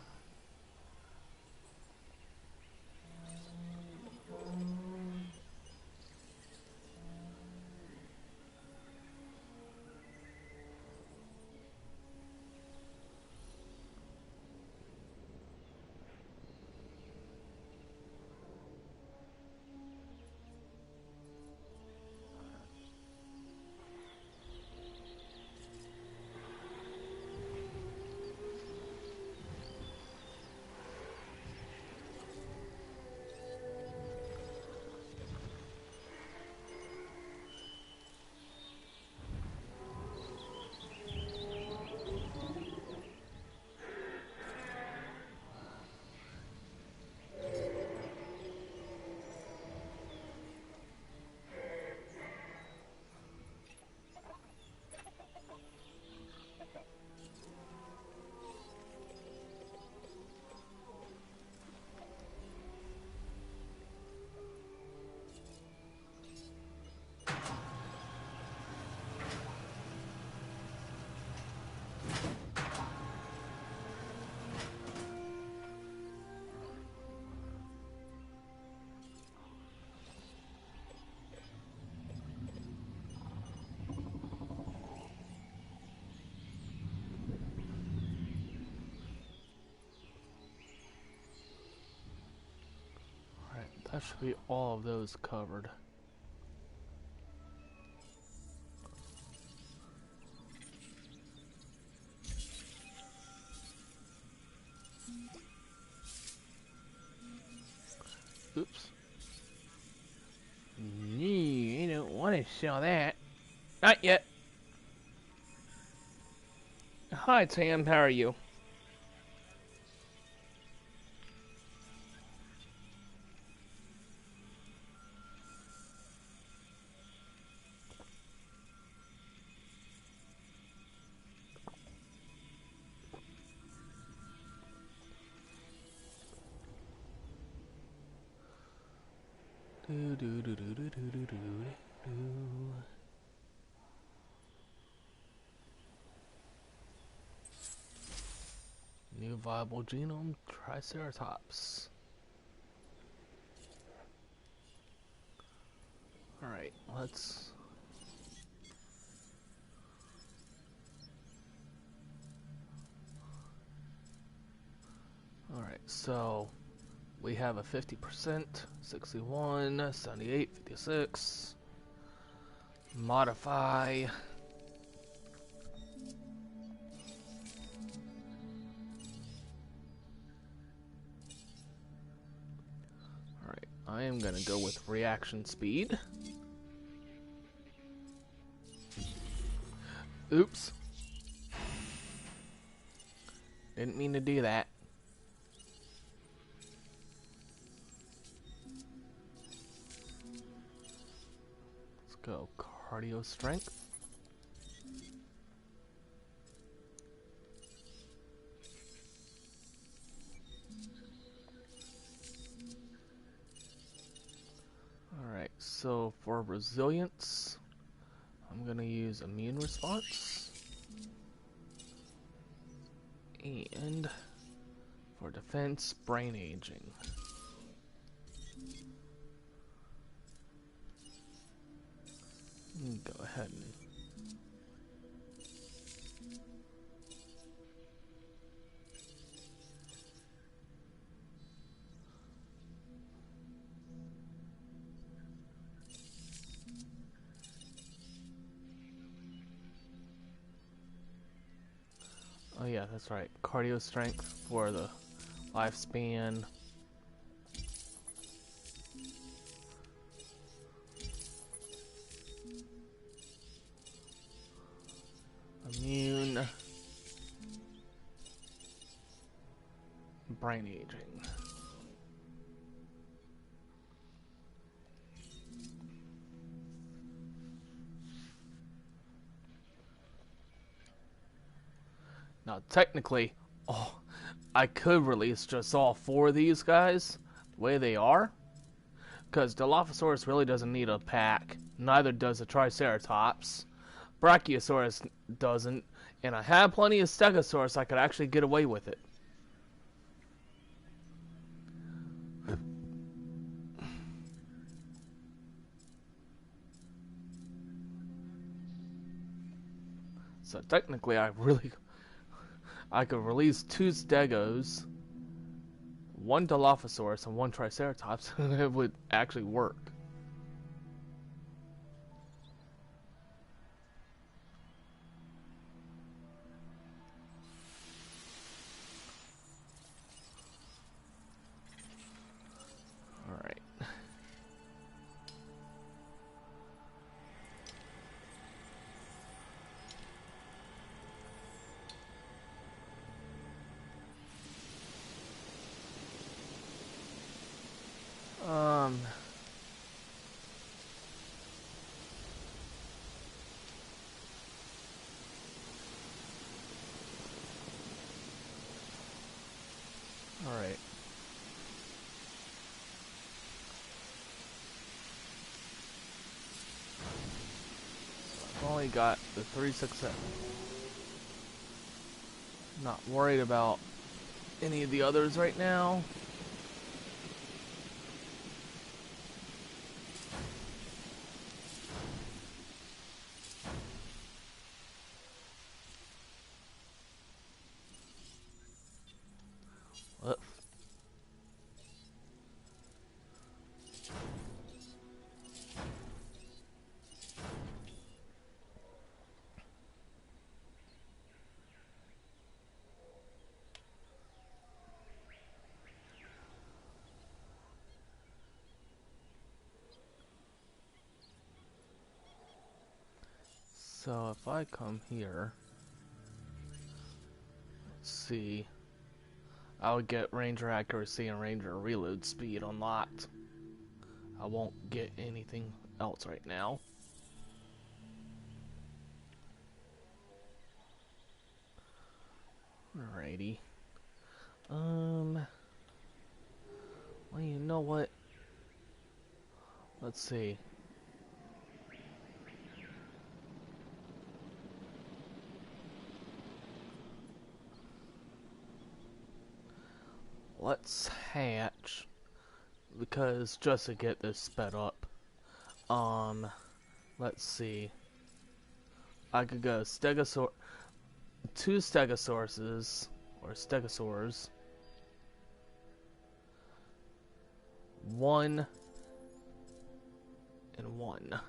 [SPEAKER 2] That should be all of those covered. Oops. Nee, I don't want to sell that. Not yet. Hi, Tam. How are you? Do do do do do do do do do. New viable genome, Triceratops. Alright, let's... Alright, so we have a 50%, 61, 78, 56. Modify. Alright, I am gonna go with reaction speed. Oops. Didn't mean to do that. Let's go cardio strength. Alright, so for resilience, I'm gonna use immune response. And for defense, brain aging. Go ahead and oh yeah, that's right. Cardio strength for the lifespan. Immune. Brain aging. Now technically, I could release just all four of these guys the way they are, because Dilophosaurus really doesn't need a pack. Neither does a Triceratops. Brachiosaurus doesn't, and I have plenty of Stegosaurus. I could actually get away with it. So technically, I could release 2 Stegos, 1 Dilophosaurus, and 1 Triceratops, and it would actually work. Alright. Alright. I've only got the 3 success. Not worried about any of the others right now. So if I come here, let's see, I would get Ranger accuracy and Ranger reload speed unlocked. I won't get anything else right now. Alrighty. Well, you know what? Let's see. let's hatch, because just to get this sped up. Let's see. I could go Stegosaur, 2 Stegosauruses, or Stegosaurs, 1 and 1.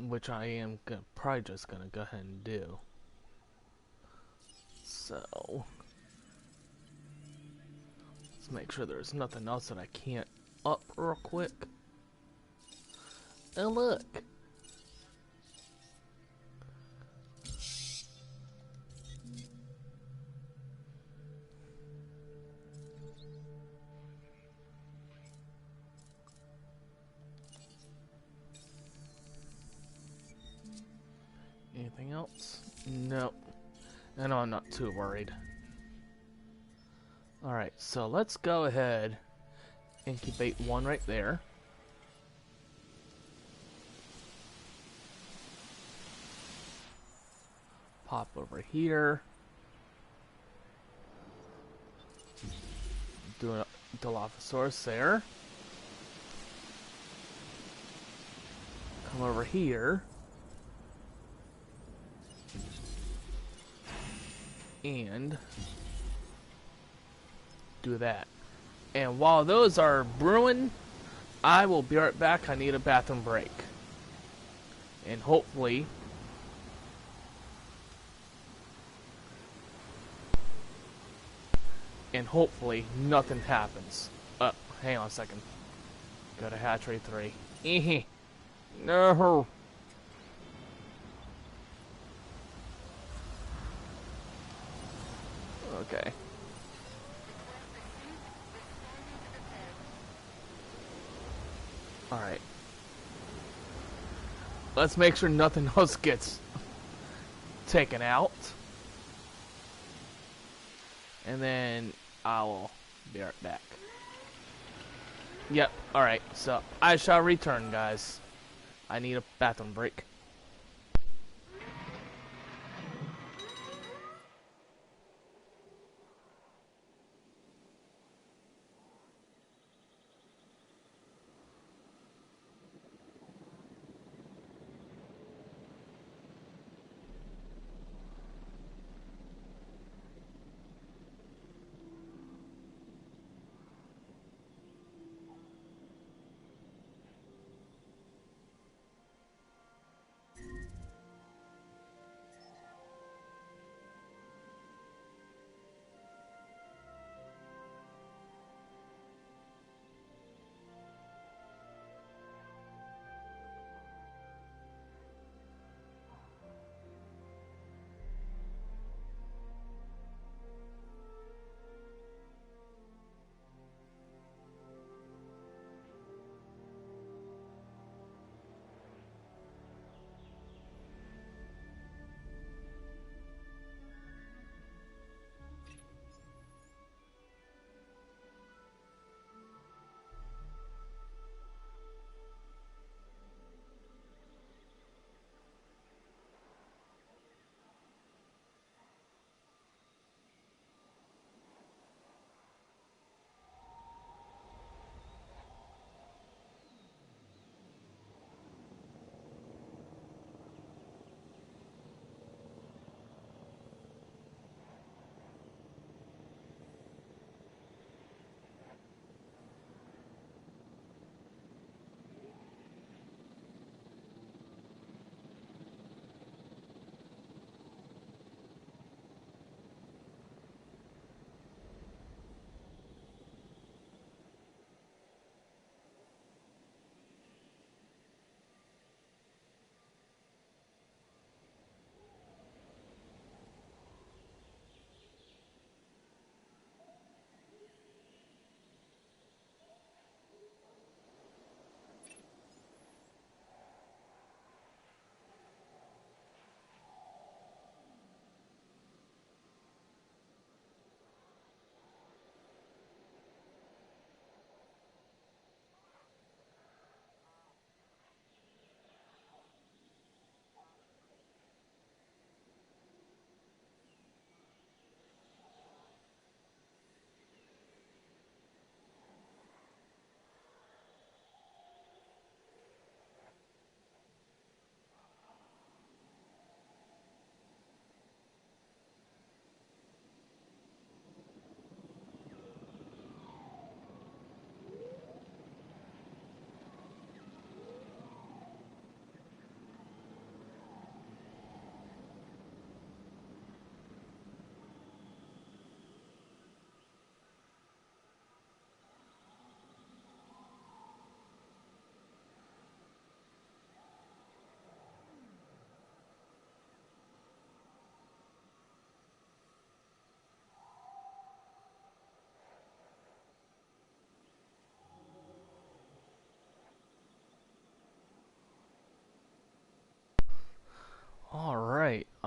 [SPEAKER 2] Which I am probably just gonna go ahead and do. So let's make sure there's nothing else that I can't up real quick. And look. Anything else? Nope. And I'm not too worried. Alright, so let's go ahead. Incubate 1 right there. Pop over here. Do a Dilophosaurus there. Come over here. And do that. And while those are brewing, I will be right back. I need a bathroom break. And hopefully nothing happens. Hang on a second. Go to hatchery 3. No. Okay. Alright. Let's make sure nothing else gets taken out. And then I will be right back. Yep, alright. So I shall return, guys. I need a bathroom break.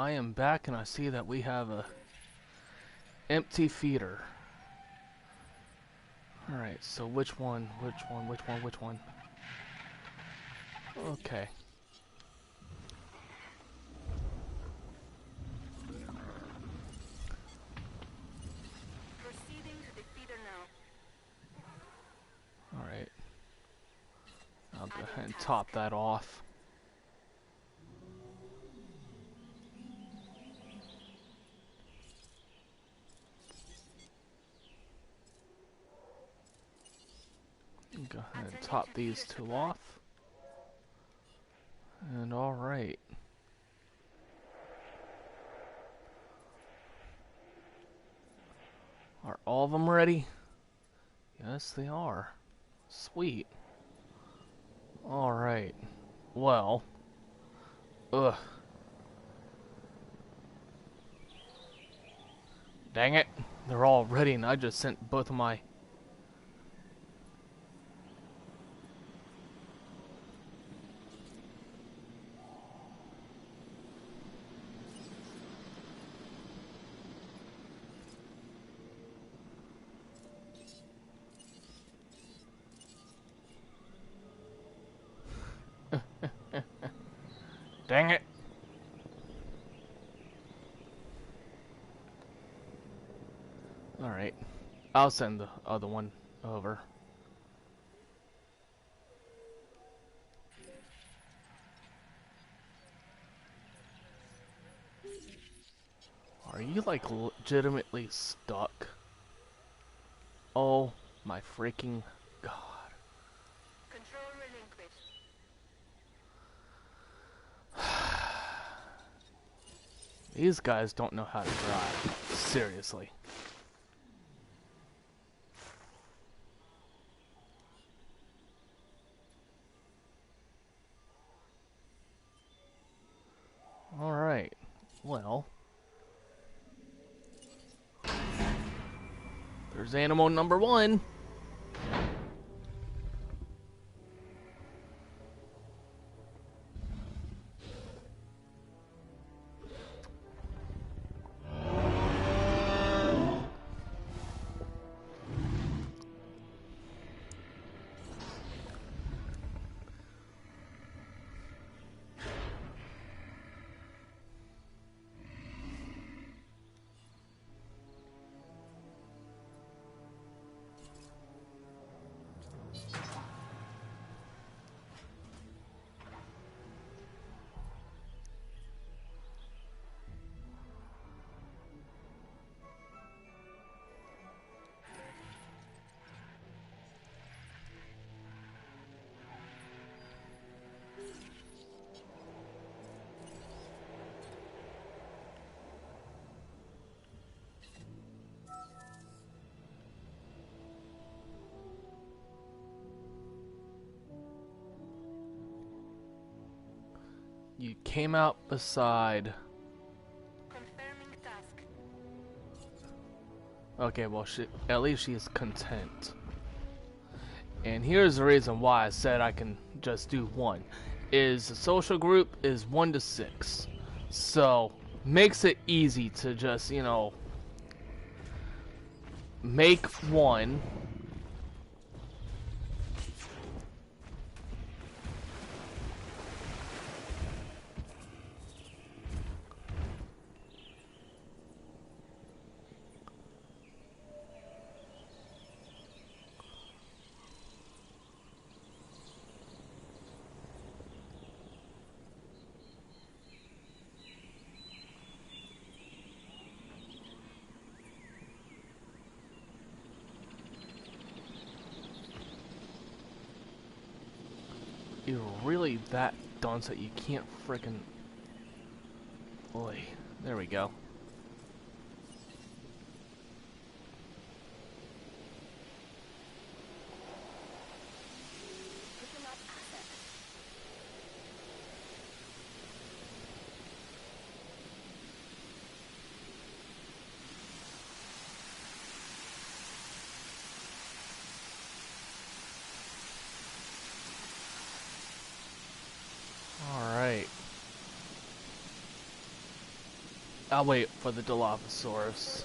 [SPEAKER 2] I am back and I see that we have a empty feeder. Alright, so which one? Okay.
[SPEAKER 8] Proceeding to the feeder now.
[SPEAKER 2] Alright. I'll go ahead and top that off. Go ahead and top these two off. And alright. Are all of them ready? Yes, they are. Sweet. Alright. Well. Ugh. Dang it. They're all ready and I just sent both of my... Dang it. Alright. I'll send the other one over. Are you like legitimately stuck? Oh my freaking god.
[SPEAKER 8] Control relinquished.
[SPEAKER 2] These guys don't know how to drive. Seriously. Alright. Well. There's animal number one. You came out beside...
[SPEAKER 8] Confirming task.
[SPEAKER 2] Okay, well, at least she is content. And here's the reason why I said I can just do one. Is the social group is 1 to 6. So, makes it easy to just, you know, make one. You're really that dunce that you can't frickin'... Boy, there we go.
[SPEAKER 8] Picking up asset.
[SPEAKER 2] Alright. I'll wait for the Dilophosaurus.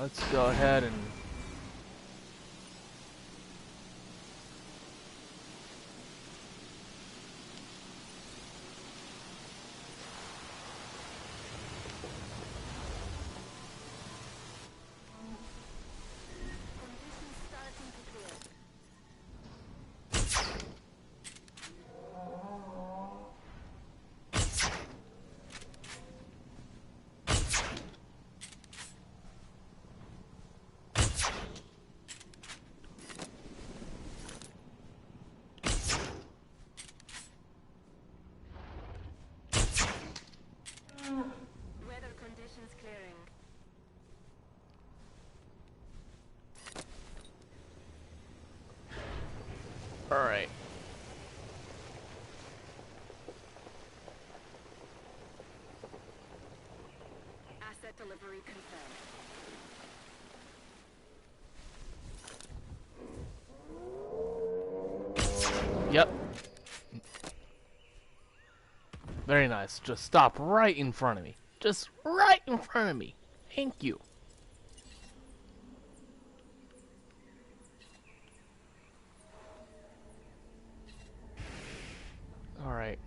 [SPEAKER 2] Let's go ahead and...
[SPEAKER 8] Conditions starting to clear. Weather conditions clearing.
[SPEAKER 2] Alright.
[SPEAKER 8] Asset delivery confirmed.
[SPEAKER 2] Yep. Very nice. Just stop right in front of me. Just right in front of me. Thank you. Alright.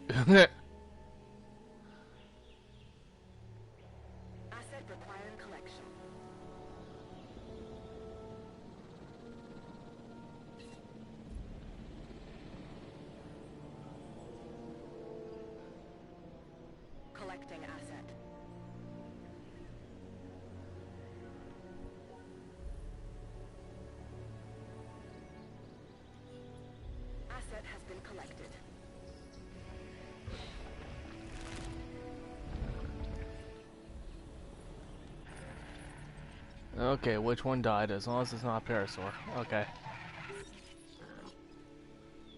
[SPEAKER 8] Asset requiring collection. Collecting asset. Asset has been collected.
[SPEAKER 2] Okay, which one died? As long as it's not a Parasaur. Okay.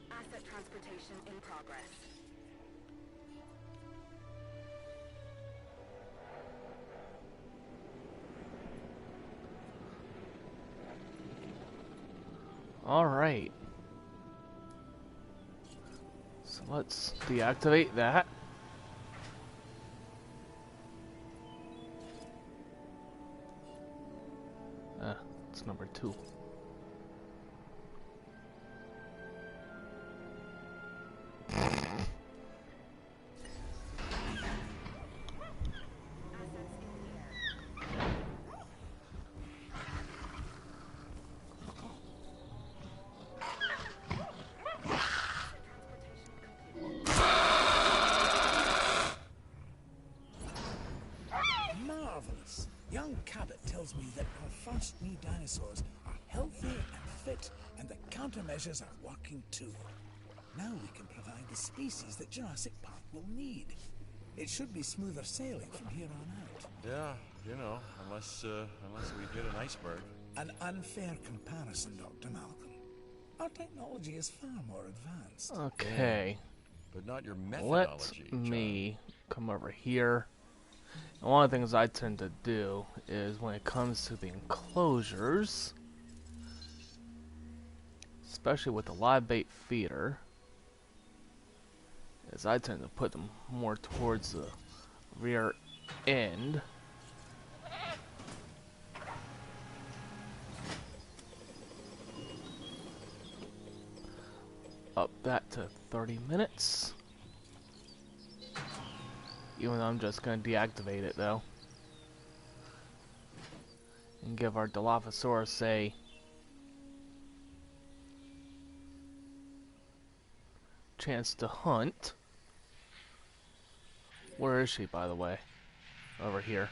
[SPEAKER 8] Asset transportation in progress.
[SPEAKER 2] Alright. So let's deactivate that. It's number 2.
[SPEAKER 8] Assets in the air. Asset transportation complete.
[SPEAKER 3] Marvelous. Young Cabot tells me that our first new dinosaurs are healthy and fit, and the countermeasures are working too. Now we can provide the species that Jurassic Park will need. It should be smoother sailing from here on out.
[SPEAKER 4] Yeah, you know, unless we hit an iceberg.
[SPEAKER 3] An unfair comparison, Dr. Malcolm. Our technology is far more advanced.
[SPEAKER 2] Okay.
[SPEAKER 4] But not your
[SPEAKER 2] Let
[SPEAKER 4] methodology,
[SPEAKER 2] me come over here. And one of the things I tend to do is when it comes to the enclosures, especially with the live bait feeder, is I tend to put them more towards the rear end. Up that to 30 minutes. Even though I'm just going to deactivate it though. And give our Dilophosaurus a chance to hunt. Where is she, by the way? Over here.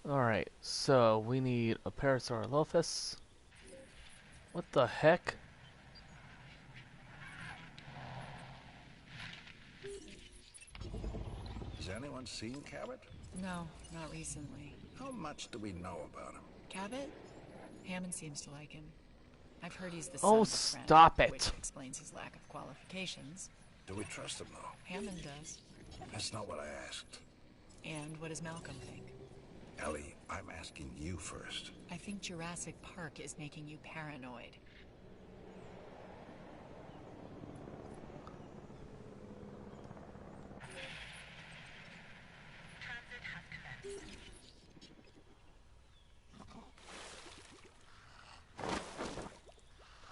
[SPEAKER 2] Alright, so we need a Parasaurolophus. What the heck?
[SPEAKER 5] Has anyone seen Cabot?
[SPEAKER 6] No, not recently.
[SPEAKER 5] How much do we know about him?
[SPEAKER 6] Cabot? Hammond seems to like him. I've heard he's the son
[SPEAKER 2] Oh,
[SPEAKER 6] of a friend,
[SPEAKER 2] stop it.
[SPEAKER 6] which explains his lack of qualifications.
[SPEAKER 5] Do we trust him, though?
[SPEAKER 6] Hammond does.
[SPEAKER 5] That's not what I asked.
[SPEAKER 6] And what does Malcolm think?
[SPEAKER 5] Ellie, I'm asking you first.
[SPEAKER 6] I think Jurassic Park is making you paranoid.
[SPEAKER 8] Transit has commenced.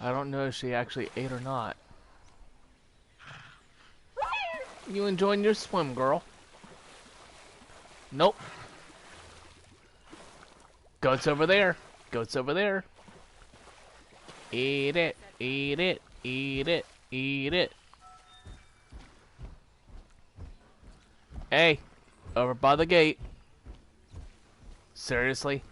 [SPEAKER 2] I don't know if she actually ate or not. You enjoying your swim, girl? Nope. Goat's over there. Goat's over there. Eat it. Eat it. Eat it. Eat it. Hey. Over by the gate. Seriously?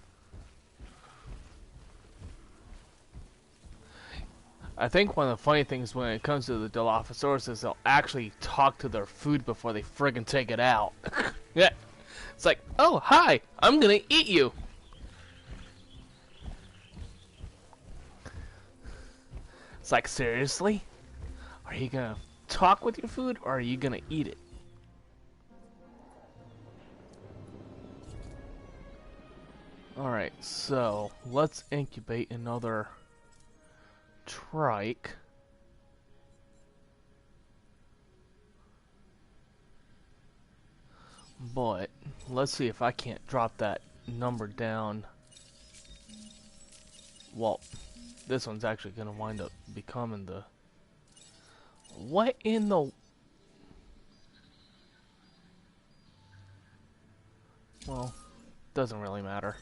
[SPEAKER 2] I think one of the funny things when it comes to the Dilophosaurus is they'll actually talk to their food before they friggin' take it out. Yeah. It's like, oh, hi, I'm gonna eat you. It's like, seriously? Are you gonna talk with your food or are you gonna eat it? Alright, so let's incubate another trike. But let's see if I can't drop that number down. Well, this one's actually gonna wind up becoming the... What in the... Well, doesn't really matter.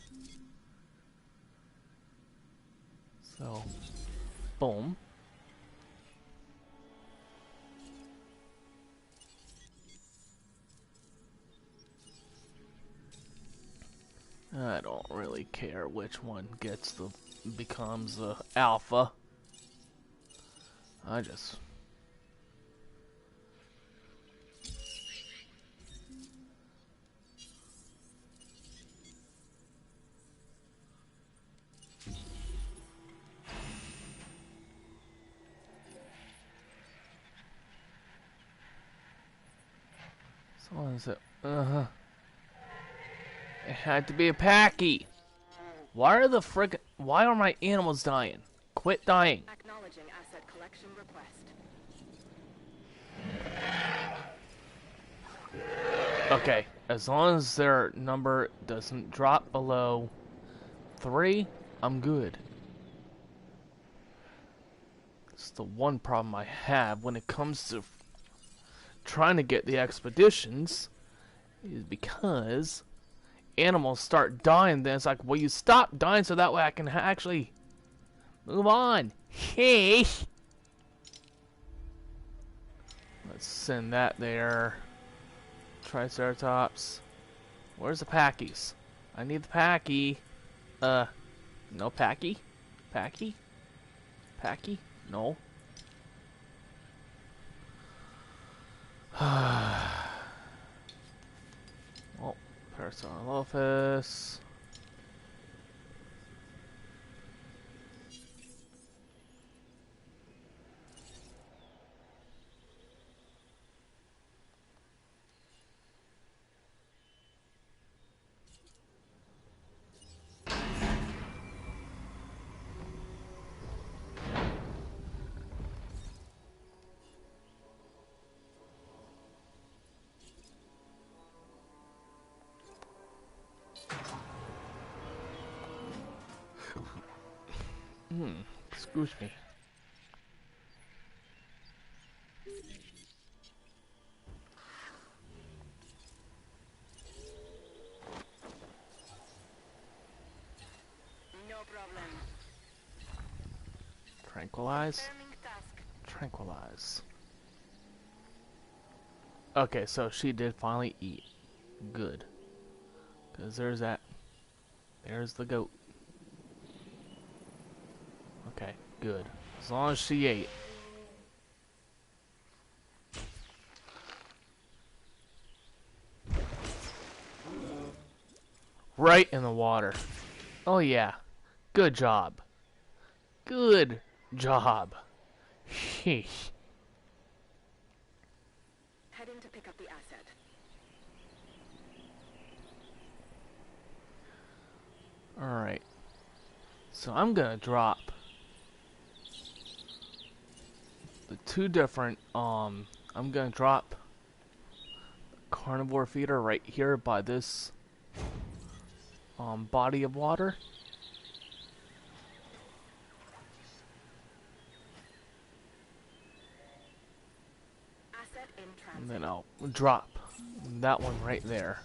[SPEAKER 2] So, boom. I don't really care which one becomes the alpha. I just... So is it? It had to be a packy. Why are my animals dying? Quit dying.
[SPEAKER 8] Acknowledging asset collection request.
[SPEAKER 2] Okay, as long as their number doesn't drop below 3, I'm good. It's the one problem I have when it comes to trying to get the expeditions, is because animals start dying. Then it's like, well, you stop dying so that way I can actually move on. Hey, let's send that there. Triceratops. Where's the packies? I need the packy. No packy? Packy? Packy? No. Oh, Parasaurolophus. Excuse me.
[SPEAKER 8] No problem.
[SPEAKER 2] Tranquilize.
[SPEAKER 8] Confirming task.
[SPEAKER 2] Tranquilize. Okay, so she did finally eat. Good. Because there's that. There's the goat. Okay, good. As long as she ate. Right in the water. Oh yeah. Good job. Good job. Sheesh.
[SPEAKER 8] Heading to pick up the asset.
[SPEAKER 2] Alright. So I'm gonna drop the two different, I'm gonna drop carnivore feeder right here by this, body of water.
[SPEAKER 8] Asset in transit.
[SPEAKER 2] And then I'll drop that one right there.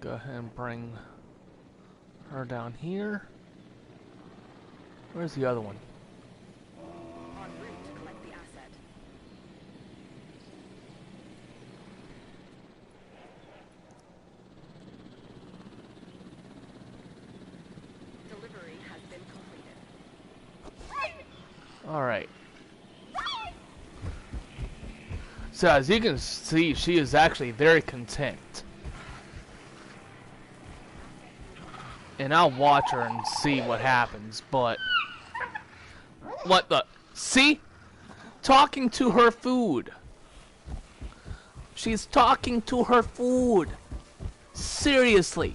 [SPEAKER 2] Go ahead and bring her down here. Where's the other one?
[SPEAKER 8] En route to collect the asset. Delivery has been completed.
[SPEAKER 2] Alright. So as you can see, she is actually very content. And I'll watch her and see what happens, but... What the... See? Talking to her food. She's talking to her food. Seriously.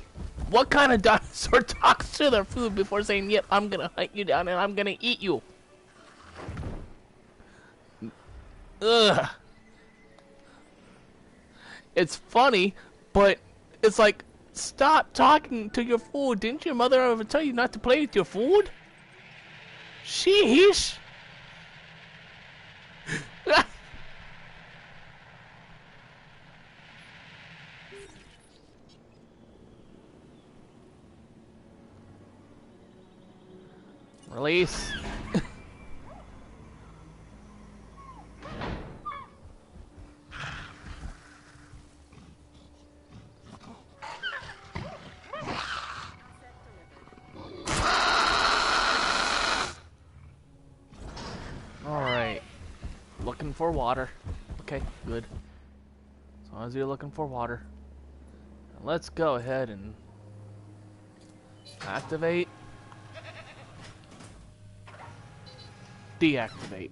[SPEAKER 2] What kind of dinosaur talks to their food before saying, yep, I'm gonna hunt you down and I'm gonna eat you? Ugh. It's funny, but it's like, stop talking to your food. Didn't your mother ever tell you not to play with your food? Sheesh. Release. Alright. Looking for water. Okay, good. As long as you're looking for water. Let's go ahead and activate. Deactivate.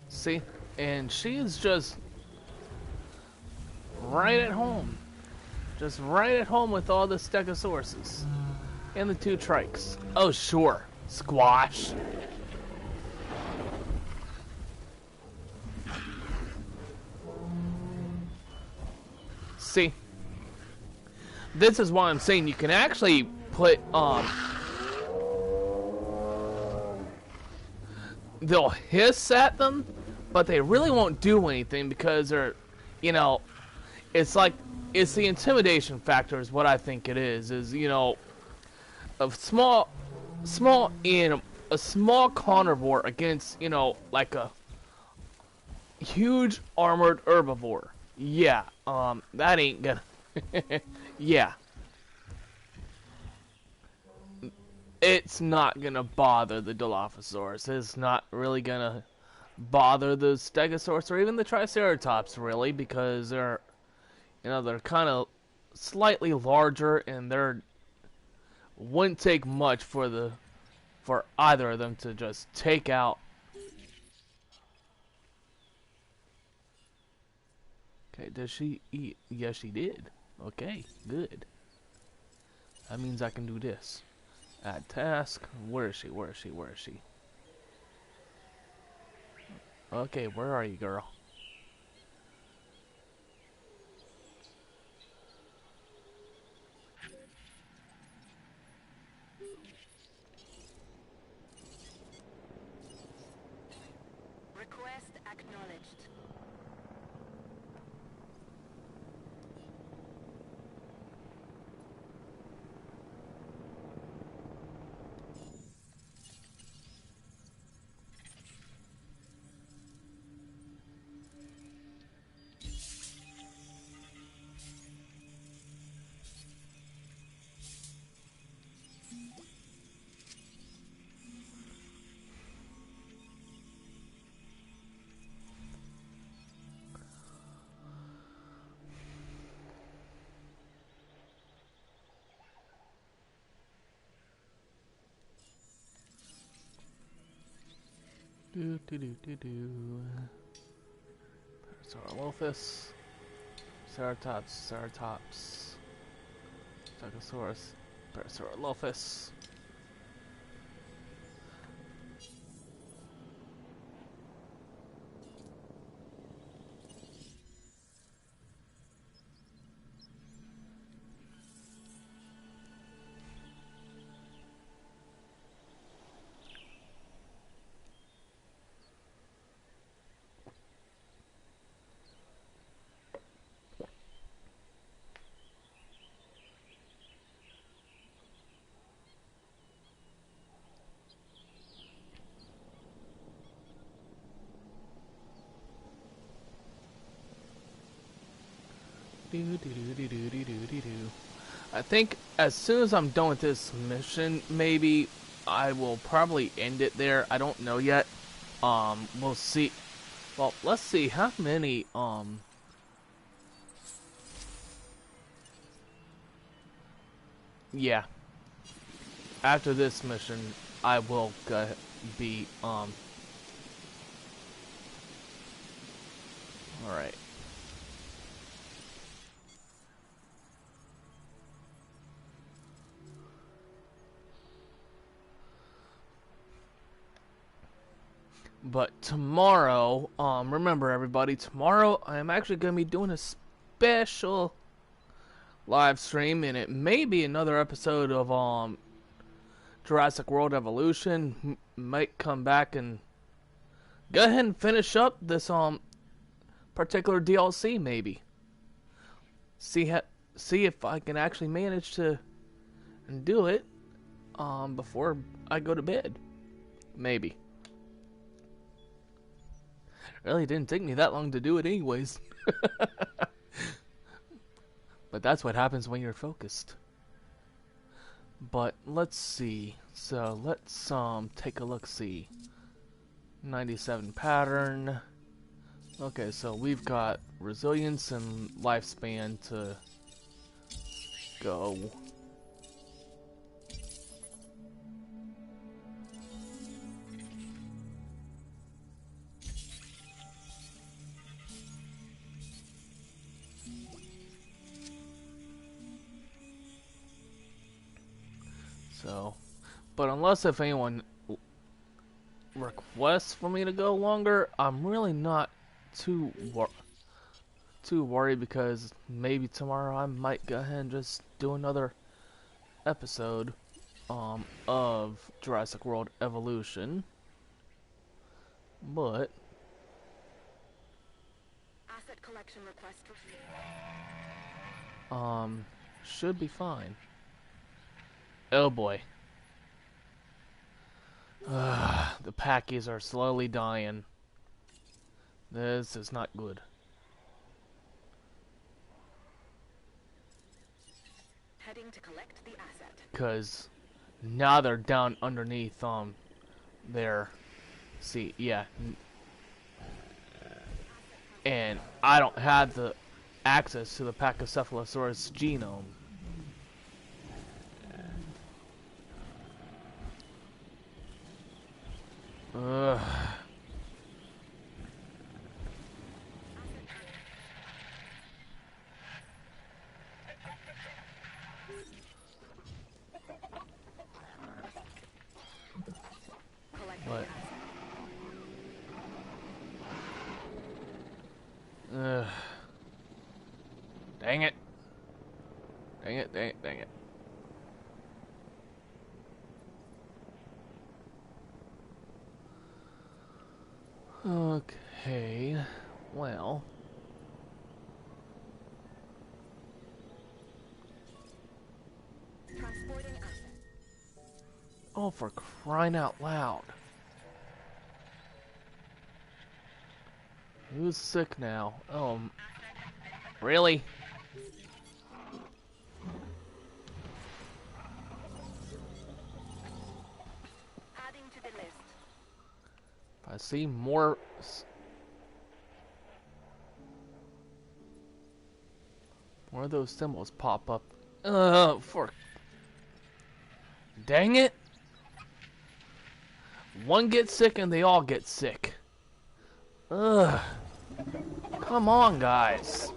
[SPEAKER 2] See? And she is just right at home. Just right at home with all the stegosauruses. And the two trikes. Oh, sure. Squash. See? This is why I'm saying you can actually put, they'll hiss at them, but they really won't do anything because they're, you know, it's like, it's the intimidation factor is what I think it is, you know, a small carnivore against, you know, like a huge armored herbivore. Yeah, that ain't gonna, yeah. It's not gonna bother the Dilophosaurus. It's not really gonna bother the Stegosaurus or even the Triceratops, really, because they're, you know, they're kind of slightly larger, and they're wouldn't take much for either of them to just take out. Okay, does she eat? Yes, she did. Okay, good. That means I can do this. Add task. Where is she? Where is she? Where is she? Okay, where are you, girl?
[SPEAKER 8] Request acknowledged.
[SPEAKER 2] Do do do do do. Parasaurolophus. Ceratops. Ceratops. Stegosaurus. Parasaurolophus. Do, do, do, do, do, do, do, do. I think as soon as I'm done with this mission, maybe I will probably end it there. I don't know yet. We'll see. Well, let's see how many, yeah. After this mission, I will be, alright. But tomorrow, remember everybody, tomorrow I'm actually going to be doing a special live stream, and it may be another episode of, Jurassic World Evolution. Might come back and go ahead and finish up this, particular DLC, maybe. See if I can actually manage to do it, before I go to bed. Maybe. Really didn't take me that long to do it anyways. But that's what happens when you're focused. But let's see. So let's take a look see. 97 pattern. Okay, so we've got resilience and lifespan to go. So, but unless if anyone requests for me to go longer, I'm really not too worried, because maybe tomorrow I might go ahead and just do another episode of Jurassic World Evolution. But
[SPEAKER 8] Asset collection request received.
[SPEAKER 2] should be fine. Oh boy. The packies are slowly dying. This is not good.
[SPEAKER 8] Heading to collect the asset.
[SPEAKER 2] Cause now they're down underneath there. See, yeah. And I don't have the access to the Pachycephalosaurus genome. Ugh. What? Ugh. Dang it. Dang it, dang it, dang it. Okay, well.
[SPEAKER 8] Transporting asset.
[SPEAKER 2] Oh, for crying out loud. Who's sick now? Oh, really?
[SPEAKER 8] Adding to the list.
[SPEAKER 2] I see more of those symbols pop up. For dang it! One gets sick and they all get sick. Ugh. Come on, guys.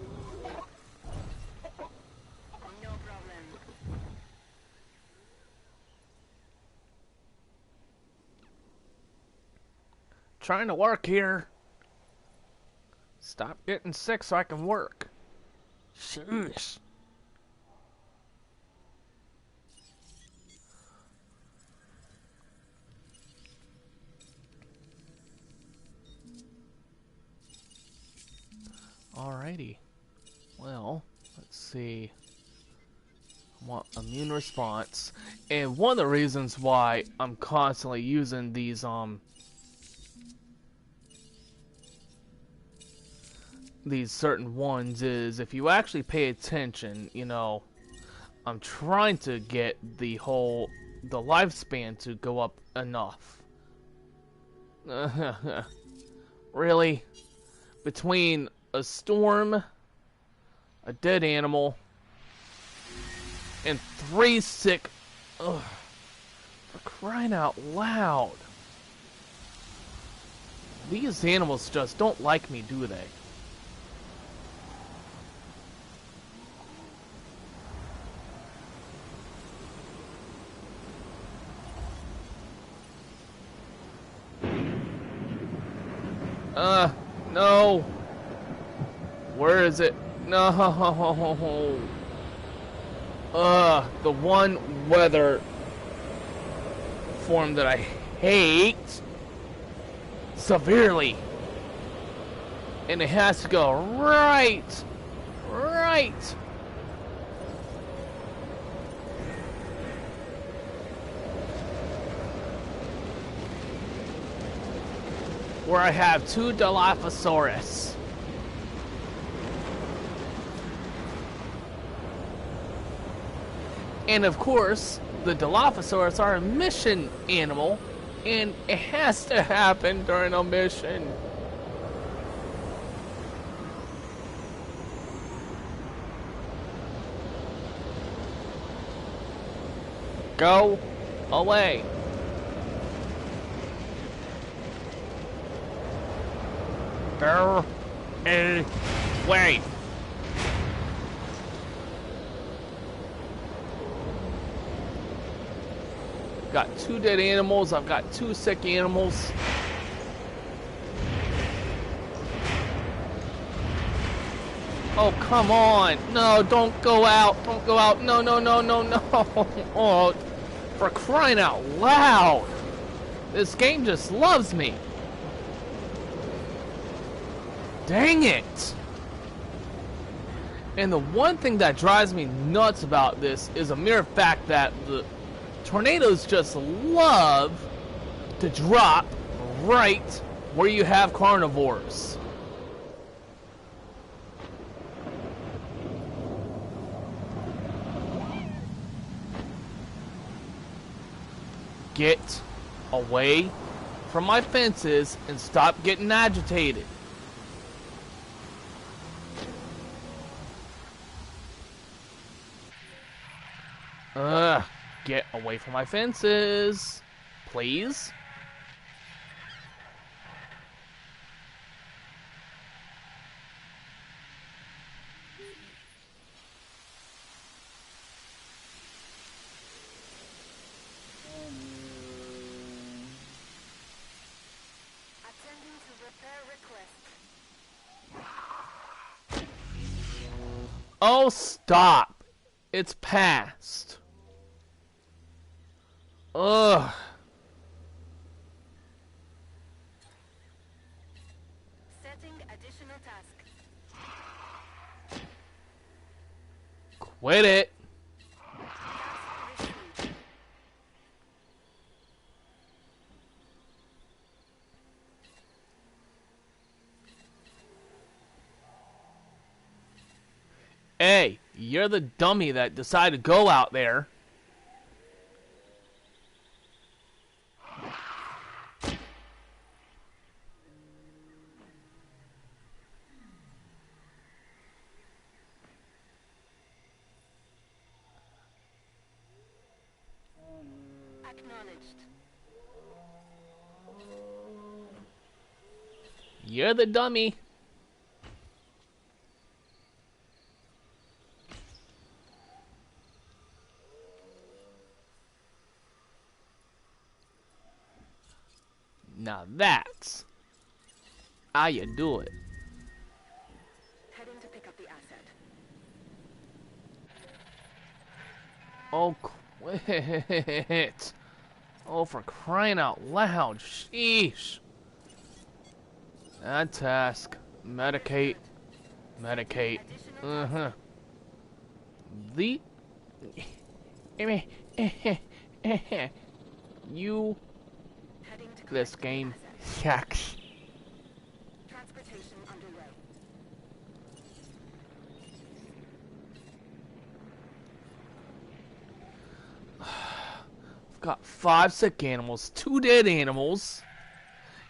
[SPEAKER 8] No problem.
[SPEAKER 2] Trying to work here. Stop getting sick so I can work. Sheesh. Alrighty. Well, let's see. I want immune response. And one of the reasons why I'm constantly using these certain ones is if you actually pay attention, you know, I'm trying to get the lifespan to go up enough. Really? Between a storm, a dead animal, and 3 sick... Ugh. For crying out loud. These animals just don't like me, do they? No. Where is it? No. The one weather form that I hate severely. And it has to go right. Where I have 2 Dilophosaurus. And of course, the Dilophosaurus are a mission animal, and it has to happen during a mission. Go away. Go away. Got 2 dead animals. I've got 2 sick animals. Oh, come on. No, don't go out. Don't go out. No. Oh, for crying out loud. This game just loves me. Dang it. And the one thing that drives me nuts about this is a mere fact that the tornadoes just love to drop right where you have carnivores. Get away from my fences and stop getting agitated. Get away from my fences, please.
[SPEAKER 8] Attending to repair request.
[SPEAKER 2] Oh, stop. It's past. Ugh.
[SPEAKER 8] Setting additional task.
[SPEAKER 2] Quit it.
[SPEAKER 8] Task received.
[SPEAKER 2] Hey, you're the dummy that decided to go out there.
[SPEAKER 8] Acknowledged.
[SPEAKER 2] You're the dummy. Now that's how you do it.
[SPEAKER 8] Heading to pick up the asset.
[SPEAKER 2] Oh, quit. Oh, for crying out loud. Sheesh. That task. Medicate. Medicate. Uh-huh. The... You...
[SPEAKER 8] Heading to
[SPEAKER 2] This
[SPEAKER 8] collect the
[SPEAKER 2] game
[SPEAKER 8] asset.
[SPEAKER 2] sucks.
[SPEAKER 8] Transportation underway.
[SPEAKER 2] I've got 5 sick animals, 2 dead animals,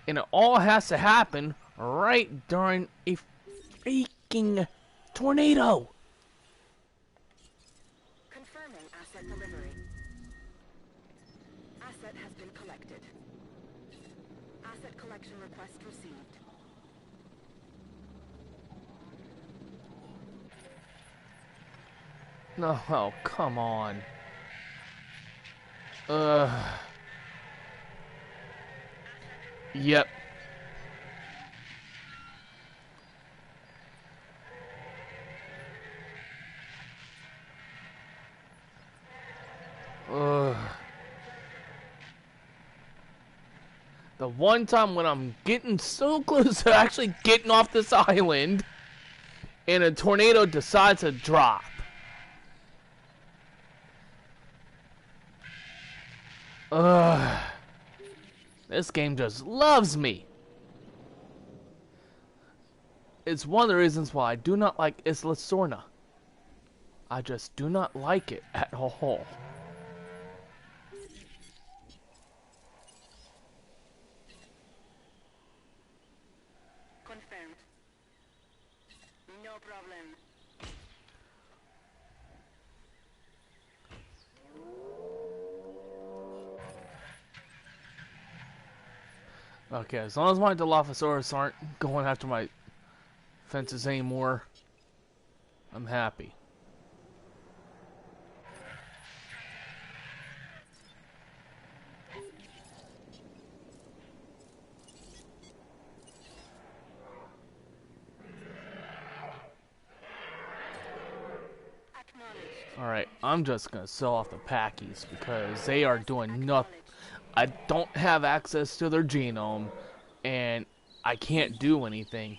[SPEAKER 2] and it all has to happen right during a freaking tornado.
[SPEAKER 8] Confirming asset delivery. Asset has been collected. Asset collection request received.
[SPEAKER 2] No, oh, come on. Yep. The one time when I'm getting so close to actually getting off this island, and a tornado decides to drop. This game just loves me. It's one of the reasons why I do not like Isla Sorna. I just do not like it at all.
[SPEAKER 8] Confirmed. No problem.
[SPEAKER 2] Okay, as long as my Dilophosaurus aren't going after my fences anymore, I'm happy. Alright, I'm just gonna sell off the Packies because they are doing nothing. I don't have access to their genome, and I can't do anything.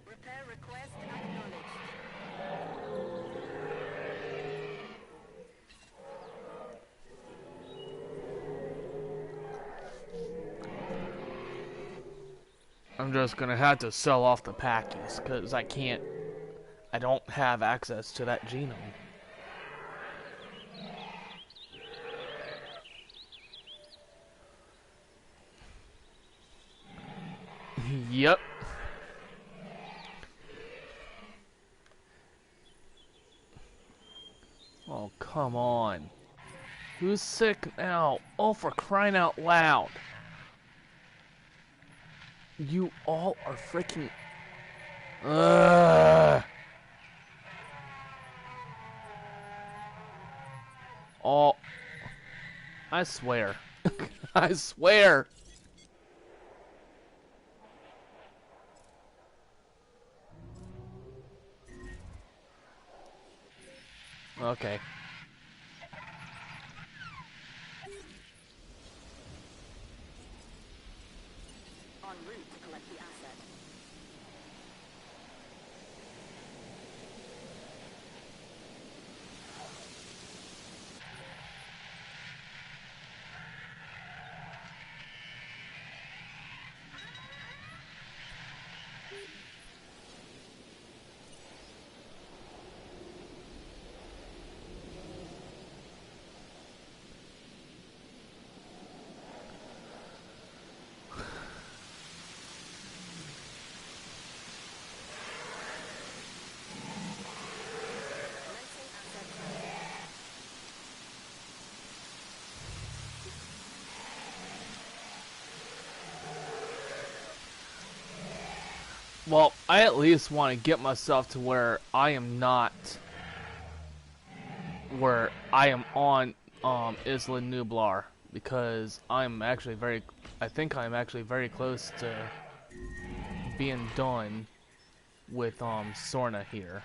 [SPEAKER 8] Repair request acknowledged.
[SPEAKER 2] I'm just gonna have to sell off the Packies because I don't have access to that genome. Yep. Oh, come on. Who's sick now? Oh, for crying out loud. You all are freaking... Oh, I swear. I swear. Okay.
[SPEAKER 8] En route to collect the asset.
[SPEAKER 2] Well, I at least want to get myself to where I am not, where I am on Isla Nublar, because I'm actually very, I think I'm actually very close to being done with Sorna here.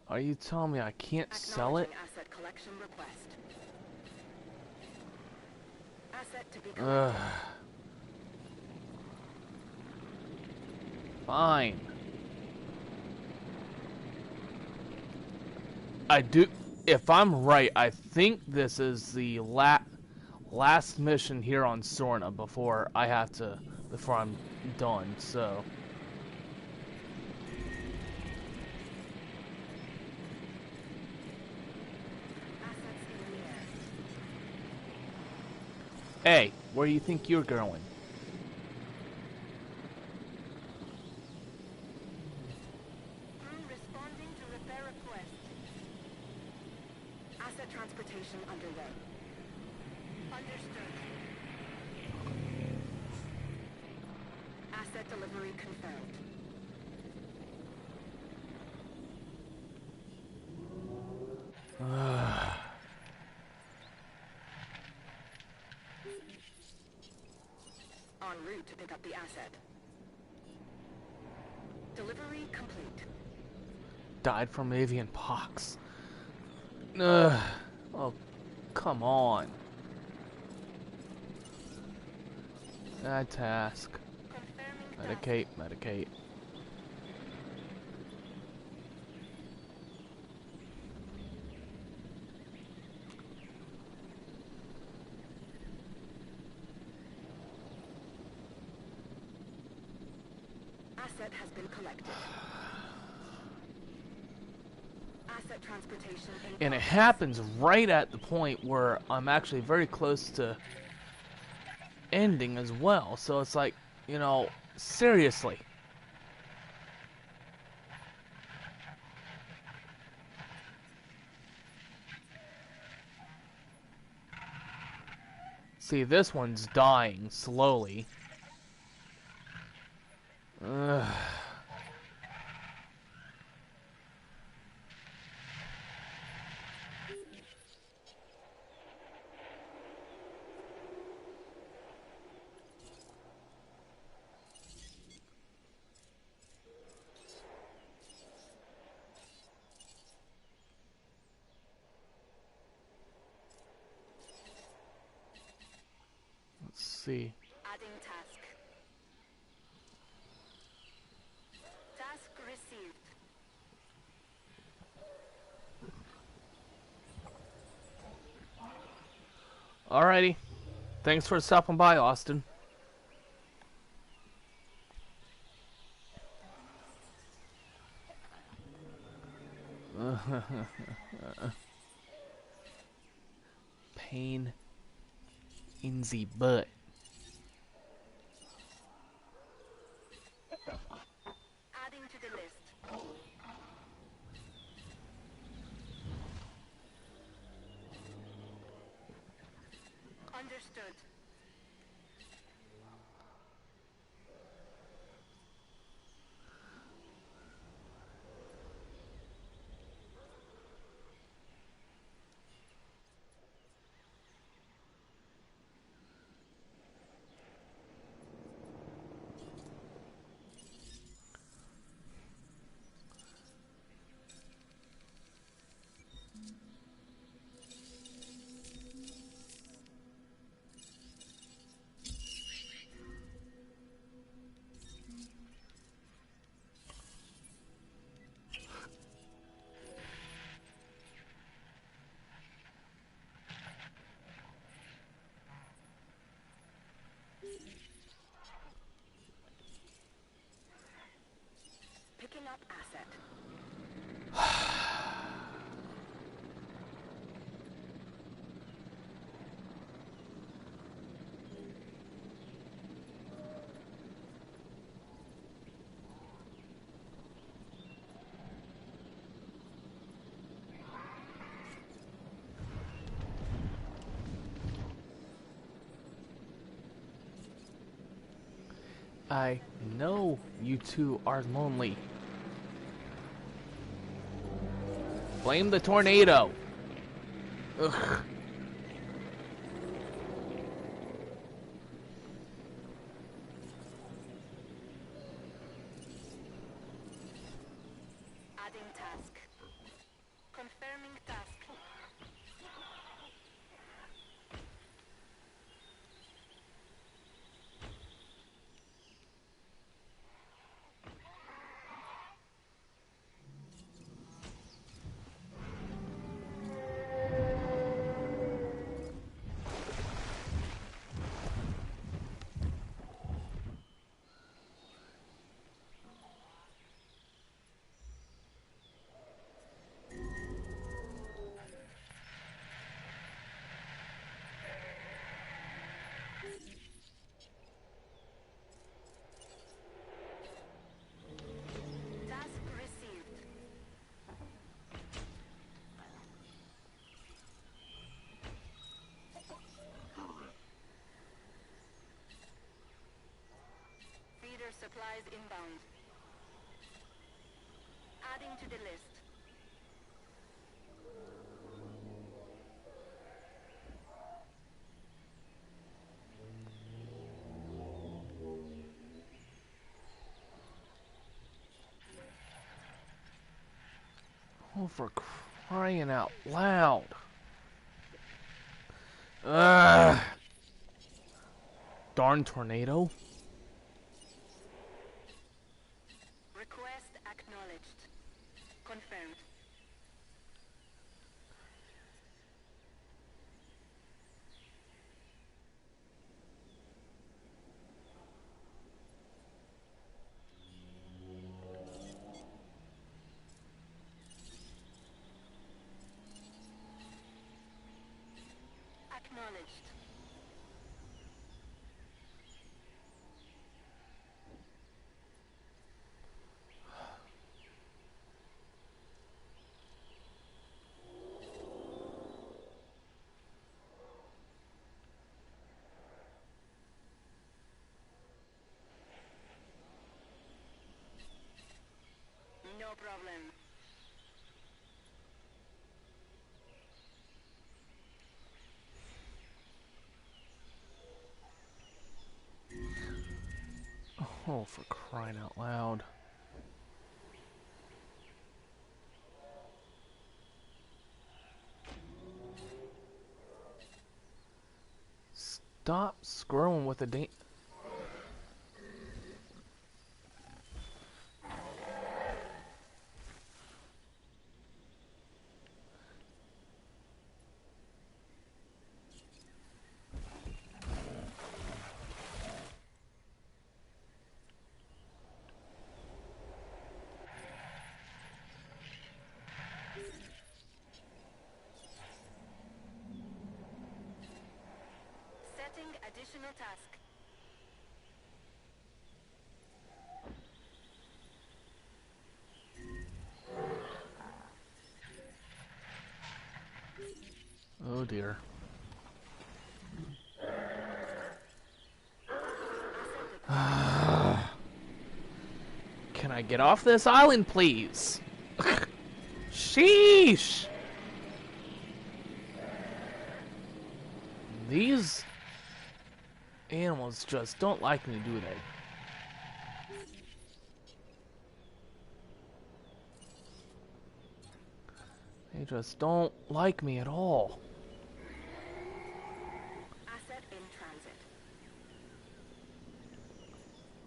[SPEAKER 2] Are you telling me I can't sell it?
[SPEAKER 8] Acknowledging asset collection request. Asset to be
[SPEAKER 2] Ugh.
[SPEAKER 8] collected.
[SPEAKER 2] Fine. I do. If I'm right, I think this is the last mission here on Sorna before I have to, before I'm done. So.
[SPEAKER 8] Assets in the air.
[SPEAKER 2] Hey, where do you think you're going?
[SPEAKER 8] Responding to repair request. Asset transportation underway. Understood. Asset delivery confirmed. En route to pick up the asset. Delivery complete.
[SPEAKER 2] Died from avian pox. Ugh. Oh, come on. That task.
[SPEAKER 8] Confirming
[SPEAKER 2] Medicate, medicate.
[SPEAKER 8] Asset has been collected. Asset transportation in
[SPEAKER 2] And it
[SPEAKER 8] progress.
[SPEAKER 2] happens right at the point where I'm actually very close to ending as well. So it's like, you know, seriously. See, this one's dying slowly. Ugh. Let's see.
[SPEAKER 8] Adding task. Task received.
[SPEAKER 2] Alrighty. Thanks for stopping by, Austin. Pain in the butt.
[SPEAKER 8] Adding to the list. Understood.
[SPEAKER 2] I know you two are lonely. Blame the tornado. Ugh.
[SPEAKER 8] Adding task. Confirming task. Task received. Feeder supplies inbound. Adding to the list.
[SPEAKER 2] Oh, for crying out loud. Ugh. Darn tornado.
[SPEAKER 8] Request acknowledged. Confirmed. Acknowledged. No problem.
[SPEAKER 2] Oh, for crying out loud. Stop screwing with the
[SPEAKER 8] Setting additional task.
[SPEAKER 2] Oh dear. Can I get off this island, please? Sheesh! These animals just don't like me, do they? They just don't like me at all.
[SPEAKER 8] Asset in transit.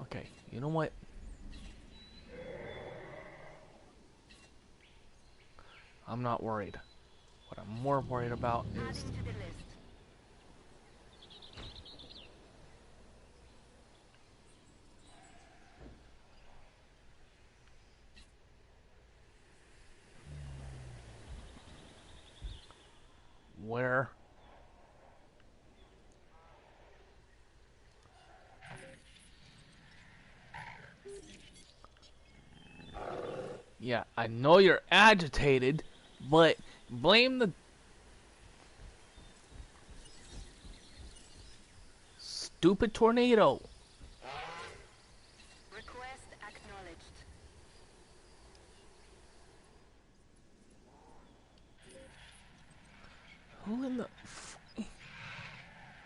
[SPEAKER 2] Okay, you know what? I'm not worried. What I'm more worried about is...
[SPEAKER 8] Adding to the list.
[SPEAKER 2] where... Yeah, I know you're agitated, but blame the stupid tornado.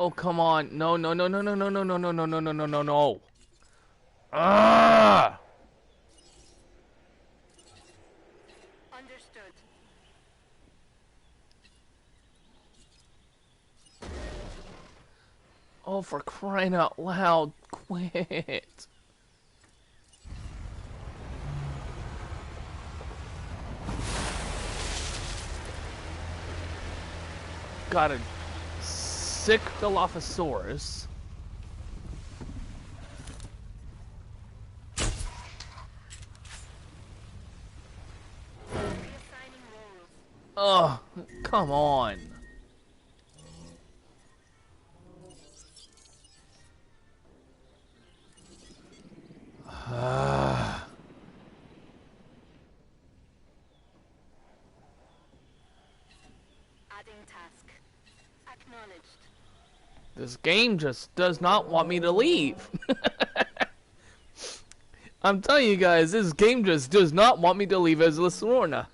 [SPEAKER 2] Oh, come on. No, no, no, no, no, no, no, no, no, no, no, no, no, no, no. Ah!
[SPEAKER 8] Understood.
[SPEAKER 2] Oh, for crying out loud, quit. Got a sick Dilophosaurus.
[SPEAKER 8] Reassigning roles.
[SPEAKER 2] Ugh, come on.
[SPEAKER 8] Adding task. Acknowledged.
[SPEAKER 2] This game just does not want me to leave. I'm telling you guys, this game just does not want me to leave as Lasorna.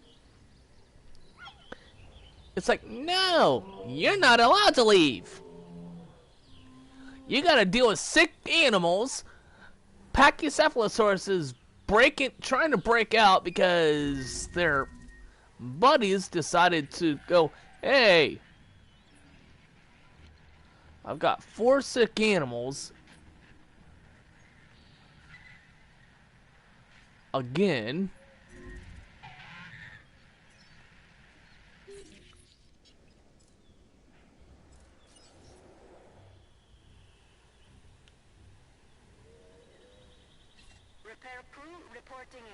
[SPEAKER 2] It's like, no, you're not allowed to leave. You gotta deal with sick animals. Pachycephalosaurus is trying to break out because their buddies decided to go, hey, I've got 4 sick animals. Again.
[SPEAKER 8] Repair crew reporting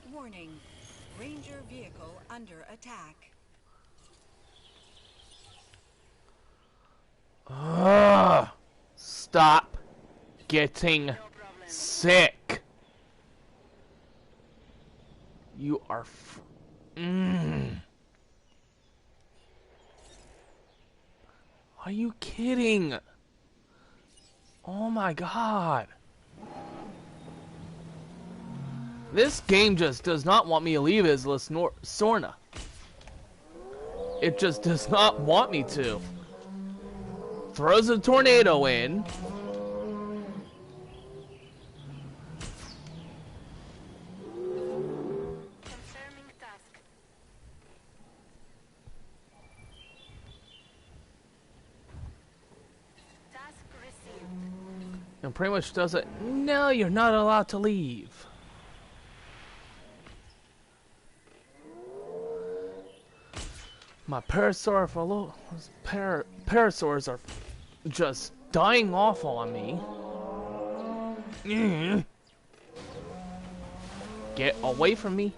[SPEAKER 8] in.
[SPEAKER 6] Warning. Ranger vehicle under attack.
[SPEAKER 2] Ugh. Stop getting
[SPEAKER 8] No problem.
[SPEAKER 2] sick. You are Are you kidding? Oh my god. This game just does not want me to leave as Lasorna. It just does not want me to. Throws a tornado in.
[SPEAKER 8] Confirming task. Task received.
[SPEAKER 2] And pretty much does it. No, you're not allowed to leave. My parasaurs are just dying off on me. Get away from me.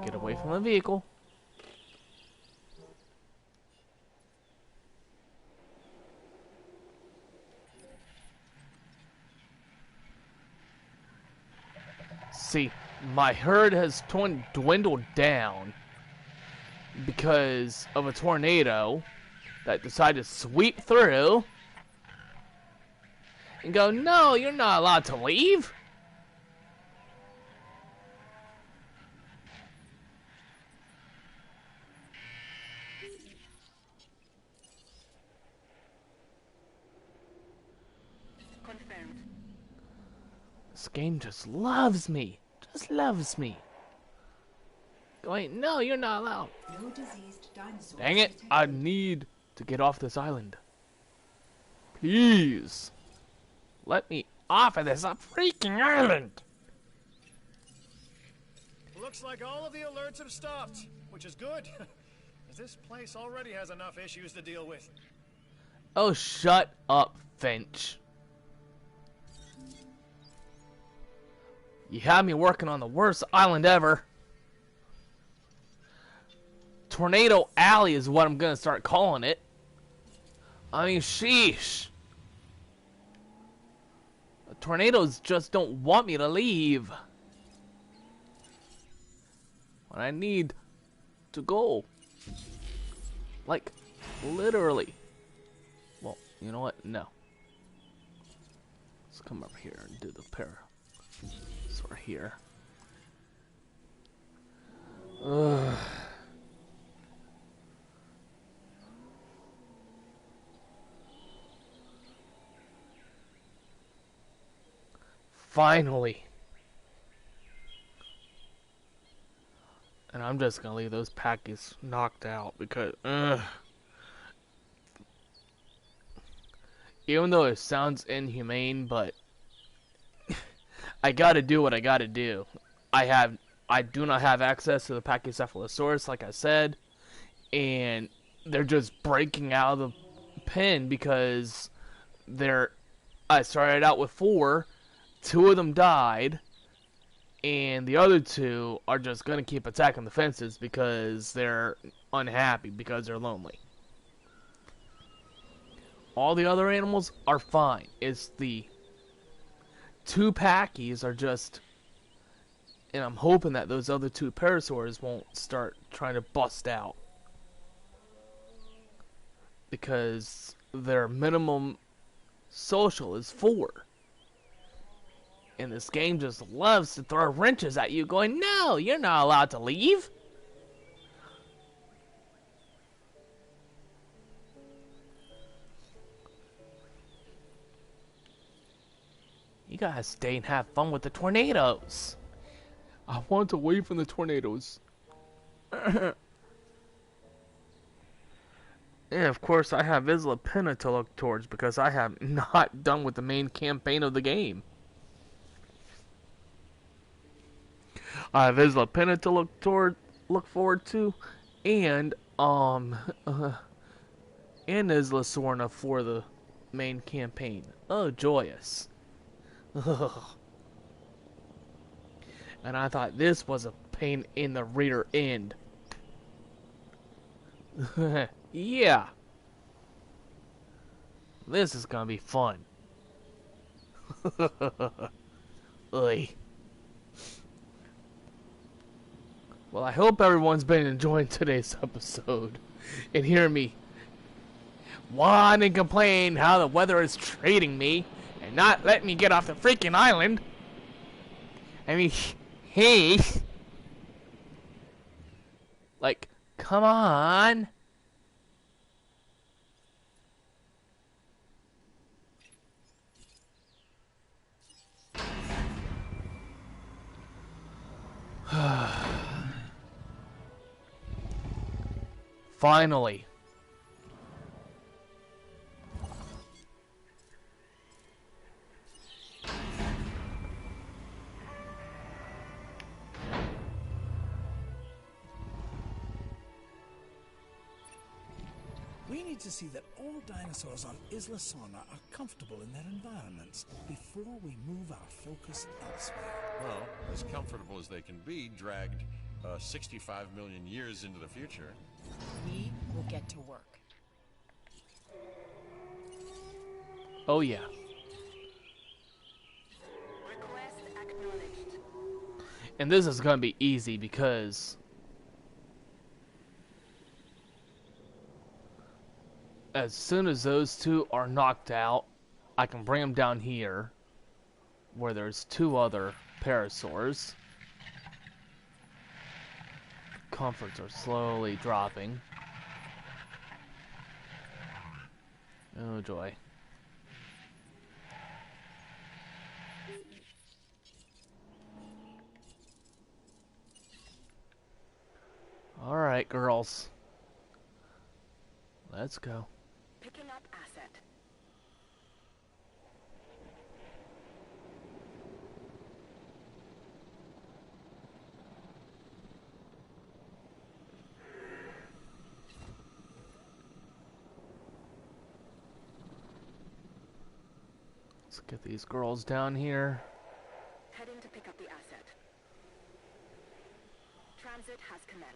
[SPEAKER 2] Get away from the vehicle. See, my herd has dwindled down because of a tornado that decided to sweep through and go, no, you're not allowed to leave.
[SPEAKER 8] Confirmed.
[SPEAKER 2] This game just loves me. Just loves me. Going, no, you're not allowed.
[SPEAKER 6] No diseased dinosaurs.
[SPEAKER 2] Dang it, I need to get off this island. Please. Let me off of this freaking island.
[SPEAKER 7] Looks like all of the alerts have stopped, which is good. As this place already has enough issues to deal with.
[SPEAKER 2] Oh, shut up, Finch. You had me working on the worst island ever. Tornado Alley is what I'm gonna start calling it. I mean, sheesh. The tornadoes just don't want me to leave. When I need to go. Like, literally. Well, you know what? No. Let's come up here and do the pair. So we're here. Ugh. Finally. And I'm just gonna leave those packies knocked out because, even though it sounds inhumane, but I gotta do what I gotta do. I do not have access to the Pachycephalosaurus, like I said, and they're just breaking out of the pen because I started out with 4, 2 of them died, and the other 2 are just gonna keep attacking the fences because they're unhappy, because they're lonely. All the other animals are fine. It's the 2 packies are just... And I'm hoping that those other 2 parasaurs won't start trying to bust out. Because their minimum social is 4. And this game just loves to throw wrenches at you going, no, you're not allowed to leave. You gotta stay and have fun with the tornadoes. I want away from the tornadoes. And of course I have Isla Pena to look towards because I have not done with the main campaign of the game. I have Isla Pena to look forward to, and Isla Sorna for the main campaign. Oh, joyous. Ugh. And I thought this was a pain in the rear end. Yeah. This is gonna be fun. Oy. Well, I hope everyone's been enjoying today's episode and hearing me whine and complain how the weather is treating me and not letting me get off the freaking island. I mean, hey. Like, come on. Finally.
[SPEAKER 3] We need to see that all dinosaurs on Isla Sorna are comfortable in their environments before we move our focus elsewhere.
[SPEAKER 4] Well, as comfortable as they can be, dragged 65 million years into the future.
[SPEAKER 6] We will get to work.
[SPEAKER 2] Oh yeah.
[SPEAKER 8] Request acknowledged.
[SPEAKER 2] And this is gonna be easy because as soon as those 2 are knocked out, I can bring them down here where there's 2 other parasaurs. Comforts are slowly dropping. Oh joy. Alright, girls. Let's go.
[SPEAKER 8] Picking up asset.
[SPEAKER 2] Let's get these girls down here.
[SPEAKER 8] Heading to pick up the asset. Transit has commenced.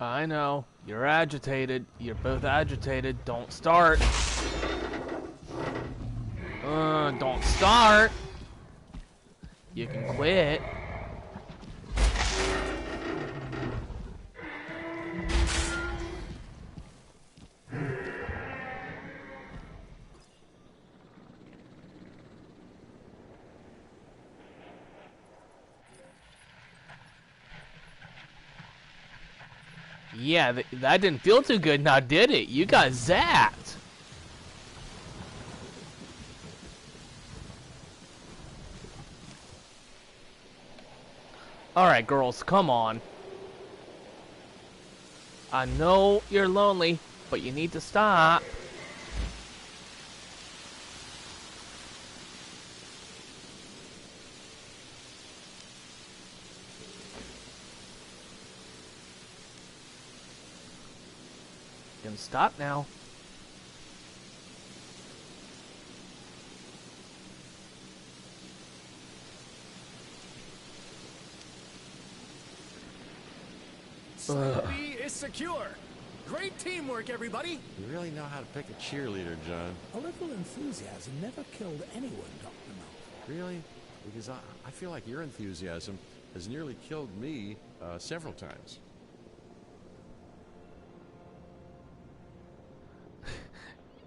[SPEAKER 2] I know. You're agitated. You're both agitated. Don't start. Don't start. You can quit. Yeah, that didn't feel too good now, did it? You got zapped. Alright, girls, come on. I know you're lonely, but you need to stop. You can stop now.
[SPEAKER 7] Site B is secure. Great teamwork, everybody.
[SPEAKER 4] You really know how to pick a cheerleader, John.
[SPEAKER 3] A little enthusiasm never killed anyone, Dr. Malcolm.
[SPEAKER 4] Really? Because I feel like your enthusiasm has nearly killed me several times.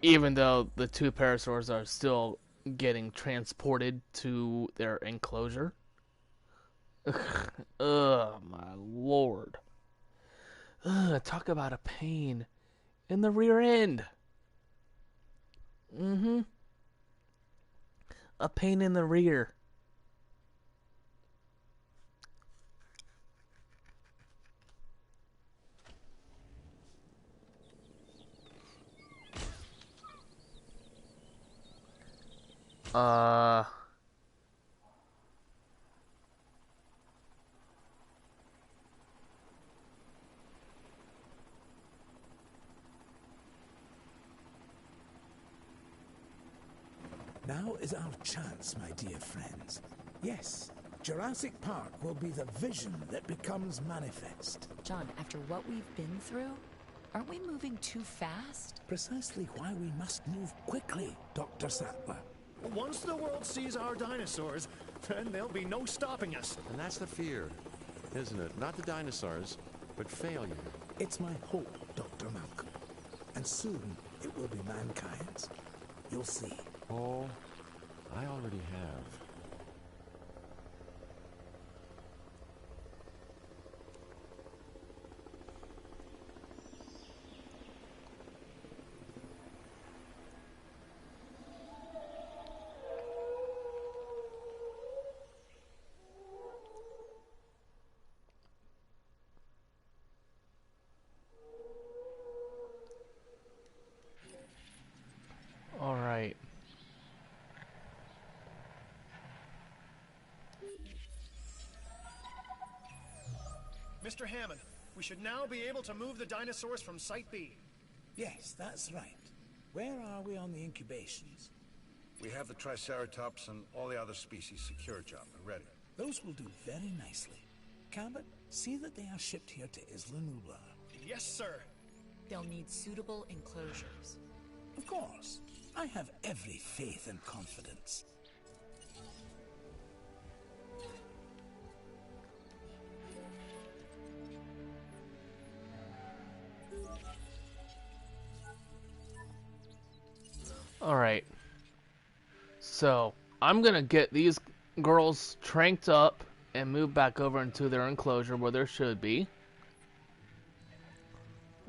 [SPEAKER 2] Even though the two parasaurs are still getting transported to their enclosure. Ugh, my lord. Ugh, talk about a pain in the rear end. A pain in the rear.
[SPEAKER 3] Now is our chance, my dear friends. Yes, Jurassic Park will be the vision that becomes manifest.
[SPEAKER 6] John, after what we've been through, aren't we moving too fast?
[SPEAKER 3] Precisely why we must move quickly, Dr. Sattler.
[SPEAKER 7] Once the world sees our dinosaurs, then there'll be no stopping us.
[SPEAKER 4] And that's the fear, isn't it? Not the dinosaurs, but failure.
[SPEAKER 3] It's my hope, Dr. Malcolm. And soon it will be mankind's. You'll see.
[SPEAKER 4] Oh, I already have.
[SPEAKER 2] All right.
[SPEAKER 7] Mr. Hammond, we should now be able to move the dinosaurs from Site B.
[SPEAKER 3] Yes, that's right. Where are we on the incubations?
[SPEAKER 5] We have the Triceratops and all the other species secure, John. We're ready.
[SPEAKER 3] Those will do very nicely. Cabot, see that they are shipped here to Isla Nublar.
[SPEAKER 7] Yes, sir.
[SPEAKER 6] They'll need suitable enclosures.
[SPEAKER 3] Of course. I have every faith and confidence.
[SPEAKER 2] Alright. So, I'm gonna get these girls tranked up and move back over into their enclosure where there should be.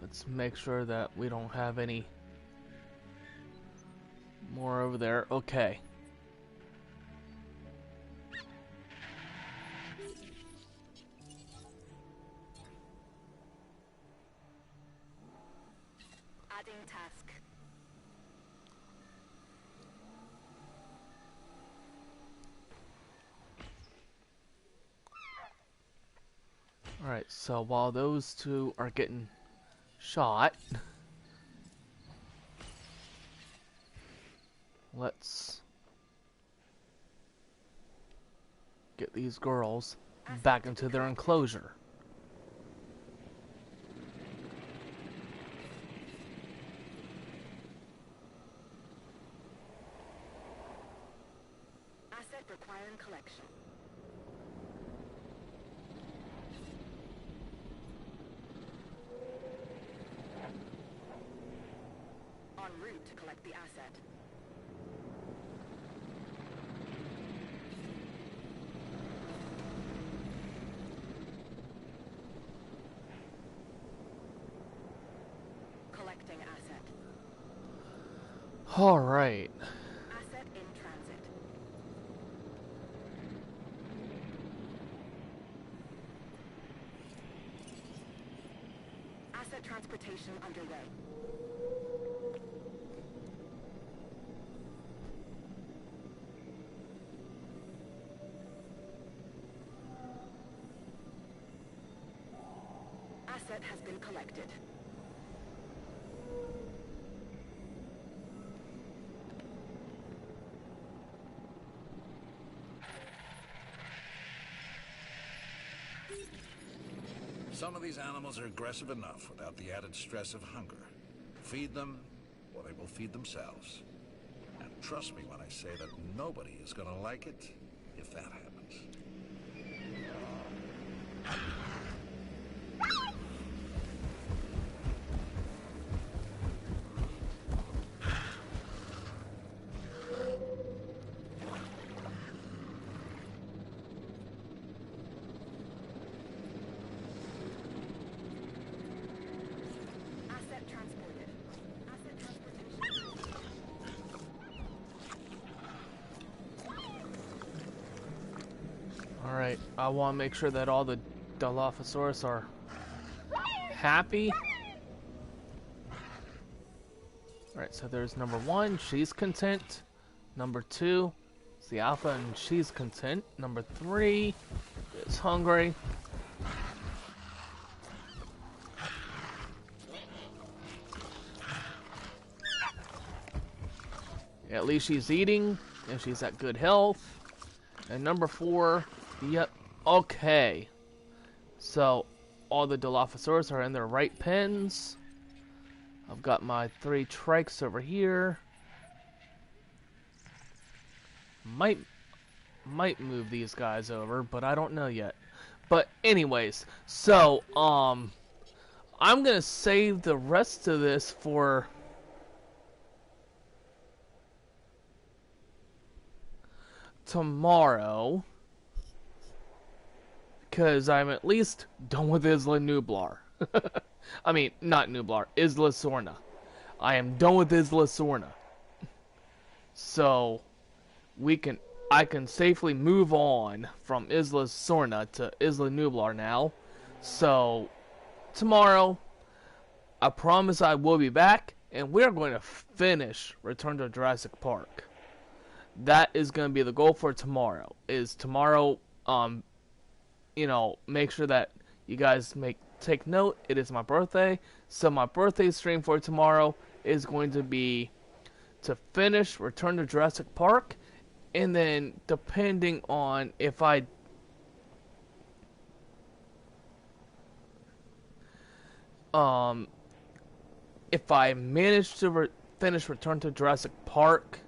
[SPEAKER 2] Let's make sure that we don't have any more over there. Okay.
[SPEAKER 8] Adding task.
[SPEAKER 2] Alright, so while those two are getting shot, let's get these girls back into their enclosure.
[SPEAKER 8] Asset requiring collection. route to collect the asset. Collecting asset.
[SPEAKER 2] All right.
[SPEAKER 8] Asset in transit. Asset transportation underway. Asset has been collected.
[SPEAKER 5] Some of these animals are aggressive enough without the added stress of hunger. Feed them, or they will feed themselves. And trust me when I say that nobody is going to like it if that happens.
[SPEAKER 8] Asset transported. Asset transportation.
[SPEAKER 2] All right. I want to make sure that all the Dilophosaurus are happy. All right. So there's number 1. She's content. Number 2 is the alpha, and she's content. Number 3 is hungry. At least she's eating, and she's at good health. And number 4, yep, okay. So, all the Dilophosaurus are in their right pens. I've got my 3 trikes over here. Might move these guys over, but I don't know yet. But anyways, so, I'm gonna save the rest of this for tomorrow, because I'm at least done with Isla Nublar. I mean, not Nublar, Isla Sorna. I am done with Isla Sorna. So, I can safely move on from Isla Sorna to Isla Nublar now. So, tomorrow, I promise I will be back, and we're going to finish Return to Jurassic Park. That is going to be the goal for tomorrow. Make sure that you guys take note. It is my birthday, so my birthday stream for tomorrow is going to be to finish Return to Jurassic Park, and then depending on if I manage to finish Return to Jurassic Park,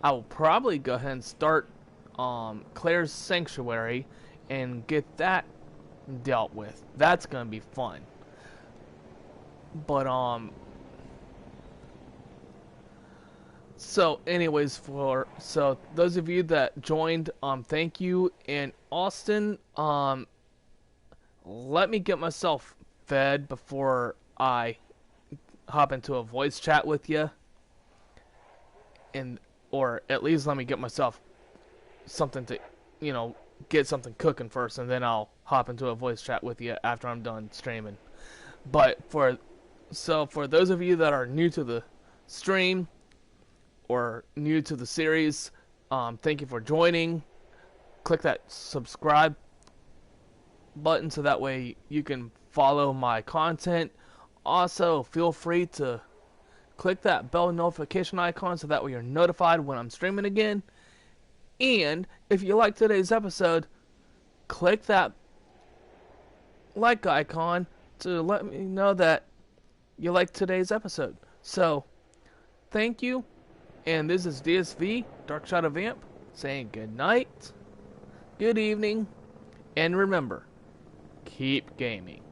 [SPEAKER 2] I will probably go ahead and start Claire's Sanctuary and get that dealt with. That's gonna be fun. But so anyways, so those of you that joined, thank you. And Austin, let me get myself fed before I hop into a voice chat with you. Or at least let me get myself something to, get something cooking first, and then I'll hop into a voice chat with you after I'm done streaming. But for those of you that are new to the stream or new to the series, thank you for joining. Click that subscribe button so that way you can follow my content. Also, feel free to click that bell notification icon so that way you're notified when I'm streaming again. And if you like today's episode, click that like icon to let me know that you like today's episode. So, thank you. And this is DSV, Dark Shadow Vamp, saying good night, good evening, and remember, keep gaming.